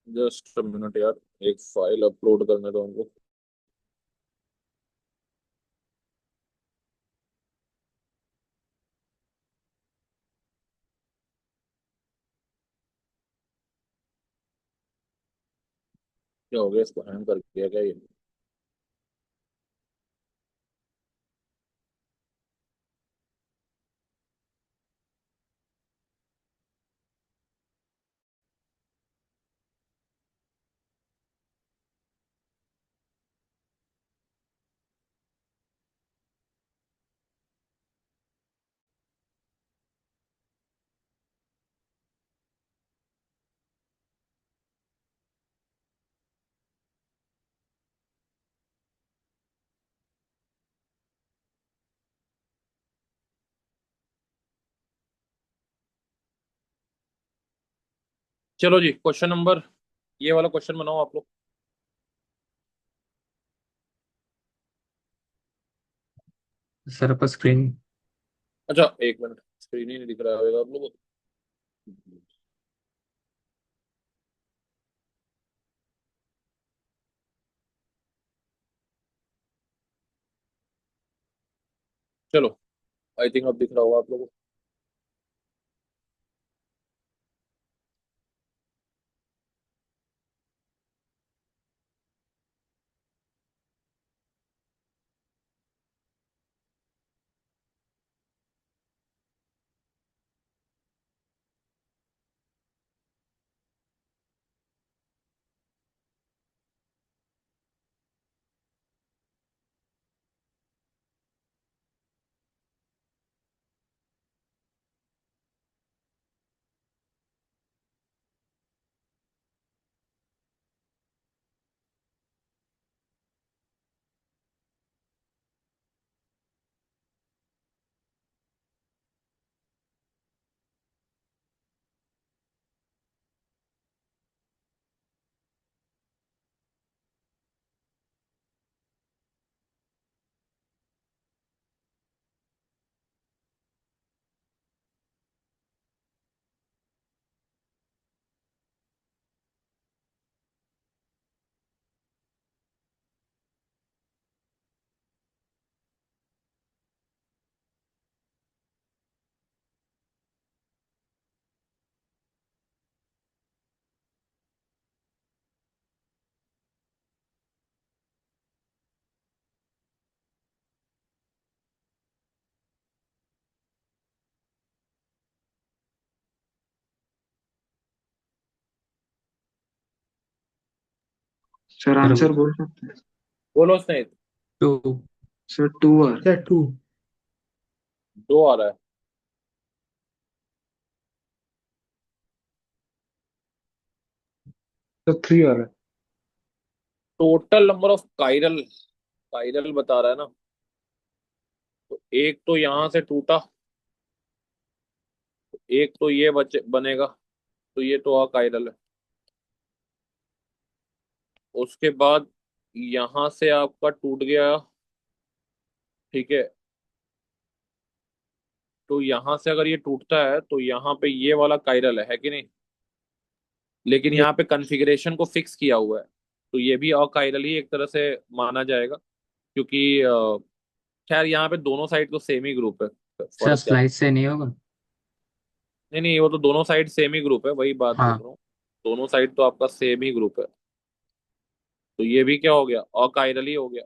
Speaker 1: जस्ट मिनट यार, एक फाइल अपलोड करने दो हमको। क्या हो गया, इसको हैंग कर दिया क्या ये? चलो जी क्वेश्चन नंबर, ये वाला क्वेश्चन बनाओ आप लोग।
Speaker 4: सर पर स्क्रीन।
Speaker 1: अच्छा एक मिनट, स्क्रीन ही नहीं दिख रहा होगा आप लोगों को। चलो, आई थिंक अब दिख रहा होगा आप लोगों को।
Speaker 9: सर
Speaker 4: सर
Speaker 9: आंसर बोल सकते हैं?
Speaker 1: बोलो स्नेहित।
Speaker 4: टू।
Speaker 9: सर 2 आ रहा है।
Speaker 7: सर 2।
Speaker 1: 2 आ रहा है।
Speaker 9: सर 3 आ रहा है।
Speaker 1: Total number of chiral, chiral बता रहा है ना। तो एक तो यहां से टूटा, एक तो ये बचे बनेगा, तो ये तो अकाइरल है। उसके बाद यहां से आपका टूट गया, ठीक है। तो यहां से अगर ये टूटता है तो यहाँ पे ये वाला काइरल है कि नहीं। लेकिन
Speaker 7: यस
Speaker 1: यहाँ पे कॉन्फ़िगरेशन को फिक्स किया हुआ है, तो ये भी अकाइरल ही एक तरह से माना जाएगा, क्योंकि खैर यहाँ पे दोनों साइड तो सेम ही ग्रुप है।
Speaker 4: सर
Speaker 1: फर्क क्या है?
Speaker 4: स्लाइड से नहीं होगा।
Speaker 1: नहीं नहीं, वो तो दोनों साइड सेम ही ग्रुप है, वही बात बोल
Speaker 4: हाँ
Speaker 1: रहा हूँ। दोनों साइड तो आपका सेम ही ग्रुप है। तो ये भी क्या हो गया, अकाइरल ही हो गया।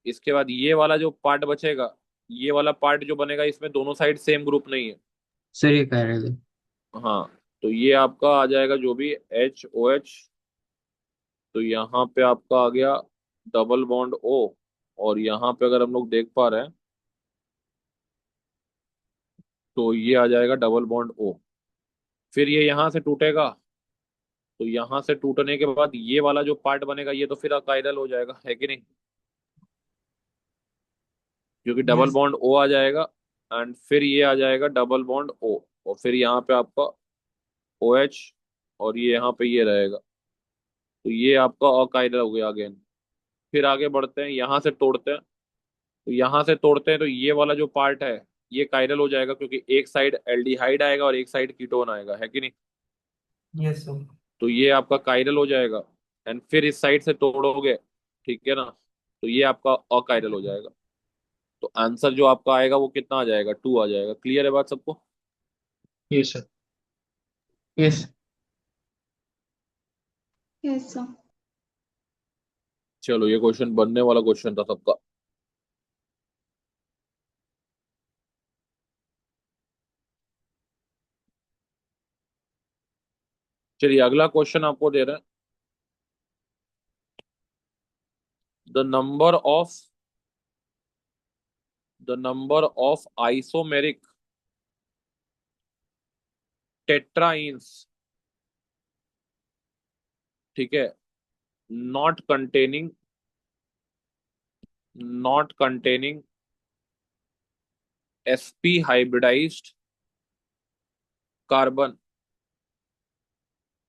Speaker 1: इसके बाद ये वाला जो पार्ट बचेगा, ये वाला पार्ट जो बनेगा, इसमें दोनों साइड सेम ग्रुप नहीं है।
Speaker 4: सर ये कह रहे थे।
Speaker 1: हाँ, तो ये आपका आ जाएगा जो भी HOH। तो यहाँ पे आपका आ गया डबल बॉन्ड O। और यहाँ पे अगर हम लोग देख पा रहे हैं, तो ये आ जाएगा डबल बॉन्ड O। फिर ये यहाँ से टूटेगा, तो यहाँ से टूटने के बाद ये वाला जो पार्ट बनेगा, ये तो फिर अकाइरल हो जाएगा, है कि नहीं। क्योंकि डबल
Speaker 7: यस
Speaker 1: बॉन्ड O आ जाएगा, एंड फिर ये आ जाएगा डबल बॉन्ड O। और फिर यहाँ पे आपका OH, और ये यहाँ पे ये रहेगा। तो ये आपका अकाइरल हो गया अगेन। फिर आगे बढ़ते हैं, यहाँ से तोड़ते हैं। तो यहाँ से तोड़ते हैं तो ये वाला जो पार्ट है, ये काइरल हो जाएगा, क्योंकि एक साइड एल्डिहाइड आएगा और एक साइड कीटोन आएगा, है कि नहीं।
Speaker 11: Yes sir.
Speaker 1: तो ये आपका काइरल हो जाएगा। एंड फिर इस साइड से तोड़ोगे, ठीक है ना, तो ये आपका अकाइरल हो जाएगा। तो आंसर जो आपका आएगा वो कितना आ जाएगा, 2 आ जाएगा। क्लियर है बात सबको?
Speaker 9: Yes sir.
Speaker 7: Yes
Speaker 2: yes sir.
Speaker 1: चलो, ये क्वेश्चन बनने वाला क्वेश्चन था सबका। चलिए, अगला क्वेश्चन आपको दे रहे हैं। द नंबर ऑफ आइसोमेरिक टेट्राइन्स, ठीक है, not containing not containing sp hybridized carbon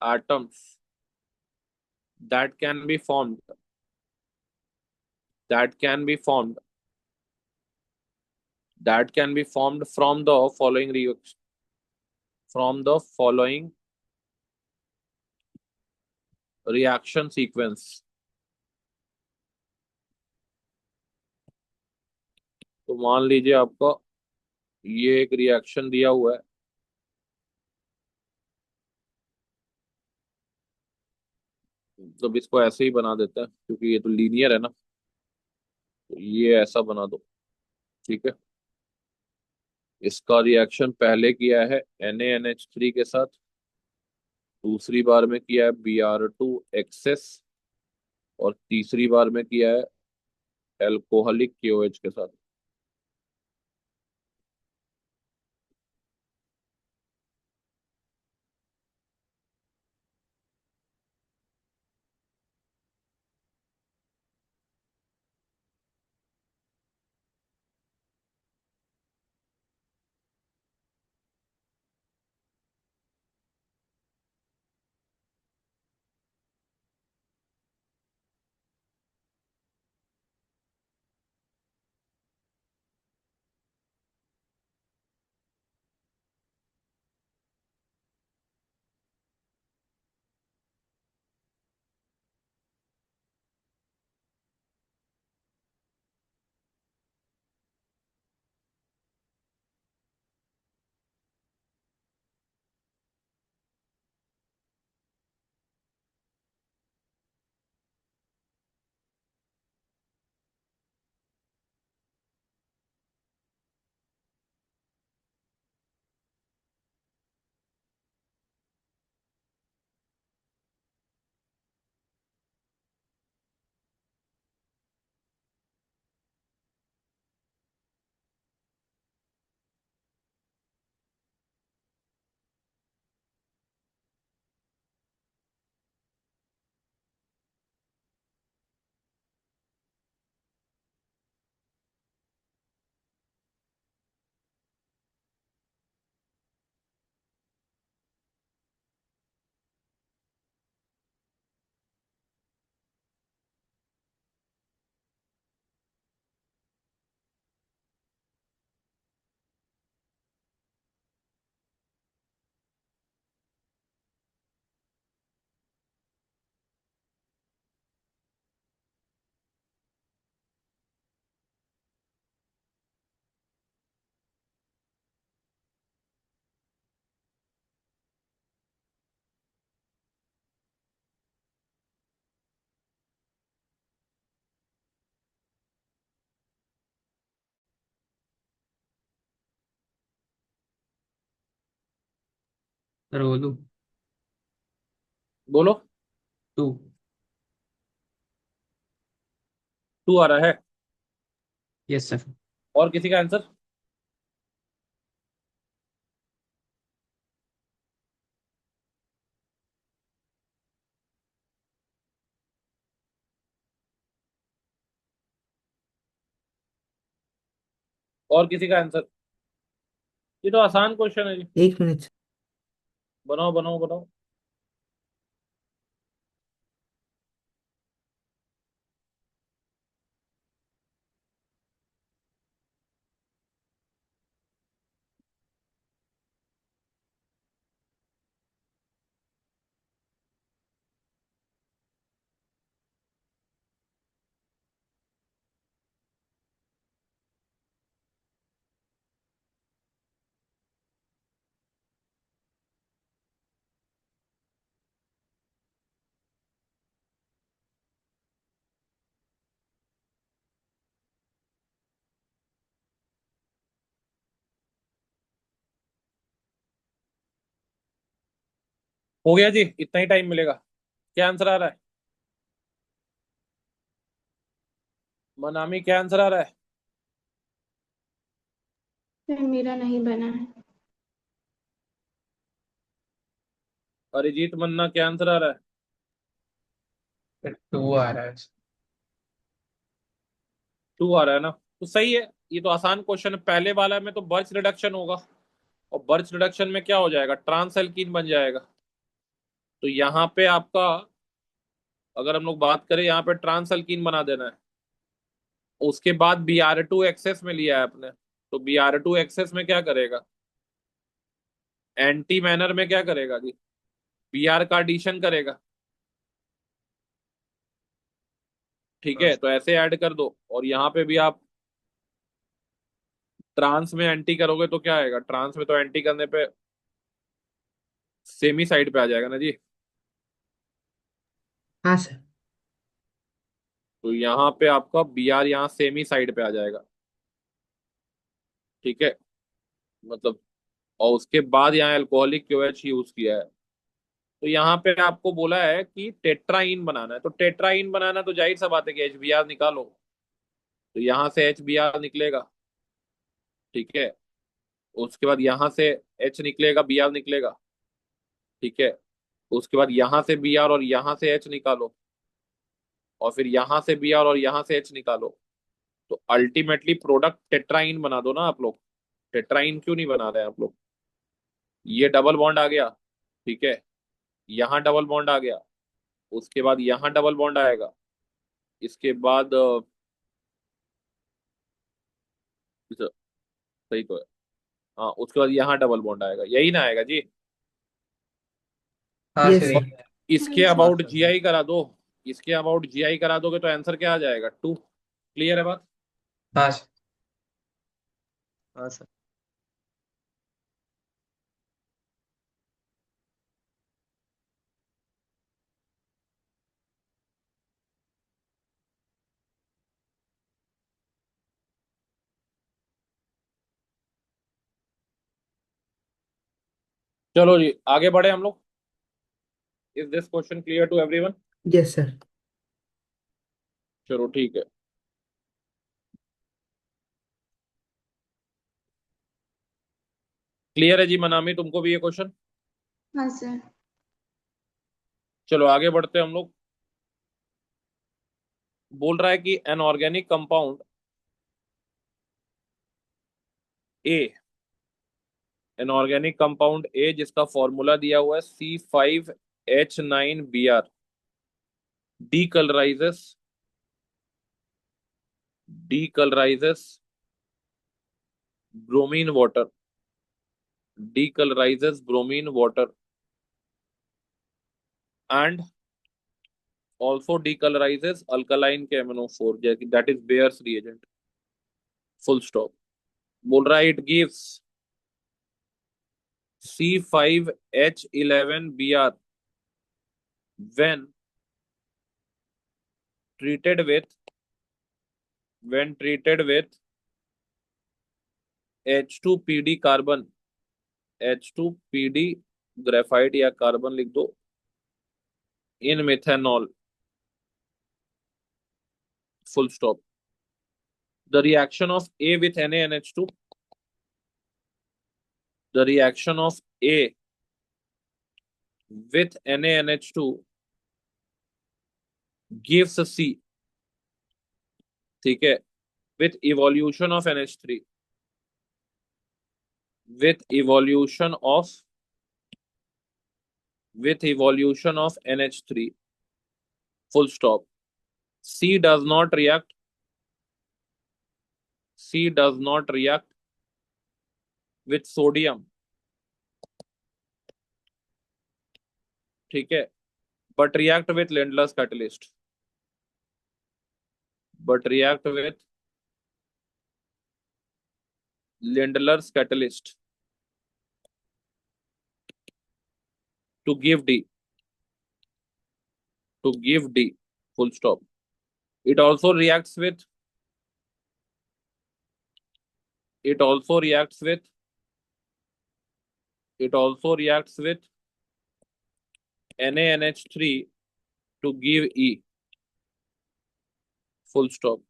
Speaker 1: atoms that can be formed that can be formed that can be formed from the following reaction sequence। तो मान लीजिए आपका ये एक रिएक्शन दिया हुआ है, तो इसको ऐसे ही बना देते हैं क्योंकि ये तो लीनियर है ना, तो ये ऐसा बना दो। ठीक है, इसका रिएक्शन पहले किया है NaNH3 के साथ, दूसरी बार में किया है Br2 एक्सेस, और तीसरी बार में किया है एल्कोहलिक KOH के साथ।
Speaker 4: सर बोलो।
Speaker 1: बोलो।
Speaker 4: 2।
Speaker 1: 2 आ रहा है।
Speaker 4: Yes sir.
Speaker 1: और किसी का आंसर? और किसी का आंसर? ये तो आसान क्वेश्चन है जी।
Speaker 7: 1 मिनट।
Speaker 1: बनाओ बनाओ बनाओ। हो गया जी, इतना ही टाइम मिलेगा। क्या आंसर आ रहा है? मनामी, क्या आंसर आ रहा है?
Speaker 2: सर मेरा नहीं बना है।
Speaker 1: अरिजीत मन्ना, क्या आंसर आ रहा है?
Speaker 10: 2 आ रहा है।
Speaker 1: 2 आ रहा है ना, तो सही है। ये तो आसान क्वेश्चन है। पहले वाला में तो बर्च रिडक्शन होगा, और बर्च रिडक्शन में क्या हो जाएगा? ट्रांस एल्कीन बन जाएगा। तो यहाँ पे आपका, अगर हम लोग बात करें, यहाँ पे ट्रांस एल्कीन बना देना है। उसके बाद Br2 एक्सेस में लिया है आपने, तो Br2 एक्सेस में क्या करेगा? एंटी मैनर में क्या करेगा जी? Br का एडिशन करेगा। ठीक है, तो ऐसे ऐड कर दो, और यहाँ पे भी आप ट्रांस में एंटी करोगे तो क्या आएगा? ट्रांस में तो एंटी करने पे सेमी साइड पे आ जाएगा ना जी।
Speaker 7: हाँ सर।
Speaker 1: तो यहाँ पे आपका बी आर यहाँ सेमी साइड पे आ जाएगा, ठीक है। मतलब, और उसके बाद यहाँ अल्कोहलिक क्यूएच यूज किया है। तो यहाँ पे आपको बोला है कि टेट्राइन बनाना है, तो टेट्राइन बनाना तो जाहिर सा बात है कि एच बी आर निकालो। तो यहाँ से एच बी आर निकलेगा, ठीक है। उसके बाद यहाँ से एच निकलेगा, बी आर निकलेगा, ठीक है। उसके बाद यहाँ से बी आर और यहाँ से एच निकालो, और फिर यहाँ से बी आर और यहाँ से एच निकालो। तो अल्टीमेटली प्रोडक्ट टेट्राइन बना दो ना आप लोग। टेट्राइन क्यों नहीं बना रहे हैं आप लोग? ये डबल बॉन्ड आ गया, ठीक है। यहाँ डबल बॉन्ड आ गया, उसके बाद यहाँ डबल बॉन्ड आएगा, इसके बाद सही तो है, हाँ। उसके बाद यहाँ डबल बॉन्ड आएगा, यही ना आएगा जी।
Speaker 8: हाँ
Speaker 7: यस
Speaker 8: सर
Speaker 1: और
Speaker 8: ये।
Speaker 1: इसके
Speaker 2: हाँ सर।
Speaker 1: अबाउट जीआई करा दो। इसके अबाउट जीआई करा दोगे तो आंसर क्या आ जाएगा? 2। क्लियर है बात?
Speaker 8: हाँ सर।
Speaker 3: हाँ सर।
Speaker 1: चलो जी, आगे बढ़े हम लोग। Is this question clear to everyone?
Speaker 7: Yes sir.
Speaker 1: चलो ठीक है। क्लियर है जी मनामी, तुमको भी ये क्वेश्चन?
Speaker 2: हाँ सर।
Speaker 1: चलो आगे बढ़ते हैं हम लोग। बोल रहा है कि an organic compound A, an organic compound A जिसका फॉर्मूला दिया हुआ है C5H9Br, decolourises decolourises bromine water, decolourises bromine water and also decolonizes alkaline KMnO4, that is Bayer's reagent, full stop। बोल रहा है it gives C5H11Br when treated with H2PD carbon, H2PD graphite या carbon लिख दो, इन methanol, full stop। the reaction of A with NaNH2, the reaction of A with NaNH2 gives C, ठीक है, with evolution of NH3, with evolution of NH3, full stop। C does not react, C does not react with sodium, ठीक है, but react with Lindlar's catalyst, but react with Lindlar's catalyst to give D, full stop। It also reacts with, it also reacts with, it also reacts with NaNH3 to give E, full stop।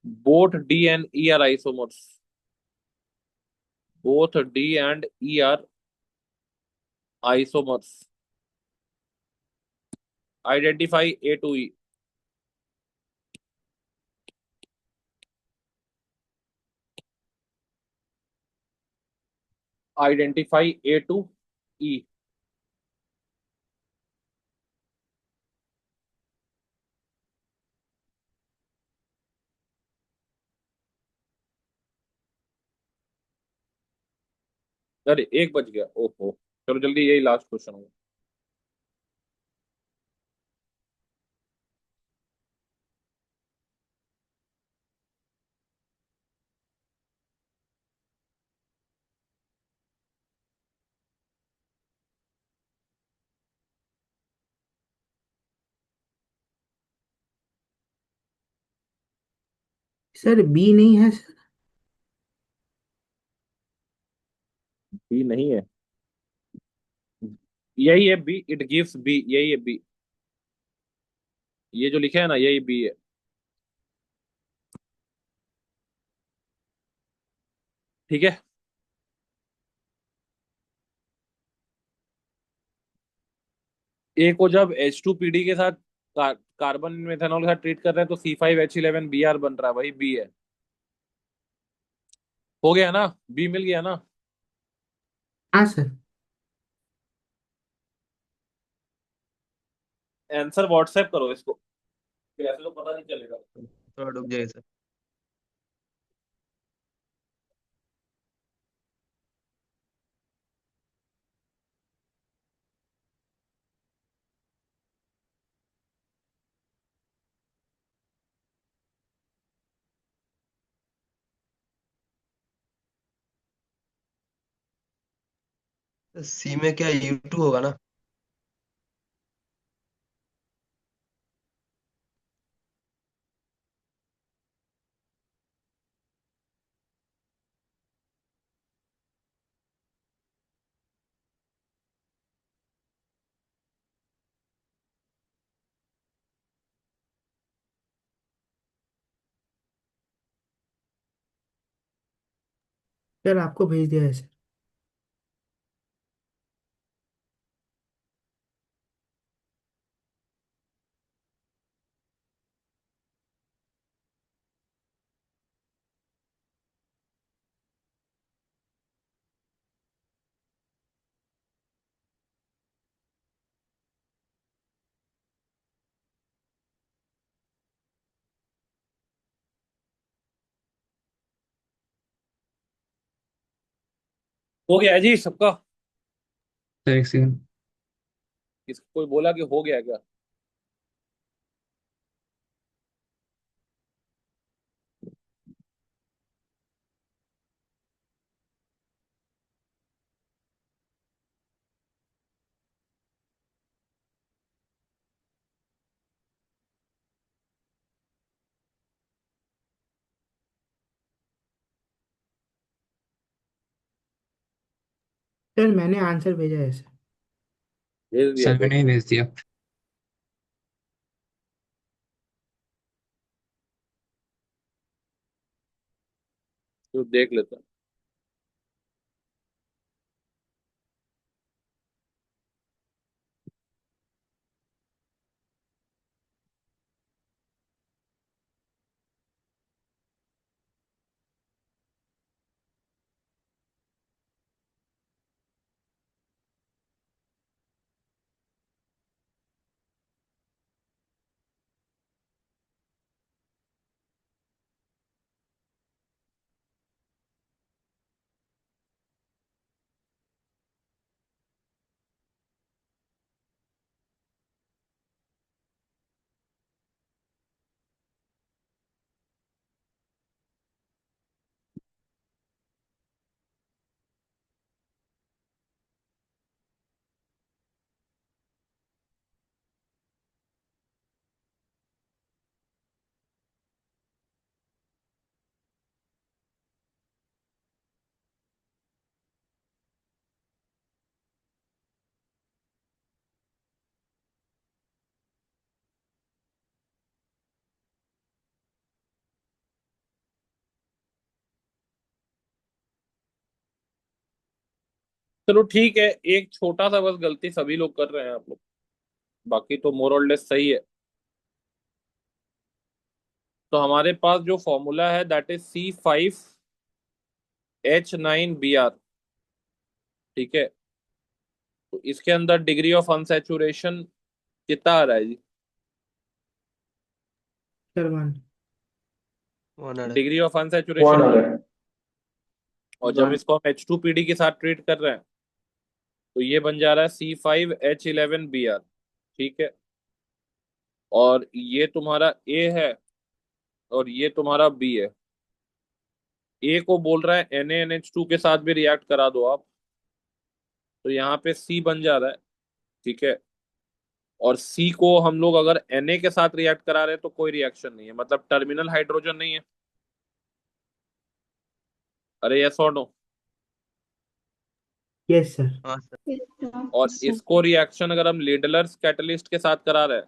Speaker 1: Both D and E are isomers, both D and E are isomers। Identify A to E, identify A to E। अरे 1 बज गया, ओहो। चलो जल्दी, यही last question होगा।
Speaker 7: Sir B नहीं है सर।
Speaker 1: बी नहीं है, यही है बी, इट गिव्स बी, यही है बी, ये जो लिखे है ना यही बी है। ठीक है। ए को जब H2PD के साथ कार्बन मेथनॉल के साथ ट्रीट कर रहे हैं तो C5H11Br बन रहा है, वही बी है। हो गया ना, बी मिल गया ना।
Speaker 7: हाँ सर।
Speaker 1: आंसर व्हाट्सएप करो इसको, फिर ऐसे तो पता नहीं चलेगा।
Speaker 3: थोड़ा रुक जाइए सर। सी में क्या U2 होगा ना?
Speaker 7: सर आपको भेज दिया है सर।
Speaker 1: हो गया है जी सबका।
Speaker 4: सर एक सेकंड।
Speaker 1: किसी कोई बोला कि हो गया क्या?
Speaker 7: सर मैंने आंसर भेजा है सर।
Speaker 1: भेज दिया
Speaker 4: सर
Speaker 1: तो
Speaker 4: मैंने ही भेज दिया।
Speaker 1: देख लेता हूँ। चलो ठीक है, एक छोटा सा बस गलती सभी लोग कर रहे हैं आप लोग, बाकी तो मोर और लेस सही है। तो हमारे पास जो फॉर्मूला है दैट इज C5H9Br। ठीक है। तो इसके अंदर डिग्री ऑफ अनसैचुरेशन कितना आ रहा है जी?
Speaker 7: Sir one.
Speaker 3: 100।
Speaker 1: Degree of
Speaker 9: one
Speaker 1: unsaturation
Speaker 9: आ
Speaker 1: 1।
Speaker 9: रहा है।
Speaker 1: और जब
Speaker 9: वन।
Speaker 1: इसको हम H2PD के साथ ट्रीट कर रहे हैं तो ये बन जा रहा है C5H11Br। ठीक है। और ये तुम्हारा ए है और ये तुम्हारा बी है। ए को बोल रहा है NaNH2 के साथ भी रिएक्ट करा दो आप, तो यहाँ पे सी बन जा रहा है। ठीक है। और सी को हम लोग अगर Na के साथ रिएक्ट करा रहे हैं तो कोई रिएक्शन नहीं है, मतलब टर्मिनल हाइड्रोजन नहीं है। अरे यस और नो?
Speaker 7: Yes sir.
Speaker 3: हाँ सर।
Speaker 1: और
Speaker 2: सर
Speaker 1: इसको रिएक्शन अगर हम लिंडलर्स कैटलिस्ट के साथ करा रहे हैं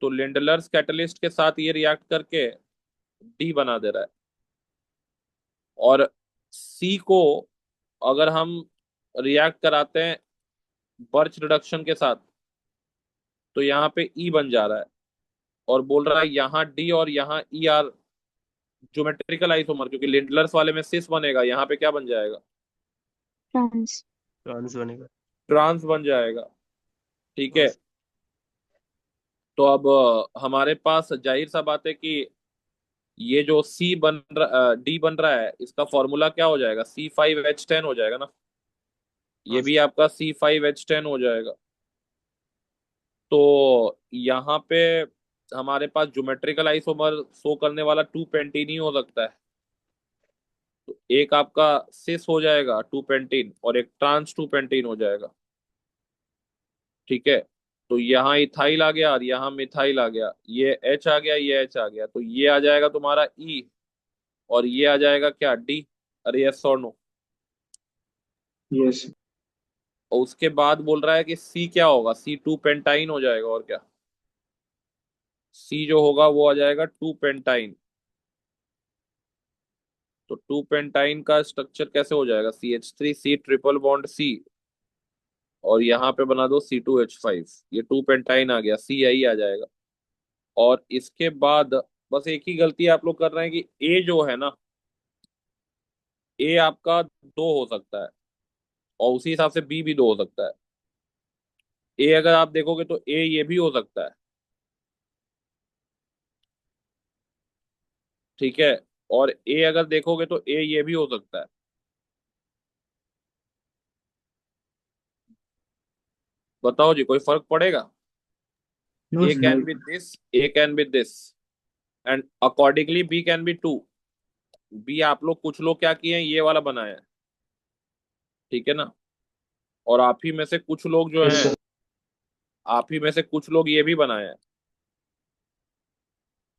Speaker 1: तो लिंडलर्स कैटलिस्ट के साथ ये रिएक्ट करके डी बना दे रहा है, और सी को अगर हम रिएक्ट कराते हैं बर्च रिडक्शन के साथ तो यहाँ पे ई बन जा रहा है, और बोल रहा है यहाँ डी और यहाँ ई आर ज्योमेट्रिकल आइसोमर, क्योंकि लिंडलर्स वाले में सिस बनेगा, यहाँ पे क्या बन जाएगा?
Speaker 5: ट्रांस।
Speaker 3: ट्रांस बनेगा।
Speaker 1: ट्रांस बन जाएगा। ठीक
Speaker 3: हाँ
Speaker 1: है,
Speaker 3: सर।
Speaker 1: तो अब हमारे पास जाहिर सा बात है कि ये जो सी बन रहा डी बन रहा है इसका फॉर्मूला क्या हो जाएगा? C5H10 हो जाएगा ना, ये
Speaker 3: हाँ
Speaker 1: भी
Speaker 3: सर।
Speaker 1: आपका C5H10 हो जाएगा। तो यहाँ पे हमारे पास ज्योमेट्रिकल आइसोमर शो करने वाला 2 पेंटीन ही हो सकता है, तो एक आपका सिस हो जाएगा 2 पेंटीन और एक ट्रांस 2 पेंटीन हो जाएगा। ठीक है, तो यहाँ इथाइल आ गया और यहाँ मिथाइल आ गया, ये H आ गया, ये H आ गया, तो ये आ जाएगा तुम्हारा E और ये आ जाएगा क्या? D। अरे यस और नो?
Speaker 9: यस।
Speaker 1: और उसके बाद बोल रहा है कि C क्या होगा? C 2 पेंटाइन हो जाएगा, और क्या? C जो होगा वो आ जाएगा 2 पेंटाइन। तो 2 पेंटाइन का स्ट्रक्चर कैसे हो जाएगा? CH3 C triple bond C, और यहाँ पे बना दो C2H5, ये 2 पेंटाइन आ गया, C यही आ जाएगा। और इसके बाद बस एक ही गलती आप लोग कर रहे हैं कि A जो है ना, A आपका 2 हो सकता है और उसी हिसाब से B भी 2 हो सकता है। A अगर आप देखोगे तो A ये भी हो सकता है। ठीक है, और A अगर देखोगे तो A ये भी हो सकता है। बताओ जी, कोई फर्क पड़ेगा?
Speaker 7: No
Speaker 1: A
Speaker 7: sir.
Speaker 1: can be this, A can be this, and accordingly B can be 2। B आप लोग कुछ लोग क्या किए हैं, ये वाला बनाया है। ठीक है ना, और आप ही में से कुछ लोग जो
Speaker 9: यस
Speaker 1: हैं,
Speaker 9: सर।
Speaker 1: आप ही में से कुछ लोग ये भी बनाए हैं,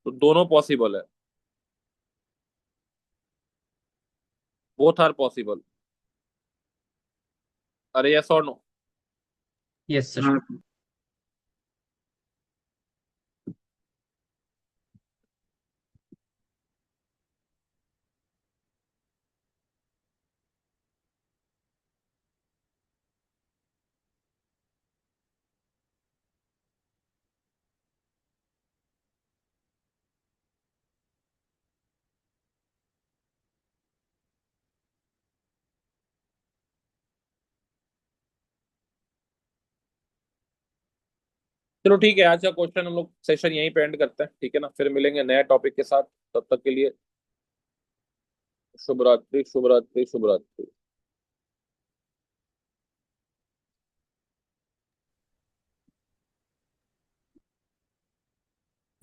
Speaker 1: तो दोनों पॉसिबल है, बोथ आर पॉसिबल। अरे यस और नो?
Speaker 4: Yes sir.
Speaker 9: हाँ।
Speaker 1: चलो ठीक है, आज का क्वेश्चन हम लोग सेशन यहीं पे एंड करते हैं। ठीक है ना, फिर मिलेंगे नए टॉपिक के साथ, तब तक के लिए शुभ रात्रि, शुभ रात्रि, शुभ रात्रि।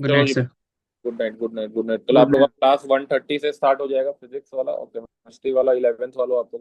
Speaker 4: गुड
Speaker 1: चलो
Speaker 4: नाइट
Speaker 1: जी,
Speaker 4: sir.
Speaker 1: Good night, good night, good night. कल
Speaker 9: गुड
Speaker 1: आप लोगों
Speaker 9: नाइट।
Speaker 1: का क्लास 1:30 से स्टार्ट हो जाएगा, फिजिक्स वाला और केमिस्ट्री वाला 11th वाला आप लोग